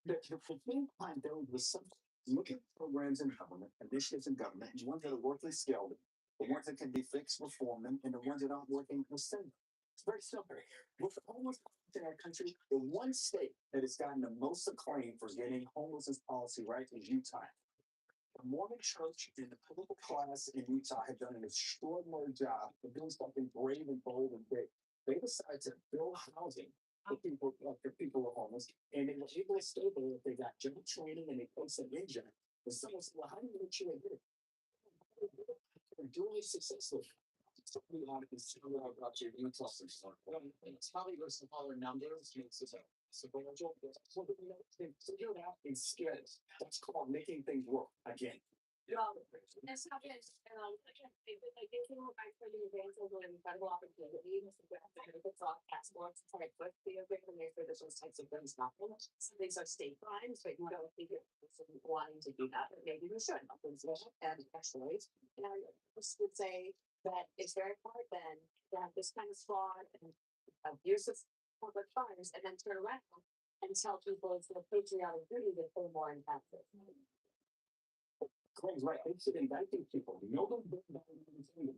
Speaker 7: The main plan there was some looking at programs in government, initiatives in government, and ones that are working scaled, the ones that can be fixed, reform them, and the ones that aren't working, rescind them. It's very simple. With almost in our country, the one state that has gotten the most acclaim for getting homelessness policy right is Utah. The Mormon church and the political class in Utah have done an extraordinary job of doing something brave and bold and big. They decided to build housing for people who are homeless, and they were able to stay there if they got job training and they placed them in job. And someone said, "Well, how do you make sure they did it?" They're doing it successfully. So we want to consider about your Utah system. It's probably there's some other numbers. Makes it substantial. So figure it out instead. That's called making things work again.
Speaker 3: It's not just, like thinking back for the events of an incredible opportunity, it's off passports, it's like, but the event and for those types of things happen. Some things are state crimes, but you don't think it's wanting to do that, but maybe we should. And actually, and I just would say that it's very hard then to have this kind of fraud and abuse of public funds and then turn around and tell people it's their patriotic duty to pay more in taxes.
Speaker 7: Craig's right. They should indict these people. Nobody did that in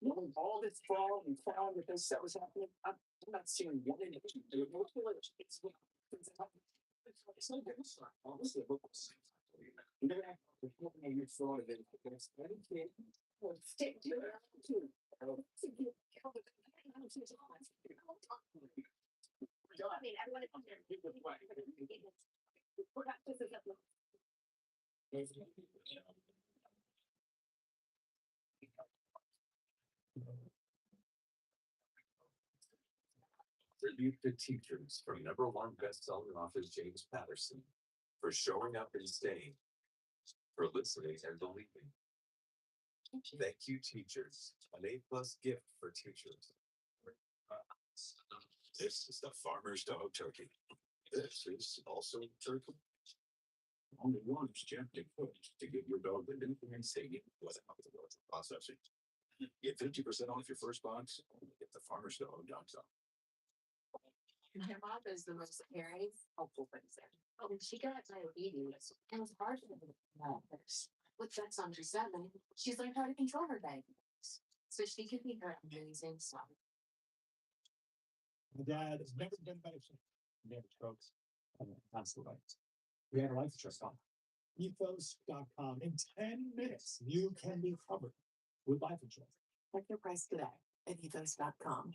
Speaker 7: knowing all this fraud and fraud that they said was happening. I'm not seeing one individual do it. It's no different. Honestly, you're gonna have to put in your fraud of it. There's anything. Stick to it.
Speaker 3: I mean, everyone is here. We're not just as
Speaker 2: Tribute to teachers from number one best-selling author James Patterson for showing up and staying, for listening and believing. Thank you, teachers. An A+ gift for teachers. This is the farmer's dog turkey. This is also turkey. Only one is gently cooked to give your dog the nutrient saving without the processing. Get 50% off your first box. Get the farmersdog.com.
Speaker 3: my mom is the most caring, helpful person. Oh, and she got diabetes, and it's hard for her. With that's under 7, she's learned how to control her diabetes, so she can be her amazing self.
Speaker 9: My dad has never been better. Never strokes. That's the right. We had a life insurance on ethos.com. In 10 minutes, you can be covered with life insurance.
Speaker 4: Check your price today at ethos.com.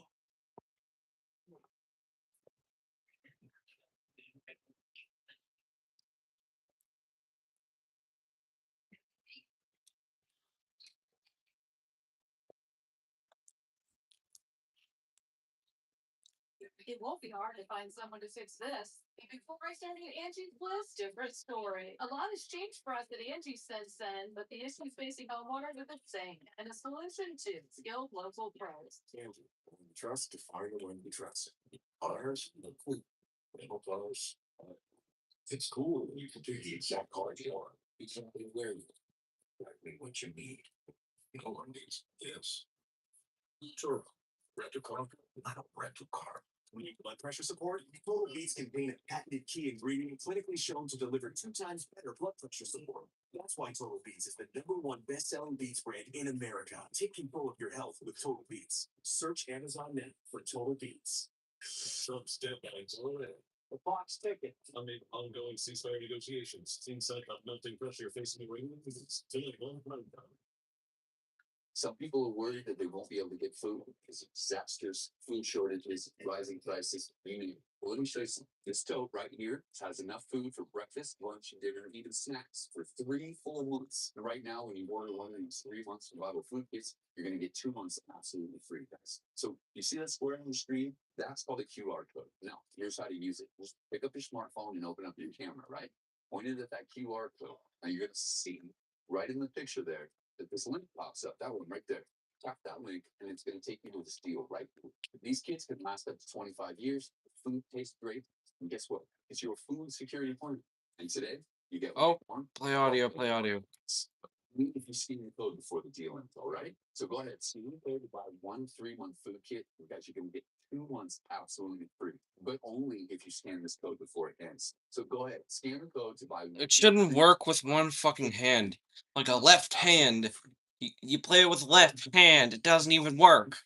Speaker 3: It won't be hard to find someone to fix this. Before I started Angie's List, different story. A lot has changed for us at Angie since then, but the issues facing homeowners are the same, and the solution to skilled local pros.
Speaker 2: Angie, trust to find the one you trust. Ours, the cool. Label close. It's cool when you can do the exact card you want. Exactly where you exactly what you need. No one needs this. Sure. Rent a car. Not a rental car.
Speaker 9: We need blood pressure support. Total Beats contain a patented key ingredient clinically shown to deliver 2 times better blood pressure support. That's why Total Beats is the #1 best-selling beats brand in America. Take control of your health with Total Beats. Search Amazon now for Total Beats. Trump deadlines already. The clock's ticking amid ongoing ceasefire negotiations. Seems like a melting pressure facing Iran is tonight on Primetime. Some people are worried that they won't be able to get food because of disasters, food shortages, rising prices, you name it. Well, let me show you something. This tote right here has enough food for breakfast, lunch, and dinner, and even snacks for 3 full months. And right now, when you order one of these 3 months survival food kits, you're going to get 2 months absolutely free, guys. So you see that square on the screen? That's called a QR code. Now, here's how to use it. Just pick up your smartphone and open up your camera, right? Point it at that QR code. Now you're going to see right in the picture there that this link pops up, that one right there. Tap that link, and it's going to take you to this deal right here. These kits can last up to 25 years. The food tastes great, and guess what? It's your food security plan. And today, you get one.
Speaker 1: Play audio, play audio.
Speaker 9: If you scan the code before the deal ends, all right? So go ahead, scan the code to buy 1 3-month food kit. Guys, you can get 2 months absolutely free, but only if you scan this code before it ends. So go ahead, scan the code to buy.
Speaker 1: It shouldn't work with one fucking hand. Like a left hand. You play it with left hand, it doesn't even work.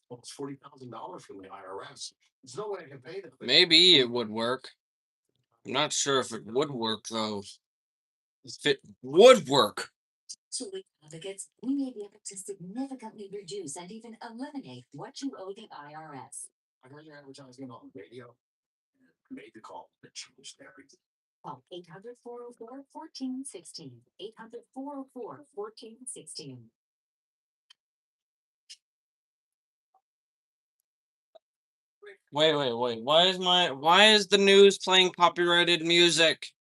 Speaker 9: Almost $40,000 from the IRS. There's no way I can pay them.
Speaker 1: Maybe it would work. I'm not sure if it would work, though. If it would work.
Speaker 4: So with advocates, we may be able to significantly reduce and even eliminate what you owe the IRS.
Speaker 9: I heard your advertising on the radio and made the call that changed everything.
Speaker 4: Call 800-404-1416. 800-404-1416.
Speaker 1: Wait. Why is the news playing copyrighted music?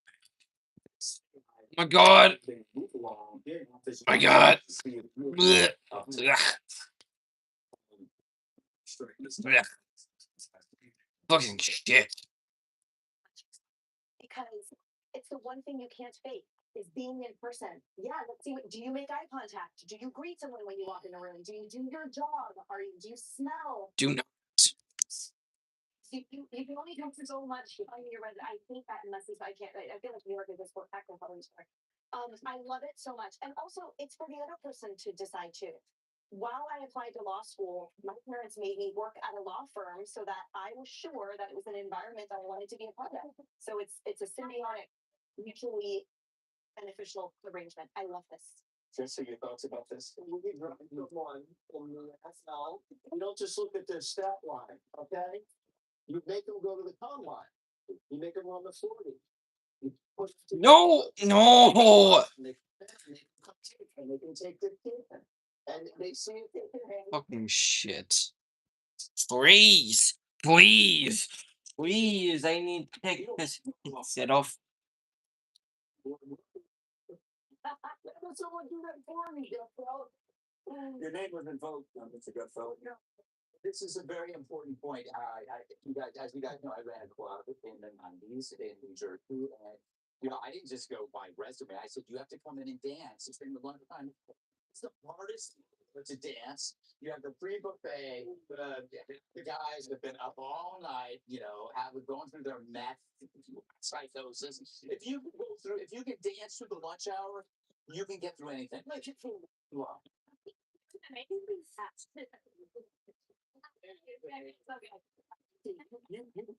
Speaker 1: My god. My god. Blech. Ugh. Ugh. Fucking shit.
Speaker 3: Because it's the one thing you can't fake is being in person. Yeah, let's see. Do you make eye contact? Do you greet someone when you walk in a room? Do you do your job? Do you smell?
Speaker 1: Do not.
Speaker 3: You can only do so much. I mean, I hate that unless I can't. I feel like New York is this for heck of a I love it so much, and also it's for the other person to decide too. While I applied to law school, my parents made me work at a law firm so that I was sure that it was an environment that I wanted to be a part of. So it's a symbiotic, mutually beneficial arrangement. I love this.
Speaker 7: Jesse, your thoughts about this? We need one in the NFL. You don't just look at their stat line, okay? You make them go to the combine. You make them run the 40.
Speaker 1: No.
Speaker 7: And they can take their kid. And they see if they can handle
Speaker 1: Fucking shit. Please. Please. Please. I need to take this set off.
Speaker 7: Let someone do that for me, Gutfeld. Your name was invoked, Mr. Gutfeld. Yeah. This is a very important point. As you guys know, I ran a club in the 90s in New Jersey. And, I didn't just go by resume. I said, you have to come in and dance. It's been a long time. It's the hardest to dance. You have the free buffet. The guys have been up all night, going through their meth psychosis. If you can dance through the lunch hour, you can get through anything. Like it for long.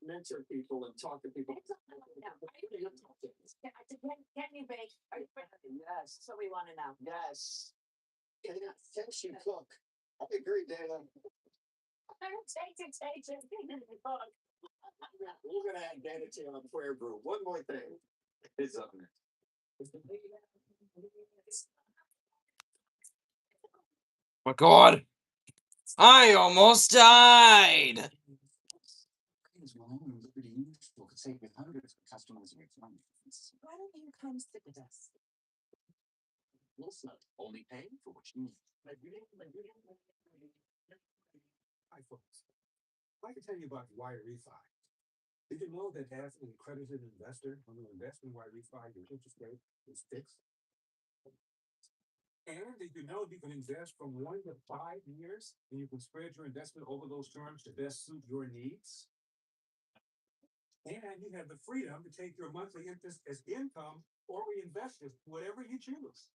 Speaker 7: Mentor people and talk to people.
Speaker 3: Can you bake?
Speaker 7: Yes.
Speaker 3: So we want to know.
Speaker 7: Yes. Can you cook? I agree, Dana. We're gonna have Dana T on the prayer group. One more thing. It's up there.
Speaker 1: My god. I almost died.
Speaker 4: Why don't you come sit with us?
Speaker 7: Listen, only pay for what you need.
Speaker 9: Hi, folks. I'd like to tell you about Y Refi. Did you know that as an accredited investor, when you invest in Y Refi, your interest rate is fixed? And did you know you can invest from 1 to 5 years, and you can spread your investment over those terms to best suit your needs? And you have the freedom to take your monthly interest as income or reinvest it, whatever you choose.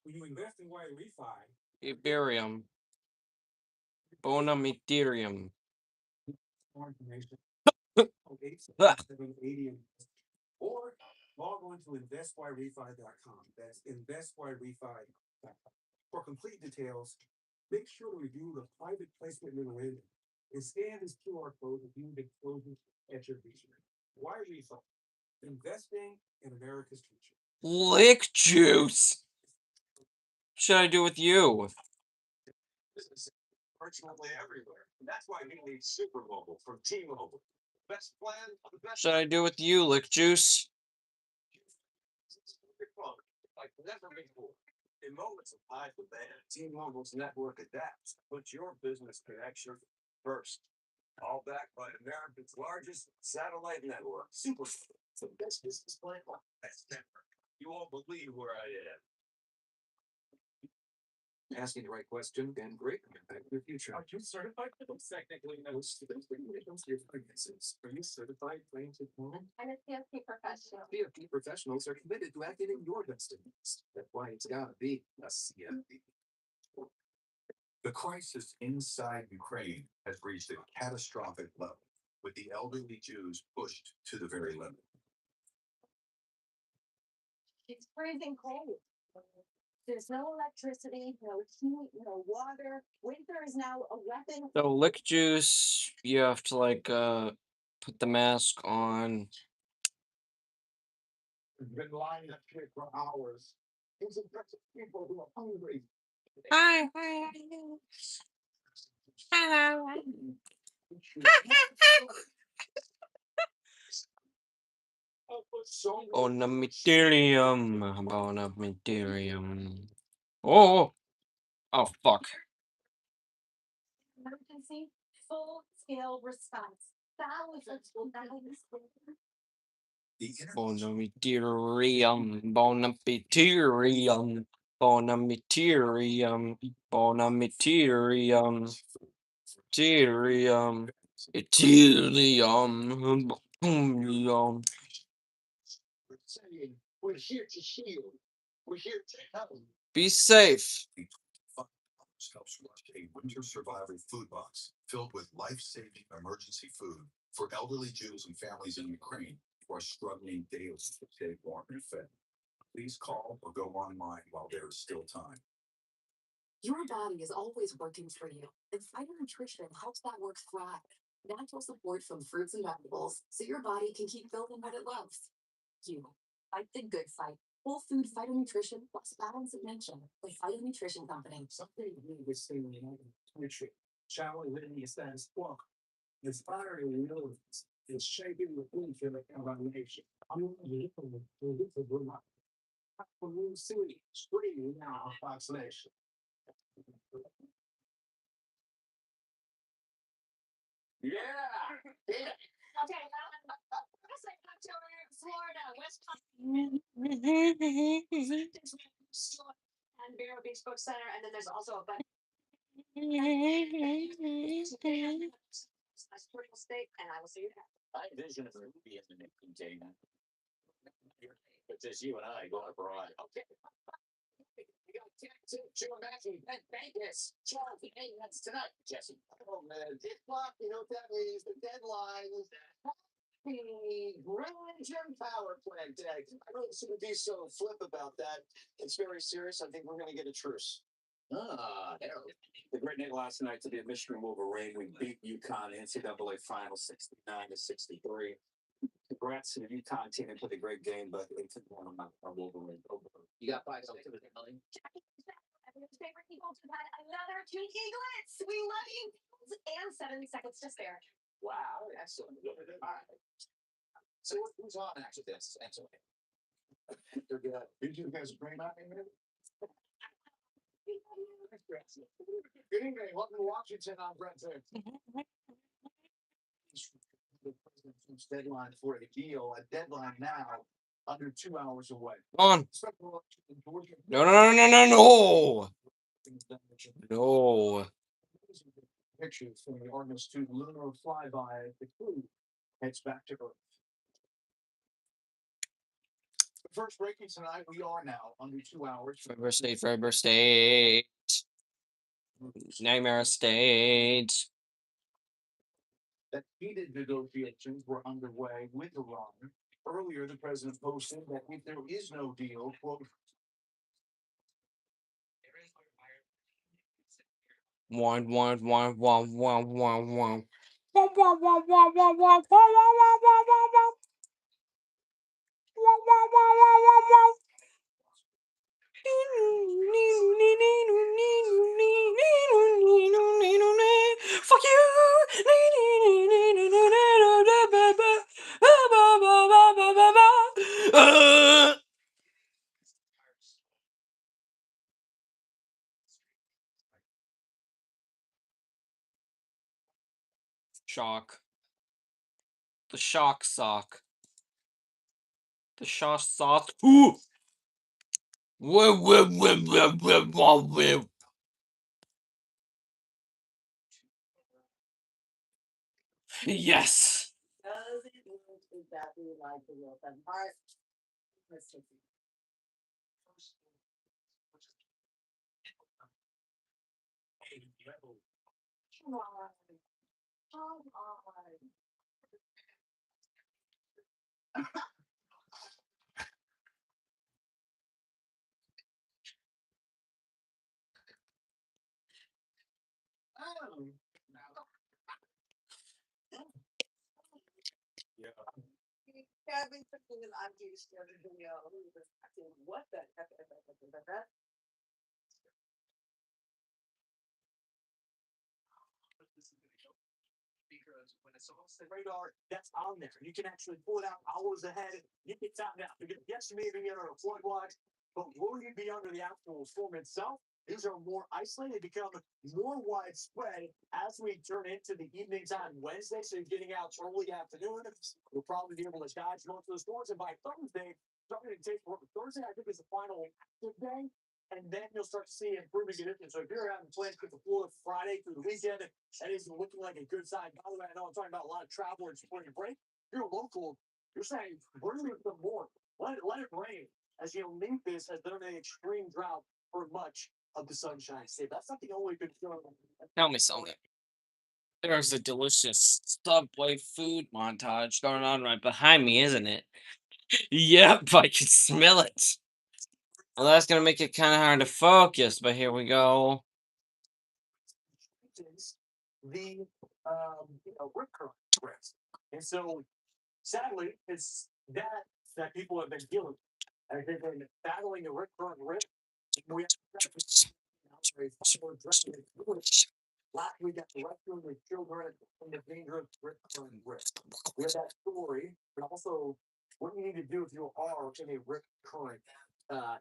Speaker 9: When you invest in Wire Refi,
Speaker 1: Ethereum. Bonum Ethereum.
Speaker 9: more information.
Speaker 1: Ah,
Speaker 9: 87780 or log on to investwirerefi.com. That's investwirerefi.com. For complete details, make sure to review the private placement memorandum and scan this QR code to view the closing at your leisure. Wire Refi, investing in America's future.
Speaker 1: Lick juice. Should I do with you?
Speaker 9: Business virtually everywhere. And that's why we need Super Mobile from T-Mobile. Best plan, the best.
Speaker 1: Should I do with you, Lick juice?
Speaker 9: Like never before. In moments of high demand, T-Mobile's network adapts. Put your business connection first. All backed by America's largest satellite network. Super. The best business plan on best network. You won't believe where I am. Asking the right question and great impact your future. Are you certified? Technically, no. Are you certified claims at home?
Speaker 3: I'm a CFP professional.
Speaker 9: CFP professionals are committed to acting in your best interest. That's why it's gotta be a CFP.
Speaker 10: The crisis inside Ukraine has reached a catastrophic level, with the elderly Jews pushed to the very limit.
Speaker 4: It's freezing cold. There's no electricity, no heat, no water. Winter is now a weapon.
Speaker 1: So Lick juice, you have to like put the mask on.
Speaker 6: Been lying up here for hours. These aggressive people who are hungry.
Speaker 1: Hi. Bonum Ethereum. Bonum Ethereum. Oh. Oh fuck.
Speaker 4: Emergency, full-scale response. Thousands will die this winter.
Speaker 1: Bonum Ethereum. Bonum Ethereum. Bonum Ethereum. Bonum Ethereum. Ethereum. Ethereum. Ethereum.
Speaker 7: We're saying we're here to heal. We're here to help.
Speaker 1: Be safe.
Speaker 10: Helps launch a winter survival food box filled with life-saving emergency food for elderly Jews and families in Ukraine who are struggling daily to stay warm and fed. Please call or go online while there is still time.
Speaker 11: Your body is always working for you, and Fighter Nutrition helps that work thrive. Natural support from fruits and vegetables, so your body can keep building what it loves. You fight the good fight. Whole food Fighter Nutrition plus balance of nature. The Fighter Nutrition Company.
Speaker 9: Something we was saying in country, challenging the status quo, inspiring millions, and shaping the future of our nation. I'm from New City, streaming now on Fox Nation. Yeah.
Speaker 8: Okay, let's say up to Florida, West and Vero Beach Book Center, and then there's also a bunch. Nice beautiful state, and I will see you there.
Speaker 7: I envision a movie in the new container. But just you and I going abroad. Okay. We got Joe Mackey and Vegas. 12 that's tonight, Jesse. Oh man, did clock, you know what that means? The deadline is the Grand Power Plant Day. I don't seem to be so flip about that. It's very serious. I think we're gonna get a truce. The great night last night to the Michigan Wolverine. We beat UConn NCAA final 69-63. Congrats to the UConn team and played a great game, but they took one of our Wolverine. You got 5 to the belly.
Speaker 3: Favorite Eagles have had another 2 eaglets. We love you. And 7 seconds to spare.
Speaker 7: Wow, excellent. All right. So who's on after this? Answer me. They're good.
Speaker 6: Did you guys bring out anything? Good evening. Welcome to Washington. I'm Brent.
Speaker 5: The president's deadline for a deal, a deadline now
Speaker 7: under 2 hours away.
Speaker 1: On.
Speaker 7: Special election in Georgia.
Speaker 1: No, no, no, no, no, no. No.
Speaker 7: Pictures from the Artemis 2 lunar flyby as the crew heads back to Earth. First breaking tonight, we are now under 2 hours.
Speaker 1: Forever State. Nightmare State.
Speaker 7: That heated negotiations were underway with Iran. Earlier, the president posted that if there is no deal, quote,
Speaker 1: One, one, one, one, one, one, one. Fuck you. Shock. The shock sock. The shock sauce. Ooh. Whoa, whoa, whoa, whoa, whoa, whoa, whoa. Yes.
Speaker 5: Does it look exactly like the real thing? All right, let's take it. Come on. Come on. Oh.
Speaker 7: yeah.
Speaker 5: Kevin took me an idea the other video. I said, what the heck?
Speaker 7: Because when it's off the radar, that's on there. You can actually pull it out hours ahead. You can tap now. Because yes, you may be under a flood watch, but will you be under the actual storm itself? These are more isolated, become more widespread as we turn into the evening time Wednesday. So you're getting out early afternoon. We'll probably be able to dodge most of the storms. And by Thursday, starting to take Thursday, I think is the final active day. And then you'll start to see improving conditions. So if you're having plans to Florida Friday through the weekend, that is looking like a good sign. By the way, I know I'm talking about a lot of travel and spring break. If you're local, you're saying, bring me some more. Let it rain. As you know, Memphis has done an extreme drought for much of the Sunshine State. That's not the only concern.
Speaker 1: Tell me something. There's a delicious Subway food montage going on right behind me, isn't it? Yep, I can smell it. Well, that's gonna make it kind of hard to focus, but here we go.
Speaker 7: The rip current risk. And so sadly, it's that people have been dealing with. And they've been battling the rip current risk. We last week at the rescuing with children from the dangerous rip current risk. We have that story, but also what you need to do if you are in a rip current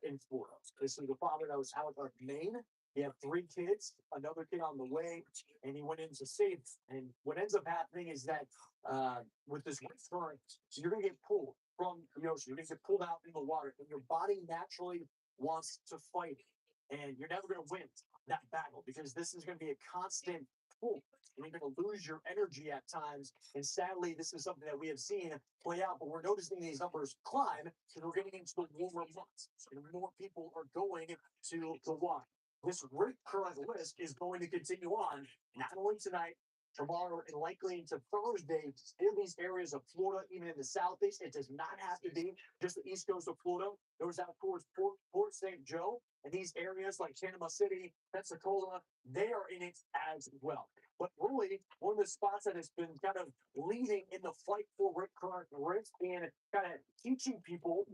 Speaker 7: in Florida. This is a father that was out of Maine. He had 3 kids, another kid on the way, and he went into state. And what ends up happening is that with this rip current, so you're going to get pulled from the ocean. You're going to get pulled out in the water, and your body naturally wants to fight it. And you're never going to win that battle because this is going to be a constant pull. And you're going to lose your energy at times. And sadly, this is something that we have seen play out, but we're noticing these numbers climb because we're getting into the warmer months. And more people are going to water. This rip current list is going to continue on, not only tonight, tomorrow, and likely into Thursday in these areas of Florida, even in the southeast. It does not have to be just the east coast of Florida. Goes out towards Port St. Joe, and these areas like Panama City, Pensacola, they are in it as well. But really, one of the spots that has been kind of leading in the fight for rip current risk and kind of teaching people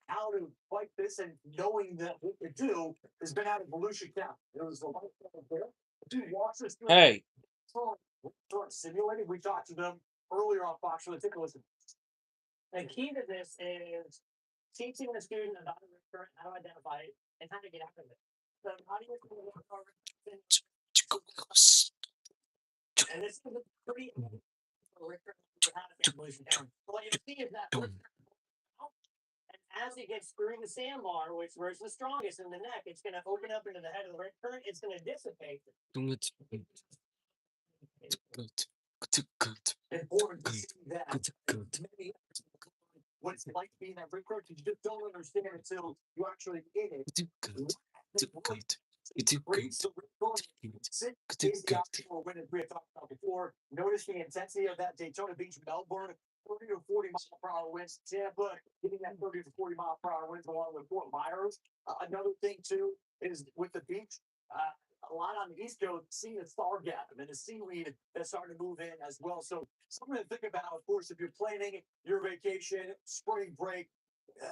Speaker 7: how to fight this and knowing that what to do has been out of Volusia County. There was a lot of there. Two walks through.
Speaker 1: Hey,
Speaker 7: Simulated. We talked to them earlier on Fox. So take a listen. The key to this is teaching the student about the current, how to identify it, and how to get out of it. So how do you and this is a pretty what you see is that as it gets through the sandbar, which where's the strongest in the neck, it's going to open up into the head of the current. It's going to dissipate. Important to see that. Many what it's like being that rip current, you just don't understand until you actually get it. Breaks the rip current. Is the optimal win, as we had talked about before. Notice the intensity of that Daytona Beach, Melbourne, 30 to 40 mile per hour winds. Tampa getting that 30 to 40 mile per hour winds along with Fort Myers. Another thing too is with the beach. A lot on the East Coast, seeing the star gap and then the seaweed that's starting to move in as well. So something to think about, of course, if you're planning your vacation, spring break,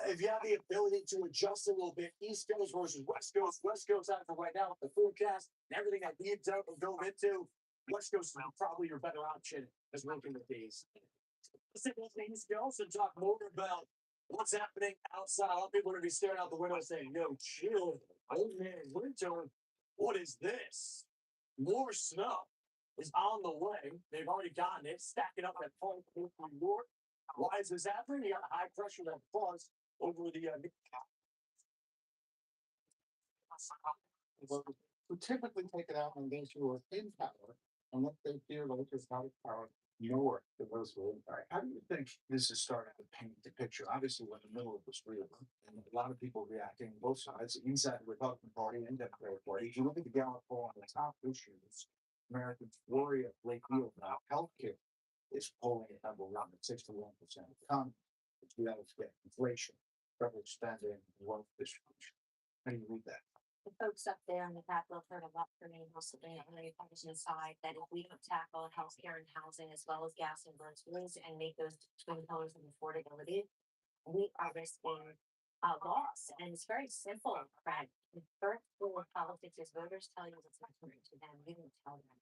Speaker 7: if you have the ability to adjust a little bit, East Coast versus West Coast out for right now with the forecast and everything that needs to go into, West Coast is probably your better option as we're looking at these. Let's also talk more about what's happening outside. A lot of people are going to be staring out the window saying, no, chill. Oh man, winter. What is this? More snow is on the way. They've already gotten it, stacking up that point in New York. Why is this happening? You got high pressure that falls over the
Speaker 6: who typically take it out on those who are in power, unless they fear voters out of power, nor the those who are in power.
Speaker 9: How do you think this is starting to paint the picture? Obviously, we're in the middle of this real, and a lot of people reacting both sides, inside the Republican Party and Democratic Party. If you look at the Gallup poll on the top issues, Americans worry a great deal about healthcare is polling at number one at 61% of the economy. Which we always get inflation, federal spending, wealth distribution. How do you read that?
Speaker 11: The folks up there in the Capitol heard a lot from me, mostly on the Republican side, that if we don't tackle healthcare and housing as well as gas and groceries and make those twin pillars of affordability, we are risking a loss. And it's very simple, Fred. The first rule of politics is voters tell you what's important to them. You don't tell them.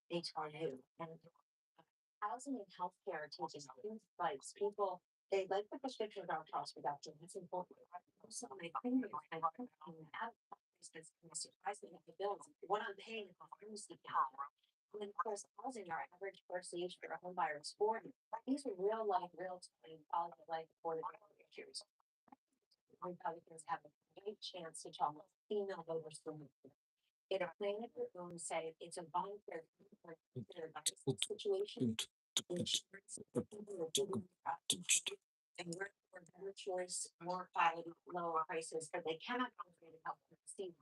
Speaker 11: They tell you. And housing and healthcare are taking huge spikes. People they like the prescription drug cost reduction. That's important. Also, my premiums and out is surprising at the bills. What I'm paying is the pharmacy power. And then of course housing, our average first age for a home buyer is 40. These are real life, real time quality of life affordability issues. Republicans have a great chance to talk female voters through it. Get a plan of your own, say it's a voluntary situation. And we're better choice, more quality, lower prices, but they cannot afford to help them see.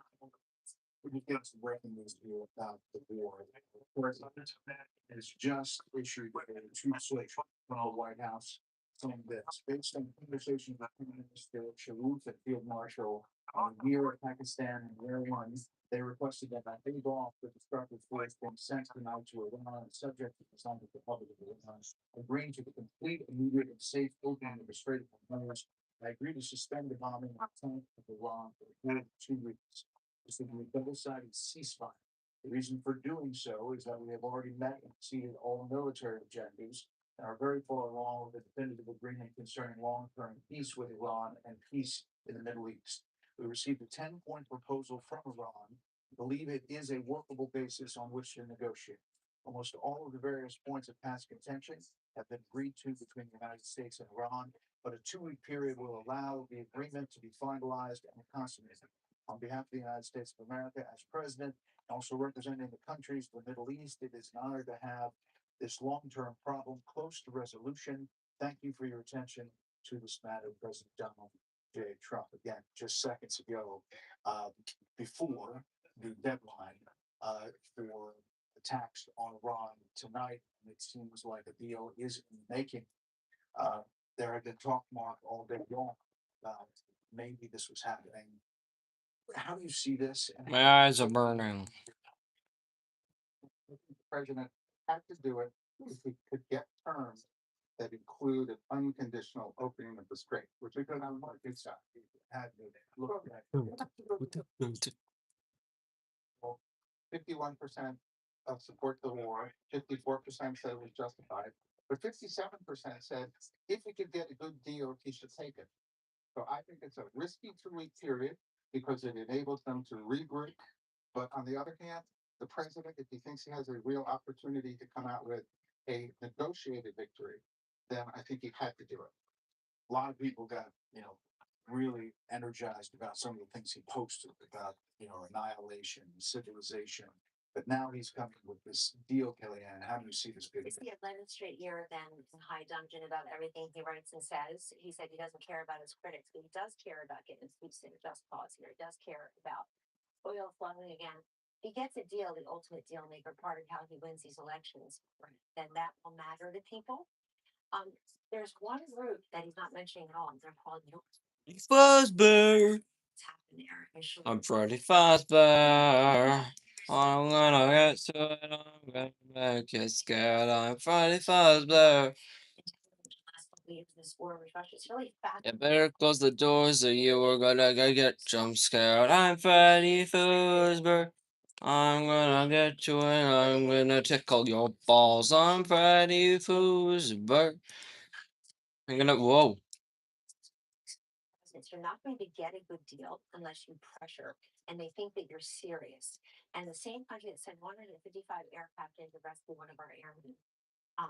Speaker 9: We get some breaking news here about the war. The president has just issued a two-switch from the White House saying that based on conversations with Prime Minister Sharif and Field Marshal near Pakistan and where one, they requested that I leave off the destructive force being sent tonight to Iran, subject to the Islamic Republic of Iran, agreeing to the complete, immediate, and safe opening of the Strait of Hormuz. I agree to suspend the bombing of the tank of Iran for a period of 2 weeks. This will be a double-sided ceasefire. The reason for doing so is that we have already met and exceeded all military objectives and are very far along with a definitive agreement concerning long-term peace with Iran and peace in the Middle East. We received a 10-point proposal from Iran. We believe it is a workable basis on which to negotiate. Almost all of the various points of past contention have been agreed to between the United States and Iran, but a 2-week period will allow the agreement to be finalized and consummated. On behalf of the United States of America, as president, and also representing the countries of the Middle East, it is an honor to have this long-term problem close to resolution. Thank you for your attention to this matter, President Donald J. Trump. Again, just seconds ago, before the deadline for attacks on Iran tonight, and it seems like a deal is in the making. There had been talk, Mark, all day long about maybe this was happening. How do you see this?
Speaker 1: My eyes are burning.
Speaker 6: The president had to do it if he could get terms that include an unconditional opening of the strait, which we could have on good side. Had to look at 51% of support the war, 54% said it was justified, but 57% said if he could get a good deal, he should take it. So I think it's a risky 2-week period because it enables them to regroup. But on the other hand, the president, if he thinks he has a real opportunity to come out with a negotiated victory, then I think he had to do it.
Speaker 9: A lot of people got,
Speaker 7: really energized about some of the things he posted about, annihilation, civilization. But now he's coming with this deal, Kellyanne. How do you see this big?
Speaker 11: It's the 11th straight year then in high dungeon about everything he writes and says. He said he doesn't care about his critics, but he does care about getting his feet in a just cause here. He does care about oil flowing again. He gets a deal, the ultimate deal maker, part of how he wins these elections, then that will matter to people. There's one group that he's not mentioning at all. They're called
Speaker 1: Fuzzbear.
Speaker 11: what's happening there.
Speaker 1: I'm Freddy Fazbear. I'm gonna get to it. I'm gonna get scared. I'm Freddy Fazbear.
Speaker 11: This war with Russia. It's really fast.
Speaker 1: You better close the doors or you are gonna get jump scared. I'm Freddy Fazbear. I'm gonna get to it. I'm gonna tickle your balls. I'm Freddy Fazbear. I'm gonna. Whoa.
Speaker 11: You're not going to get a good deal unless you pressure, and they think that you're serious. And the same country that sent 155 aircraft in to rescue one of our airmen,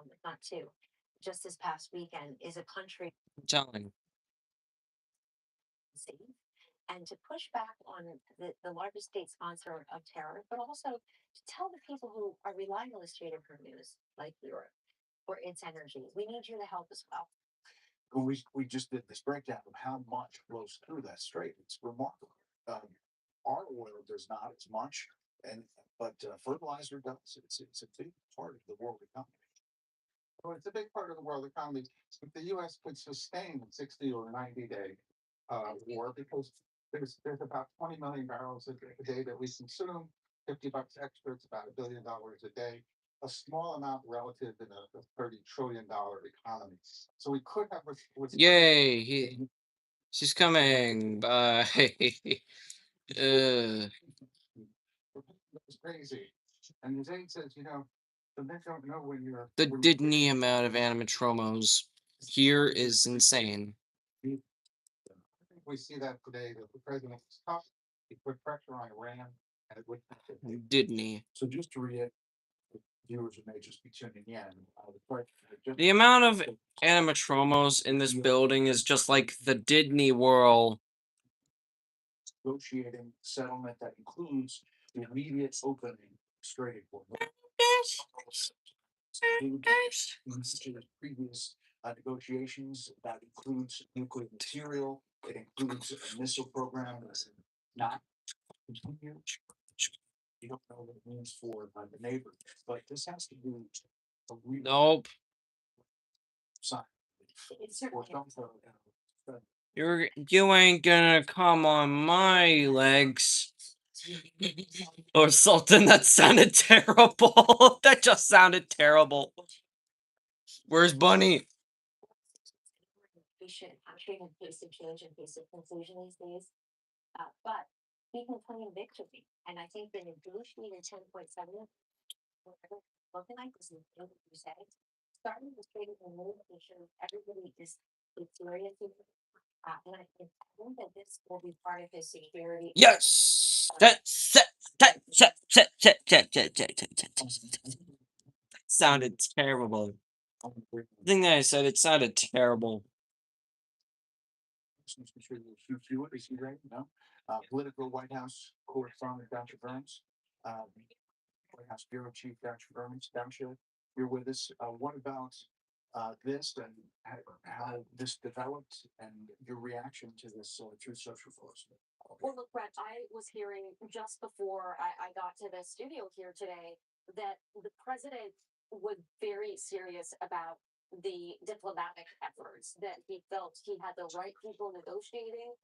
Speaker 11: if not two, just this past weekend, is a country
Speaker 1: I'm telling.
Speaker 11: safe. And to push back on the largest state sponsor of terror, but also to tell the people who are relying on the Strait of Hormuz, like Europe, for its energy, we need you to help as well.
Speaker 7: Well, we just did this breakdown of how much flows through that strait. It's remarkable. Our oil does not as much, but fertilizer does. It's a big part of the world economy.
Speaker 6: So it's a big part of the world economy. If the U.S. could sustain 60 or 90-day war, because there's about 20 million barrels a day that we consume, $50 extra, it's about $1 billion a day, a small amount relative in a $30 trillion economy. So we could have
Speaker 1: Yay! She's coming. Bye.
Speaker 6: It's crazy. And Zane says, the men don't know when you're
Speaker 1: The Disney amount of animatromos here is insane.
Speaker 6: we see that today that the president is tough. He put pressure on Iran, and it would.
Speaker 1: Disney.
Speaker 7: So just to reiterate, viewers who may just be tuning in,
Speaker 1: The amount of animatromos in this building is just like the Disney World.
Speaker 7: Negotiating settlement that includes the immediate opening straight for previous negotiations. That includes nuclear material. It includes a missile program that's not continue. You don't know what it means for the neighbor, but this has to be a real
Speaker 1: Nope.
Speaker 7: sign. Or some sort of,
Speaker 1: You ain't gonna come on my legs. Or something that sounded terrible. That just sounded terrible. Where's Bunny?
Speaker 11: Patient, in case of change and case of conclusion these days. But we can claim victory. And I think the negotiated 10.7, looking like this is what you say, starting with trading the notification, everybody is serious. And I think that this will be part of his security.
Speaker 1: Yes. Sounded terrible. The thing that I said, it sounded terrible.
Speaker 7: Political White House correspondent Dr. Burns, White House Bureau Chief Dr. Burns. Dr. You're with us. What about this and how this developed and your reaction to this Truth Social post?
Speaker 3: Well, look, Brett, I was hearing just before I got to the studio here today that the president was very serious about the diplomatic efforts, that he felt he had the right people negotiating,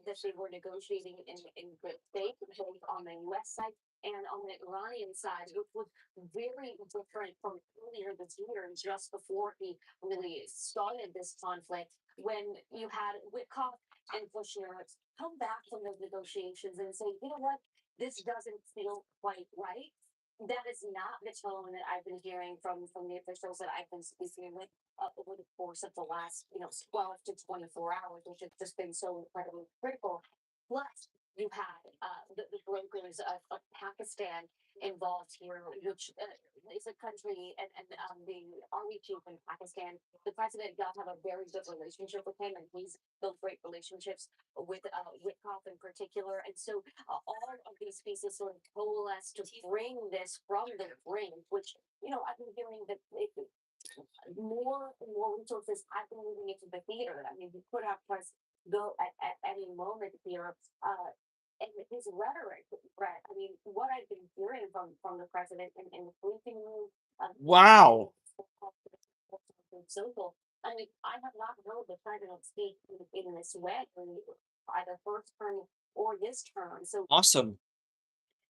Speaker 3: that they were negotiating in good faith, both on the U.S. side and on the Iranian side, which was very different from earlier this year, just before he really started this conflict, when you had Witkoff and Kushner come back from those negotiations and say, you know what, this doesn't feel quite right. That is not the tone that I've been hearing from the officials that I've been speaking with over the course of the last 12 to 24 hours, which has just been so incredibly critical. Plus, you had the brokers of Pakistan involved here, which is a country, and the army chief in Pakistan. The president does have a very good relationship with him, and he's built great relationships with Witkoff in particular. And so all of these pieces sort of coalesce to bring this from the brink, which, I've been hearing that more and more resources have been moving into the theater. I mean, we could have press go at any moment here. And his rhetoric, Brett, I mean, what I've been hearing from the president in the briefing room,
Speaker 1: Wow.
Speaker 3: social. I mean, I have not heard the president speak in this way in either first term or this term. So
Speaker 1: Awesome.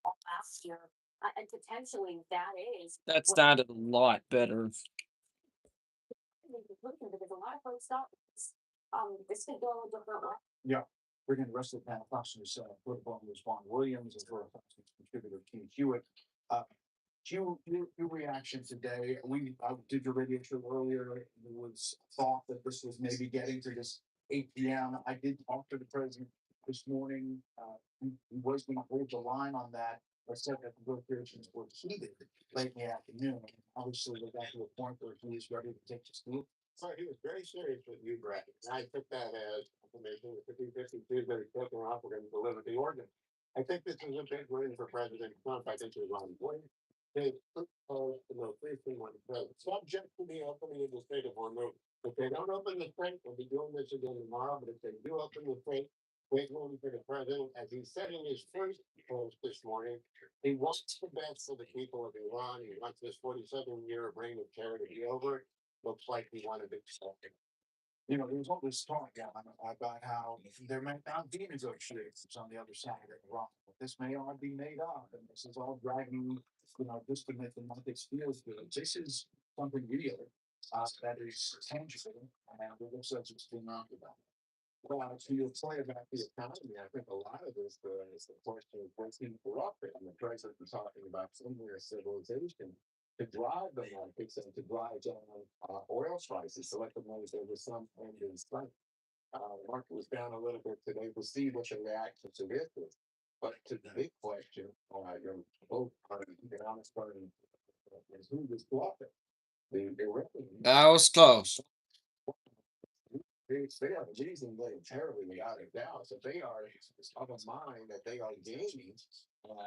Speaker 3: last year, and potentially that is
Speaker 1: That
Speaker 3: what
Speaker 1: sounded a lot better.
Speaker 3: conclusion, because a lot of folks thought this could go a different way.
Speaker 7: Yeah. Bringing the rest of the panel, Fox's political analyst Juan Williams, as well as Fox's contributor King Hewitt. Your reaction today? I did your radio show earlier. There was thought that this was maybe getting to this 8 p.m. I did talk to the president this morning. He was going to hold the line on that. I said that the negotiations were heated late in the afternoon. Obviously, they got to a point where he is ready to take the scoop.
Speaker 6: So he was very serious with you, Brett. And I took that as confirmation that the B-52 that he's taking off, we're going to deliver the organ. I think this is a big win for President Trump. I think it was on point. They proposed to know three things one subject to the opening of the state of Hormuz. If they don't open the strait, we'll be doing this again tomorrow. But if they do open the strait, wait room for the president, as he said in his first post this morning, he wants the best for the people of Iran. He wants this 47-year reign of terror to be over. Looks like he wanted to stop it.
Speaker 7: There's all this talk about how there may not be negotiations on the other side of Iran. This may all be made up, and this is all dragging, just to make the markets feel good. This is something real that is tangible, and it looks like it's being talked about.
Speaker 6: Well, to your point about the economy, I think a lot of this is the question of what's in corruption. And the president was talking about similar civilization to drive the markets and to drive down oil prices to let them know there was some end in sight. The market was down a little bit today. We'll see what the reaction to this is. But to the big question, your both party, economics party, is who was bluffing. The
Speaker 1: That was close.
Speaker 6: they are reasonably terribly without a doubt. So they are of a mind that they are gaining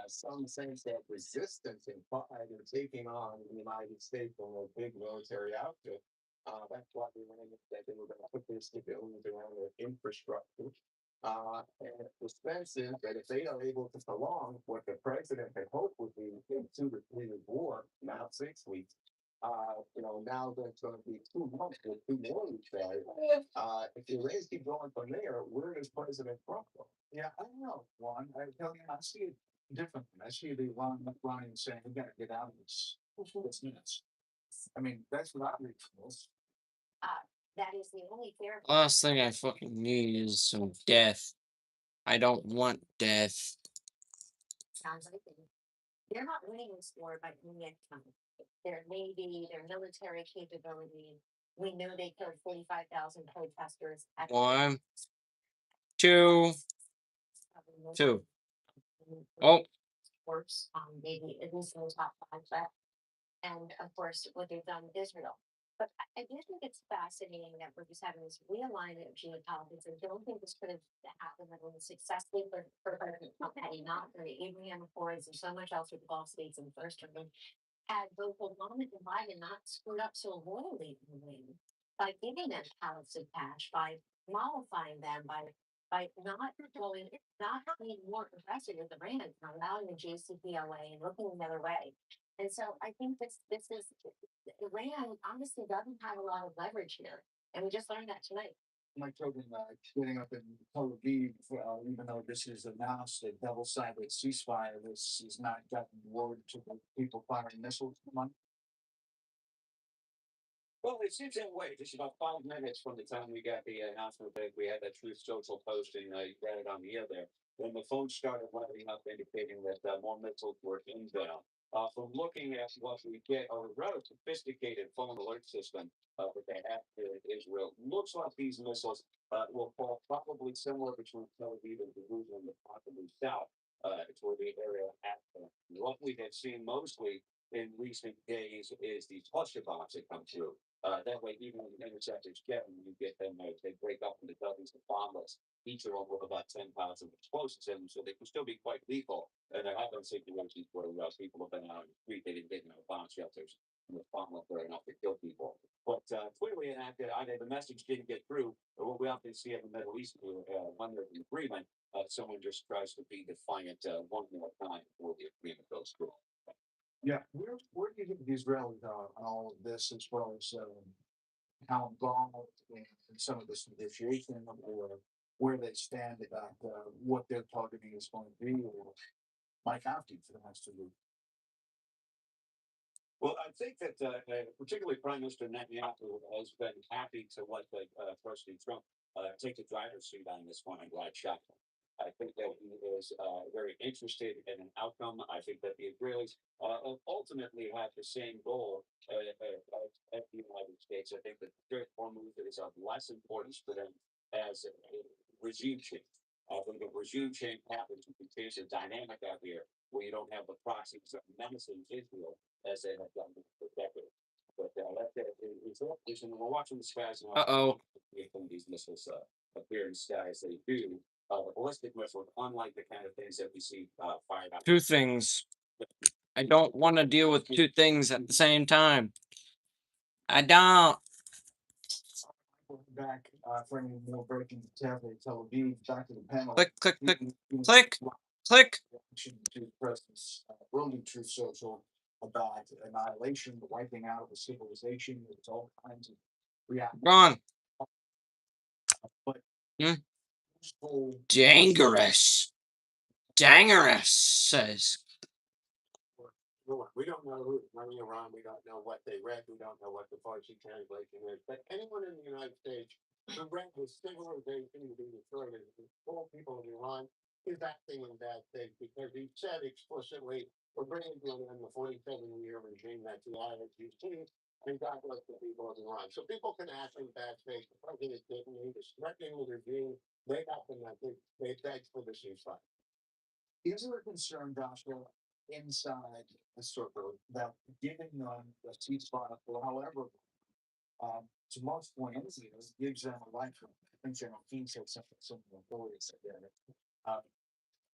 Speaker 6: some sense of resistance and pride in taking on the United States from a big military outfit. That's why they went that they were going to put their civilians around their infrastructure. And the sense is that if they are able to prolong what the president had hoped would be a 2 to 3 week war, now 6 weeks, now there's going to be 2 months with 2 more weeks there. If you raise keep going from there, where does President Trump go?
Speaker 7: Yeah, I don't know, Juan. I tell you, I see it differently. I see the running saying, "We got to get out of this nuts." I mean, that's what I read from this.
Speaker 3: That is the only fair.
Speaker 1: Last thing I fucking need is some death. I don't want death.
Speaker 3: Sounds like they're not winning this war by any account. Their navy, their military capability. We know they killed 45,000 protesters.
Speaker 1: One, two, two. Oh,
Speaker 3: Worse, maybe at least in the top five left. And of course, what they've done with Israel. But I do think it's fascinating that we're just having this realignment of geopolitics. I don't think this could have happened successfully for President Trump had he not for the Abraham Accords and so much else with the Gulf states in the first term. Had both Obama and Biden not screwed up so royally in the win by giving them pallets of cash, by mollifying them, by not going, not being more aggressive with Iran and allowing the JCPOA and looking the other way. And so I think this is Iran honestly doesn't have a lot of leverage here, and we just learned that tonight.
Speaker 7: My children getting up in Tel Aviv, even though this is announced a double-sided ceasefire, this is not gotten word to the people firing missiles.
Speaker 2: Well, it seems that way. Just about 5 minutes from the time we got the announcement that we had that Truth Social posting, you read it on the air there. then the phone started lighting up, indicating that more missiles were inbound. From looking at what we get, a rather sophisticated phone alert system that they have here in Israel, looks like these missiles will fall probably somewhere between Tel Aviv and Jerusalem, and possibly south toward the area after. What we have seen mostly in recent days is these cluster bombs that come through. That way, even when the interceptors get them, you get them, they break up into dozens of bomblets, each of them with about 10 pounds of explosives in them, so they can still be quite lethal. And there have been situations where people have been out on the street, they didn't get bomb shelters, and the bomb went there enough to kill people. But clearly, either the message didn't get through, or what we often see in the Middle East, when there's an agreement, someone just tries to be defiant one more time before the agreement goes through.
Speaker 7: Yeah, where do you think the Israelis are on all of this, as well as how involved in some of this negotiation, or where they stand about what their targeting is going to be, or might have to for the next 2 weeks?
Speaker 2: Well, I think that particularly Prime Minister Netanyahu has been happy to let President Trump take the driver's seat on this one and ride shotgun. I think that he is very interested in an outcome. I think that the Israelis ultimately have the same goal as the United States. I think that the Hormuz is of less importance to them as a regime change. I think if regime change happens, you can change the dynamic out here where you don't have the proxies menacing Israel as they have done for decades. But we're watching the skies now.
Speaker 1: Uh-oh.
Speaker 2: These missiles appear in the sky as they do. The ballistic missiles, unlike the kind of things that we see fired out.
Speaker 1: Two things. I don't want to deal with two things at the same time. I don't.
Speaker 7: Back for any more breaking Tel Aviv, back to the panel.
Speaker 1: Click, click, click, click, click.
Speaker 7: To the president's early truth social about annihilation, the wiping out of a civilization. There's all kinds of reactions.
Speaker 1: Gone.
Speaker 7: But
Speaker 1: Dangerous. Dangerous, says.
Speaker 2: We don't know who's running around. We don't know what they read. We don't know what the Farsi translation is. But anyone in the United States who read the civilization to be destroyed and the poor people in Iran is acting in bad faith, because he said explicitly, we're bringing to an end the 47-year regime that the IRGC, and God bless the people of Iran. So people can act in bad faith. The president didn't. He was threatening the regime. They got them. They begged for the ceasefire.
Speaker 7: Is there a concern, Joshua, inside the circle that giving them the ceasefire for however to most points gives them a lifeline? I think General Keane said something similar before he said that.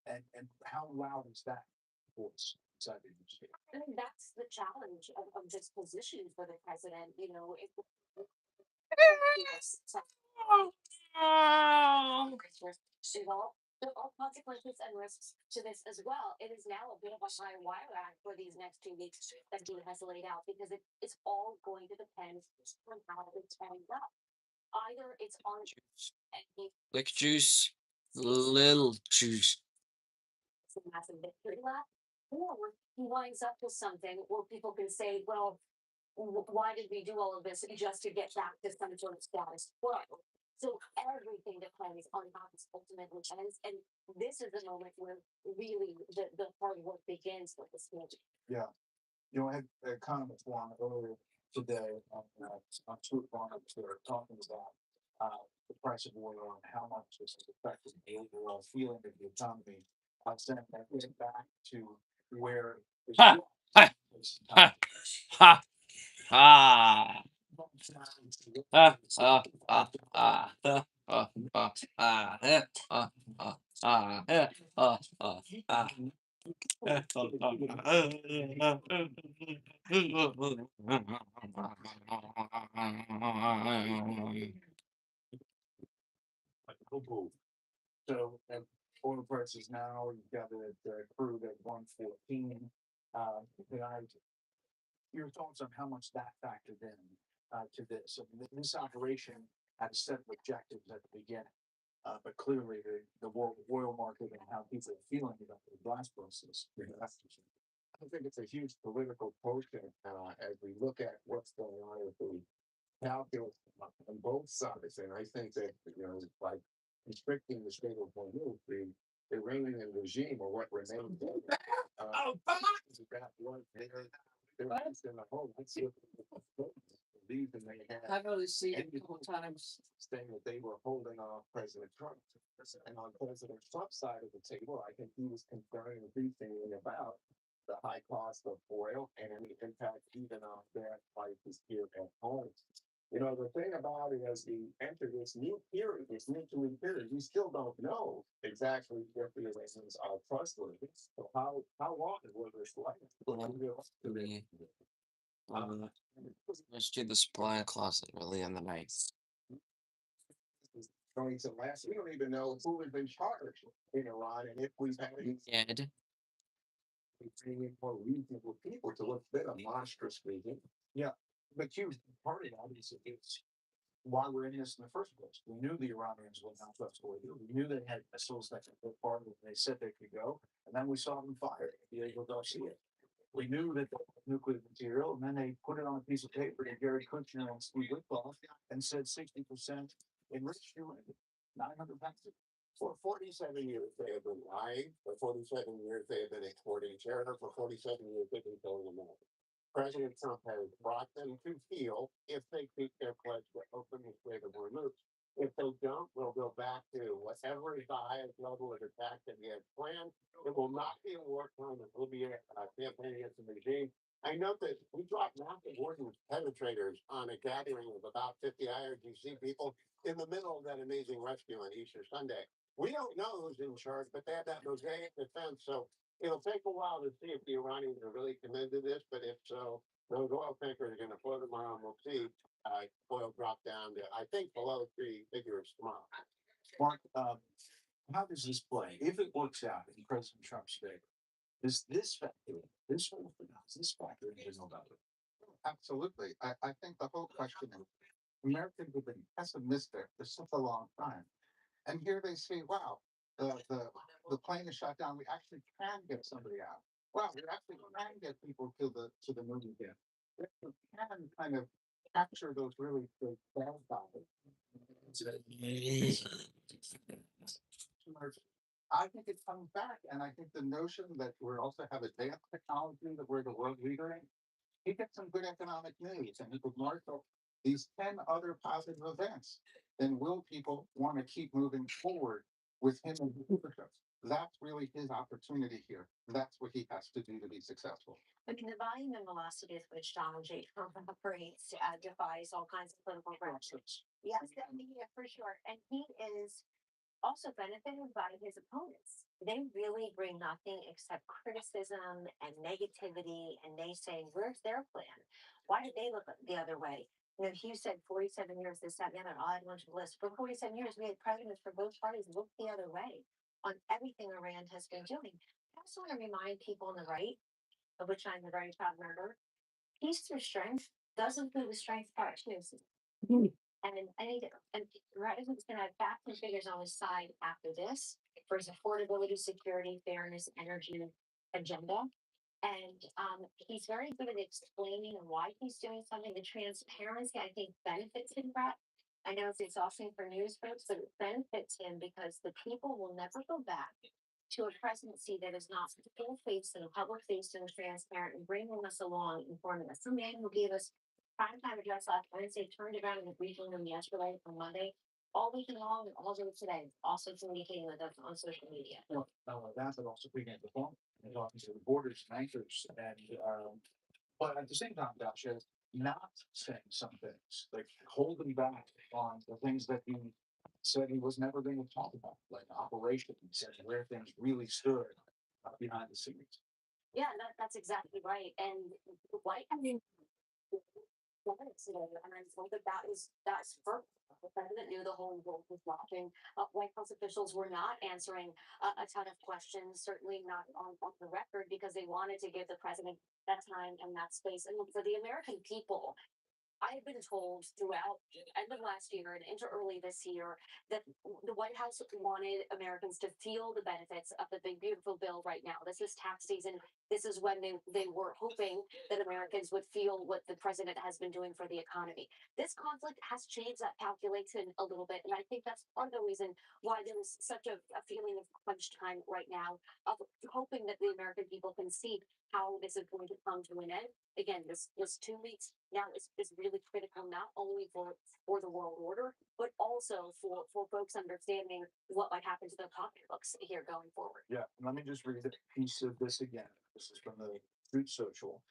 Speaker 7: And how loud is that voice inside the industry?
Speaker 3: I think that's the challenge of this position for the president. You know, if there are consequences and risks to this as well. It is now a bit of a high wire act for these next 2 weeks that Dean has laid out, because it's all going to depend on how it's end up. Either it's on
Speaker 1: Lick juice. Little juice.
Speaker 3: a massive victory lap, or he winds up with something where people can say, well, why did we do all of this just to get back to some sort of status quo? So everything depends on how this ultimately ends, and this is the moment where really the hard work begins with this movie.
Speaker 7: Yeah. I had a comment one earlier today on Truth Farms. They were talking about the price of oil and how much this is affecting the overall feeling of the economy. I saying that we're back to where it
Speaker 1: Ha! Ha!
Speaker 7: was.
Speaker 1: Ha! Ha! Ah. Ah, ah, ah, ah, ah, ah, ah, ah, eh, ah, ah, ah, eh, ah, ah, ah.
Speaker 7: So at oil prices now, you've got the crude at 114. Tonight, your thoughts on how much that factored in to this? I mean, this operation had a set of objectives at the beginning, but clearly the world oil market and how people are feeling about the gas prices.
Speaker 2: I think it's a huge political quotient as we look at what's going on with the calculus on both sides. And I think that, by restricting the state of Hormuz, the Iranian regime or what remains.
Speaker 8: Oh,
Speaker 2: In the home. These and they had
Speaker 8: I've only seen it a couple times.
Speaker 2: saying that they were holding off President Trump. And on President Trump's side of the table, I think he was concerned increasingly about the high cost of oil and any impact even on gas prices here at home. You know, the thing about it, as we enter this new period, this nuclear period, we still don't know exactly if the Iranians are trustworthy. So how long will this last?
Speaker 1: Three. Let's do the supply closet really in the night.
Speaker 2: Going to last. We don't even know who is in charge in Iran and if we've had any
Speaker 1: Dead.
Speaker 2: bringing in more reasonable people to what's been a monstrous region.
Speaker 7: Yeah, but huge part of that is it's why we're in this in the first place. We knew the Iranians were not trustworthy. We knew they had missiles that could go farther than they said they could go, and then we saw them fire the Diego Garcia. We knew that they had nuclear material, and then they put it on a piece of paper to Gary Kushner and Steve Witkoff and said 60% enriched uranium, 900 pounds.
Speaker 2: For 47 years, they have been lying. For 47 years, they have been exporting terror. For 47 years, they've been killing America. President Trump has brought them to heel if they keep their pledge to open the Strait of Hormuz. If they don't, we'll go back to whatever is the highest level of attack that we had planned. It will not be a wartime. It will be a campaign against the regime. I note that we dropped massive ordnance penetrators on a gathering of about 50 IRGC people in the middle of that amazing rescue on Easter Sunday. We don't know who's in charge, but they have that mosaic defense. So it'll take a while to see if the Iranians are really committed to this. But if so, those oil tankers are going to float tomorrow, and we'll see oil drop down to, I think, below three figures tomorrow.
Speaker 7: Mark, how does this play? If it works out in President Trump's favor, does this factor in? This whole thing, does this factor into November?
Speaker 6: Absolutely. I think the whole question is Americans have been pessimistic for such a long time. And here they say, wow, the plane is shut down. We actually can get somebody out. Wow, we actually can get people to the moon again. We can kind of capture those really big bad guys. I think it comes back, and I think the notion that we also have advanced technology, that we're the world leader in, he gets some good economic news, and he could marshal these 10 other positive events, then will people want to keep moving forward with him in leadership? That's really his opportunity here. That's what he has to do to be successful.
Speaker 3: I mean, the volume and velocity with which Donald J. Trump operates defies all kinds of political corrections. Yes, yeah, for sure. And he is also benefited by his opponents. They really bring nothing except criticism and negativity and naysaying. Where's their plan? Why did they look the other way? You know, Hugh said 47 years, this, that, and the other. I'll add one to the list. For 47 years, we had presidents for both parties look the other way on everything Iran has been doing. I also want to remind people on the right, of which I'm a very proud member, peace through strength does include the strength part too. And I need to, and President's going to have facts and figures on his side after this for his affordability, security, fairness, energy agenda. And he's very good at explaining why he's doing something. The transparency, I think, benefits him, Brett. I know it's exhausting for news folks, but it benefits him because the people will never go back to a presidency that is not full facing, public facing, transparent, and bringing us along, informing us. Some man who gave us prime time address last Wednesday turned around in the briefing room yesterday on Monday, all weekend long and all day today, also communicating with us on social media.
Speaker 7: Well, not only that, but also being at the phone and talking to the borders and anchors. And but at the same time, Dasha, not saying some things, like holding back on the things that he said he was never going to talk about, like operations and where things really stood behind the scenes.
Speaker 3: Yeah, that's exactly right. And White, I mean, minutes ago, and I told that that's first. The president knew the whole world was watching. White House officials were not answering a ton of questions, certainly not on the record, because they wanted to give the president that time and that space. And for the American people, I've been told throughout end of last year and into early this year that the White House wanted Americans to feel the benefits of the big beautiful bill right now. This is tax season. This is when they were hoping that Americans would feel what the president has been doing for the economy. This conflict has changed that calculation a little bit, and I think that's part of the reason why there's such a feeling of crunch time right now, of hoping that the American people can see how this is going to come to an end. Again, this 2 weeks now is really critical, not only for the world order, but also for folks understanding what might happen to their pocketbooks here going forward.
Speaker 7: Yeah, let me just read a piece of this again. This is from the Truth Social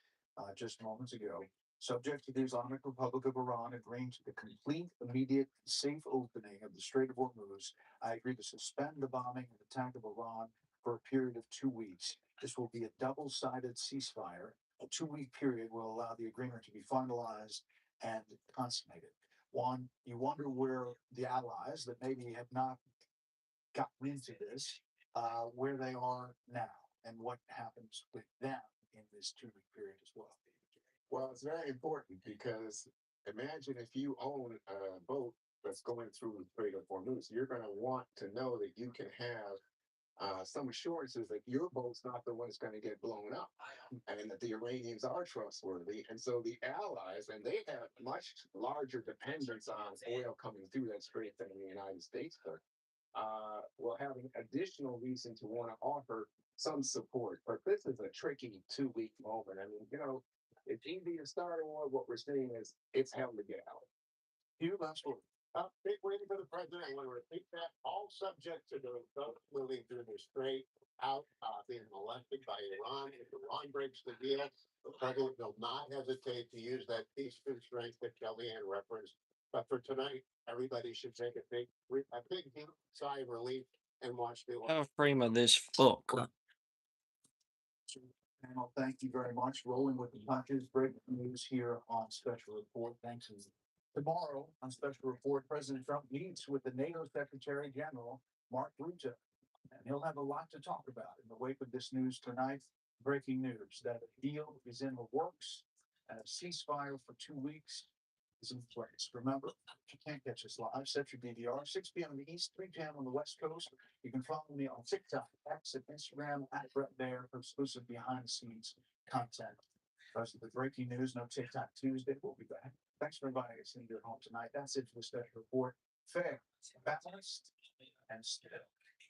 Speaker 7: just moments ago. Subject to the Islamic Republic of Iran agreeing to the complete, immediate, safe opening of the Strait of Hormuz, I agree to suspend the bombing and attack of Iran for a period of 2 weeks. This will be a double-sided ceasefire. A 2 week period will allow the agreement to be finalized and consummated. One, you wonder where the allies that maybe have not gotten into this, where they are now and what happens with them in this 2 week period as well.
Speaker 10: Well, it's very important because imagine if you own a boat that's going through the Strait of Hormuz, you're going to want to know that you can have some assurances that your boat's not the one that's going to get blown up and that the Iranians are trustworthy. And so the allies, and they have much larger dependence on oil coming through that strait than the United States does, will have an additional reason to want to offer some support. But this is a tricky 2 week moment. I mean, it's easy to start a war. What we're seeing is it's hell to get out.
Speaker 7: Hugh, last word.
Speaker 2: Big waiting for the president. I want to repeat that. All subject to the boat moving through the strait out being molested by Iran. If Iran breaks the deal, the president will not hesitate to use that peace constraint that Kellyanne referenced. But for tonight, everybody should take a big deep sigh of relief and watch the.
Speaker 1: Have a frame of this book.
Speaker 7: Panel, thank you very much. Rolling with the punches. Breaking news here on Special Report. Thanks. Tomorrow on Special Report, President Trump meets with the NATO Secretary General, Mark Rutte, and he'll have a lot to talk about in the wake of this news tonight. Breaking news that a deal is in the works and a ceasefire for 2 weeks is in place. Remember, if you can't catch us live, set your DVR, 6 p.m. in the East, 3 p.m. on the West Coast. You can follow me on TikTok, X, and Instagram at Brett Bear for exclusive behind-the-scenes content. Those are the breaking news. No TikTok Tuesday. We'll be back. Thanks for inviting us into your home tonight. That's it for the Special Report. Fair, balanced, and still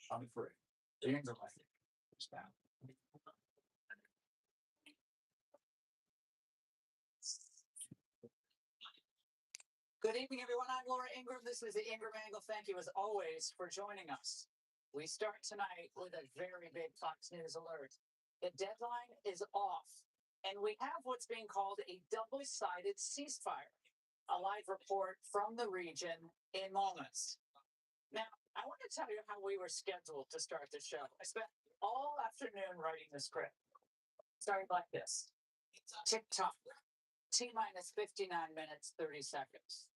Speaker 7: unafraid. The anger light is down.
Speaker 12: Good evening, everyone. I'm Laura Ingram. This is the Ingram Angle. Thank you, as always, for joining us. We start tonight with a very big Fox News alert. The deadline is off, and we have what's being called a double-sided ceasefire. A live report from the region in moments. Now, I want to tell you how we were scheduled to start the show. I spent all afternoon writing the script. Started like this. TikTok, T-minus 59 minutes, 30 seconds.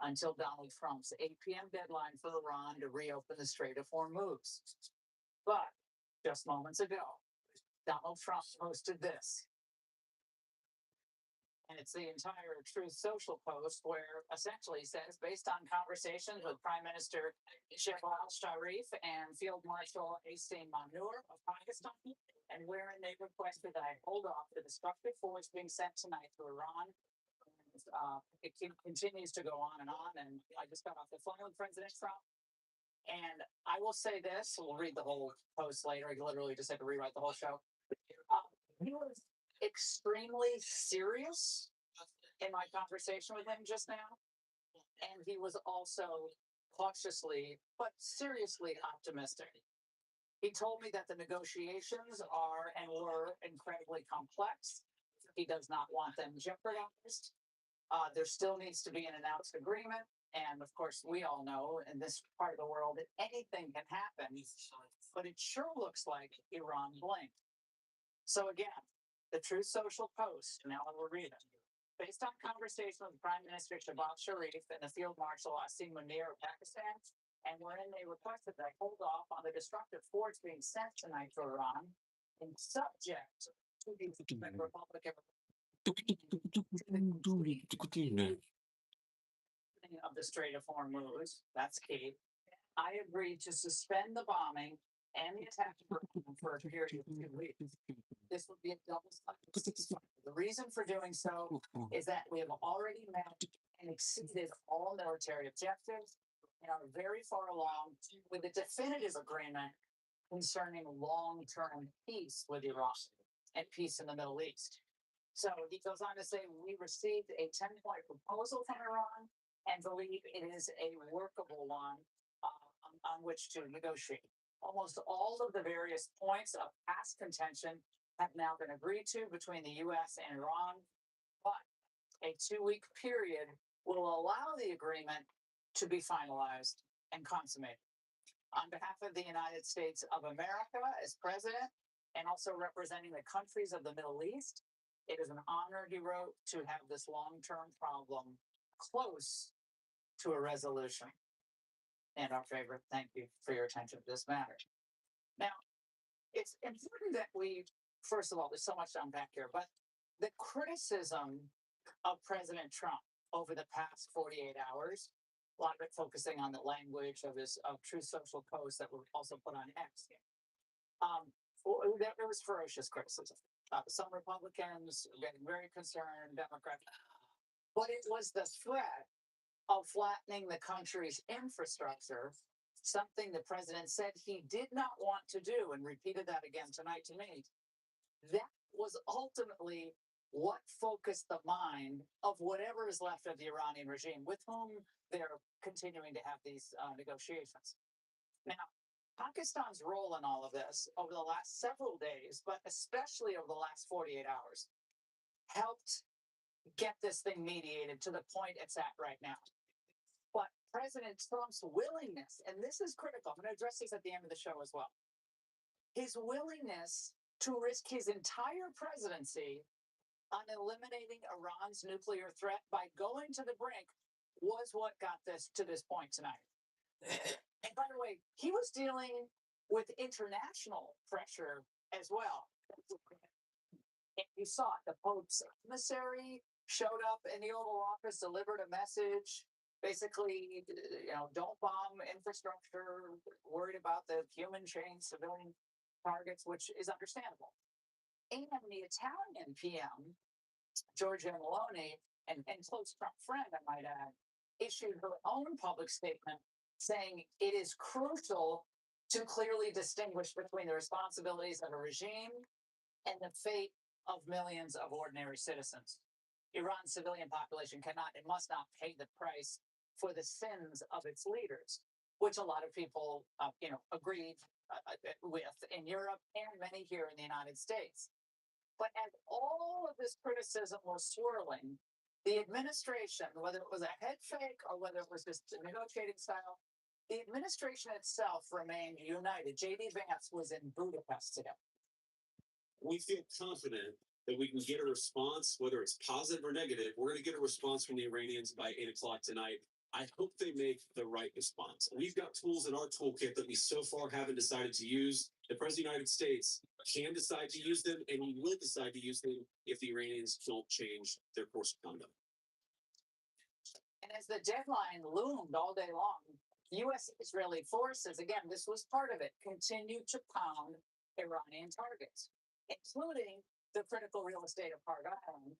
Speaker 12: Until Donald Trump's 8 p.m. deadline for Iran to reopen the Strait of Hormuz. But just moments ago, Donald Trump posted this. And it's the entire Truth Social post where essentially says, based on conversations with Prime Minister Shehbaz Sharif and Field Marshal Hossein Mansour of Pakistan, and wherein they requested that I hold off the destructive force being sent tonight to Iran. It continues to go on, and I just got off the phone with President Trump. And I will say this, we'll read the whole post later. I literally just had to rewrite the whole show. He was extremely serious in my conversation with him just now. And he was also cautiously, but seriously optimistic. He told me that the negotiations are and were incredibly complex. He does not want them jeopardized. There still needs to be an announced agreement. And of course, we all know in this part of the world that anything can happen. But it sure looks like Iran blinked. So again, the Truth Social post, now I will read it. Based on conversation with Prime Minister Shehbaz Sharif and the Field Marshal Hossein Munir of Pakistan, and wherein they requested that I hold off on the destructive force being sent tonight to Iran, and subject to the Republic of Of the Strait of Hormuz, that's key. I agreed to suspend the bombing and the attack for a period of 2 weeks. This would be a double-sided ceasefire. The reason for doing so is that we have already met and exceeded all military objectives and are very far along with a definitive agreement concerning long-term peace with Iran and peace in the Middle East. So he goes on to say, we received a 10-point proposal from Iran and believe it is a workable one on which to negotiate. Almost all of the various points of past contention have now been agreed to between the U.S. and Iran, but a 2 week period will allow the agreement to be finalized and consummated. On behalf of the United States of America as president and also representing the countries of the Middle East, it is an honor, he wrote, to have this long-term problem close to a resolution. And our favorite, thank you for your attention to this matter. Now, it's important that we, first of all, there's so much to unpack here, but the criticism of President Trump over the past 48 hours, a lot of it focusing on the language of his Truth Social posts that were also put on X. There was ferocious criticism. Some Republicans getting very concerned, Democrats, but it was the threat of flattening the country's infrastructure, something the president said he did not want to do, and repeated that again tonight to me. That was ultimately what focused the mind of whatever is left of the Iranian regime, with whom they're continuing to have these negotiations. Now, Pakistan's role in all of this over the last several days, but especially over the last 48 hours, helped get this thing mediated to the point it's at right now. But President Trump's willingness, and this is critical, I'm going to address this at the end of the show as well. His willingness to risk his entire presidency on eliminating Iran's nuclear threat by going to the brink was what got this to this point tonight. And by the way, he was dealing with international pressure as well. And you saw it. The Pope's emissary showed up in the Oval Office, delivered a message. Basically, don't bomb infrastructure, worried about the human chain, civilian targets, which is understandable. And the Italian PM, Giorgia Meloni, and close Trump friend, I might add, issued her own public statement saying it is crucial to clearly distinguish between the responsibilities of a regime and the fate of millions of ordinary citizens. Iran's civilian population cannot and must not pay the price for the sins of its leaders, which a lot of people, agreed with in Europe and many here in the United States. But as all of this criticism was swirling, the administration, whether it was a head fake or whether it was just a negotiating style, the administration itself remained united. J.D. Vance was in Budapest today.
Speaker 9: We feel confident that we can get a response, whether it's positive or negative. We're going to get a response from the Iranians by 8 o'clock tonight. I hope they make the right response. We've got tools in our toolkit that we so far haven't decided to use. The President of the United States can decide to use them, and he will decide to use them if the Iranians don't change their course of conduct.
Speaker 12: And as the deadline loomed all day long, U.S. Israeli forces, again, this was part of it, continued to pound Iranian targets, including the critical real estate of Part Island,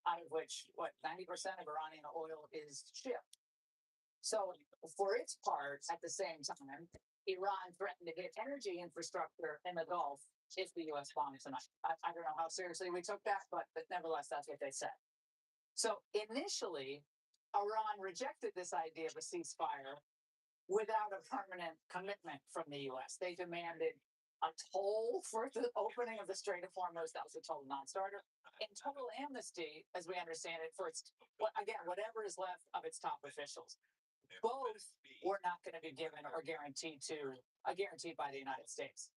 Speaker 12: out of which, 90% of Iranian oil is shipped. So, for its part, at the same time, Iran threatened to hit energy infrastructure in the Gulf if the U.S. bombed tonight. I don't know how seriously we took that, but nevertheless, that's what they said. So, initially, Iran rejected this idea of a ceasefire without a permanent commitment from the U.S. They demanded a toll for the opening of the Strait of Hormuz. That was a total non-starter. And total amnesty, as we understand it, for its, whatever is left of its top officials. Both were not going to be given or guaranteed by the United States.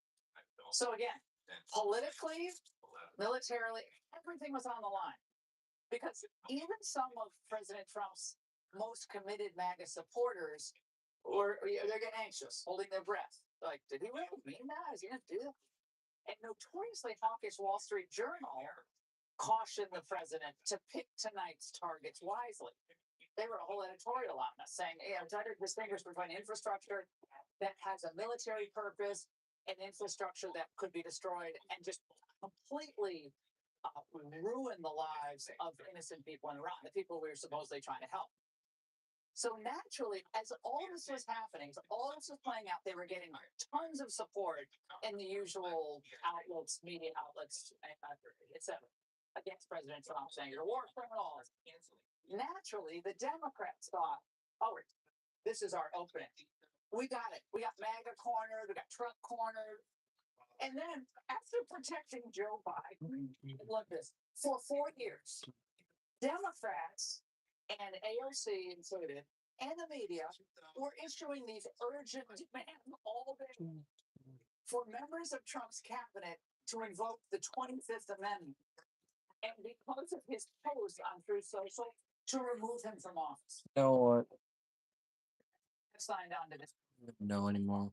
Speaker 12: So again, politically, militarily, everything was on the line. Because even some of President Trump's most committed MAGA supporters they're getting anxious, holding their breath. Like, did he really mean that? Is he going to do that? And notoriously hawkish Wall Street Journal cautioned the president to pick tonight's targets wisely. They wrote a whole editorial on this saying, you know, try to distinguish between infrastructure that has a military purpose and infrastructure that could be destroyed and just completely ruin the lives of innocent people in Iran, the people we were supposedly trying to help. So naturally, as all this was happening, as all this was playing out, they were getting tons of support in the usual outlets, media outlets, etc., against President Trump, saying you're a war criminal. Naturally, the Democrats thought, oh, this is our opening. We got it. We got MAGA cornered. We got Trump cornered. And then after protecting Joe Biden, look this, for 4 years, Democrats and AOC included, and the media were issuing these urgent demands all day for members of Trump's cabinet to invoke the 25th Amendment. And because of his post on Truth Social, to remove him from office.
Speaker 1: You know what?
Speaker 12: I signed on to this.
Speaker 1: No anymore.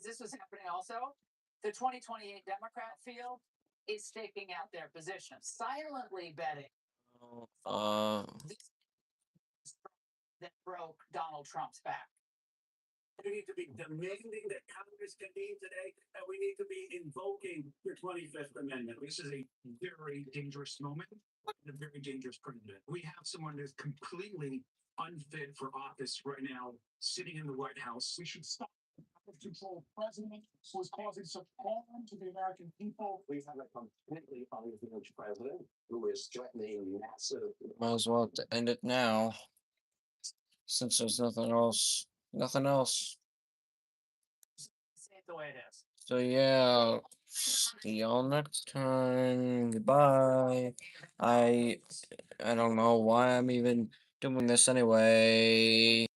Speaker 12: This was happening also. The 2028 Democrat field is staking out their position, silently betting that broke Donald Trump's back.
Speaker 9: We need to be demanding that Congress convene today, and we need to be invoking the 25th Amendment. This is a very dangerous moment, and a very dangerous president. We have someone that's completely unfit for office right now, sitting in the White House. We should stop the control president who is causing such harm to the American people. We have a completely unhinged president who is threatening massive.
Speaker 1: Might as well end it now, since there's nothing else. Nothing else.
Speaker 12: See it the way it is.
Speaker 1: So yeah, see y'all next time. Goodbye. I don't know why I'm even doing this anyway.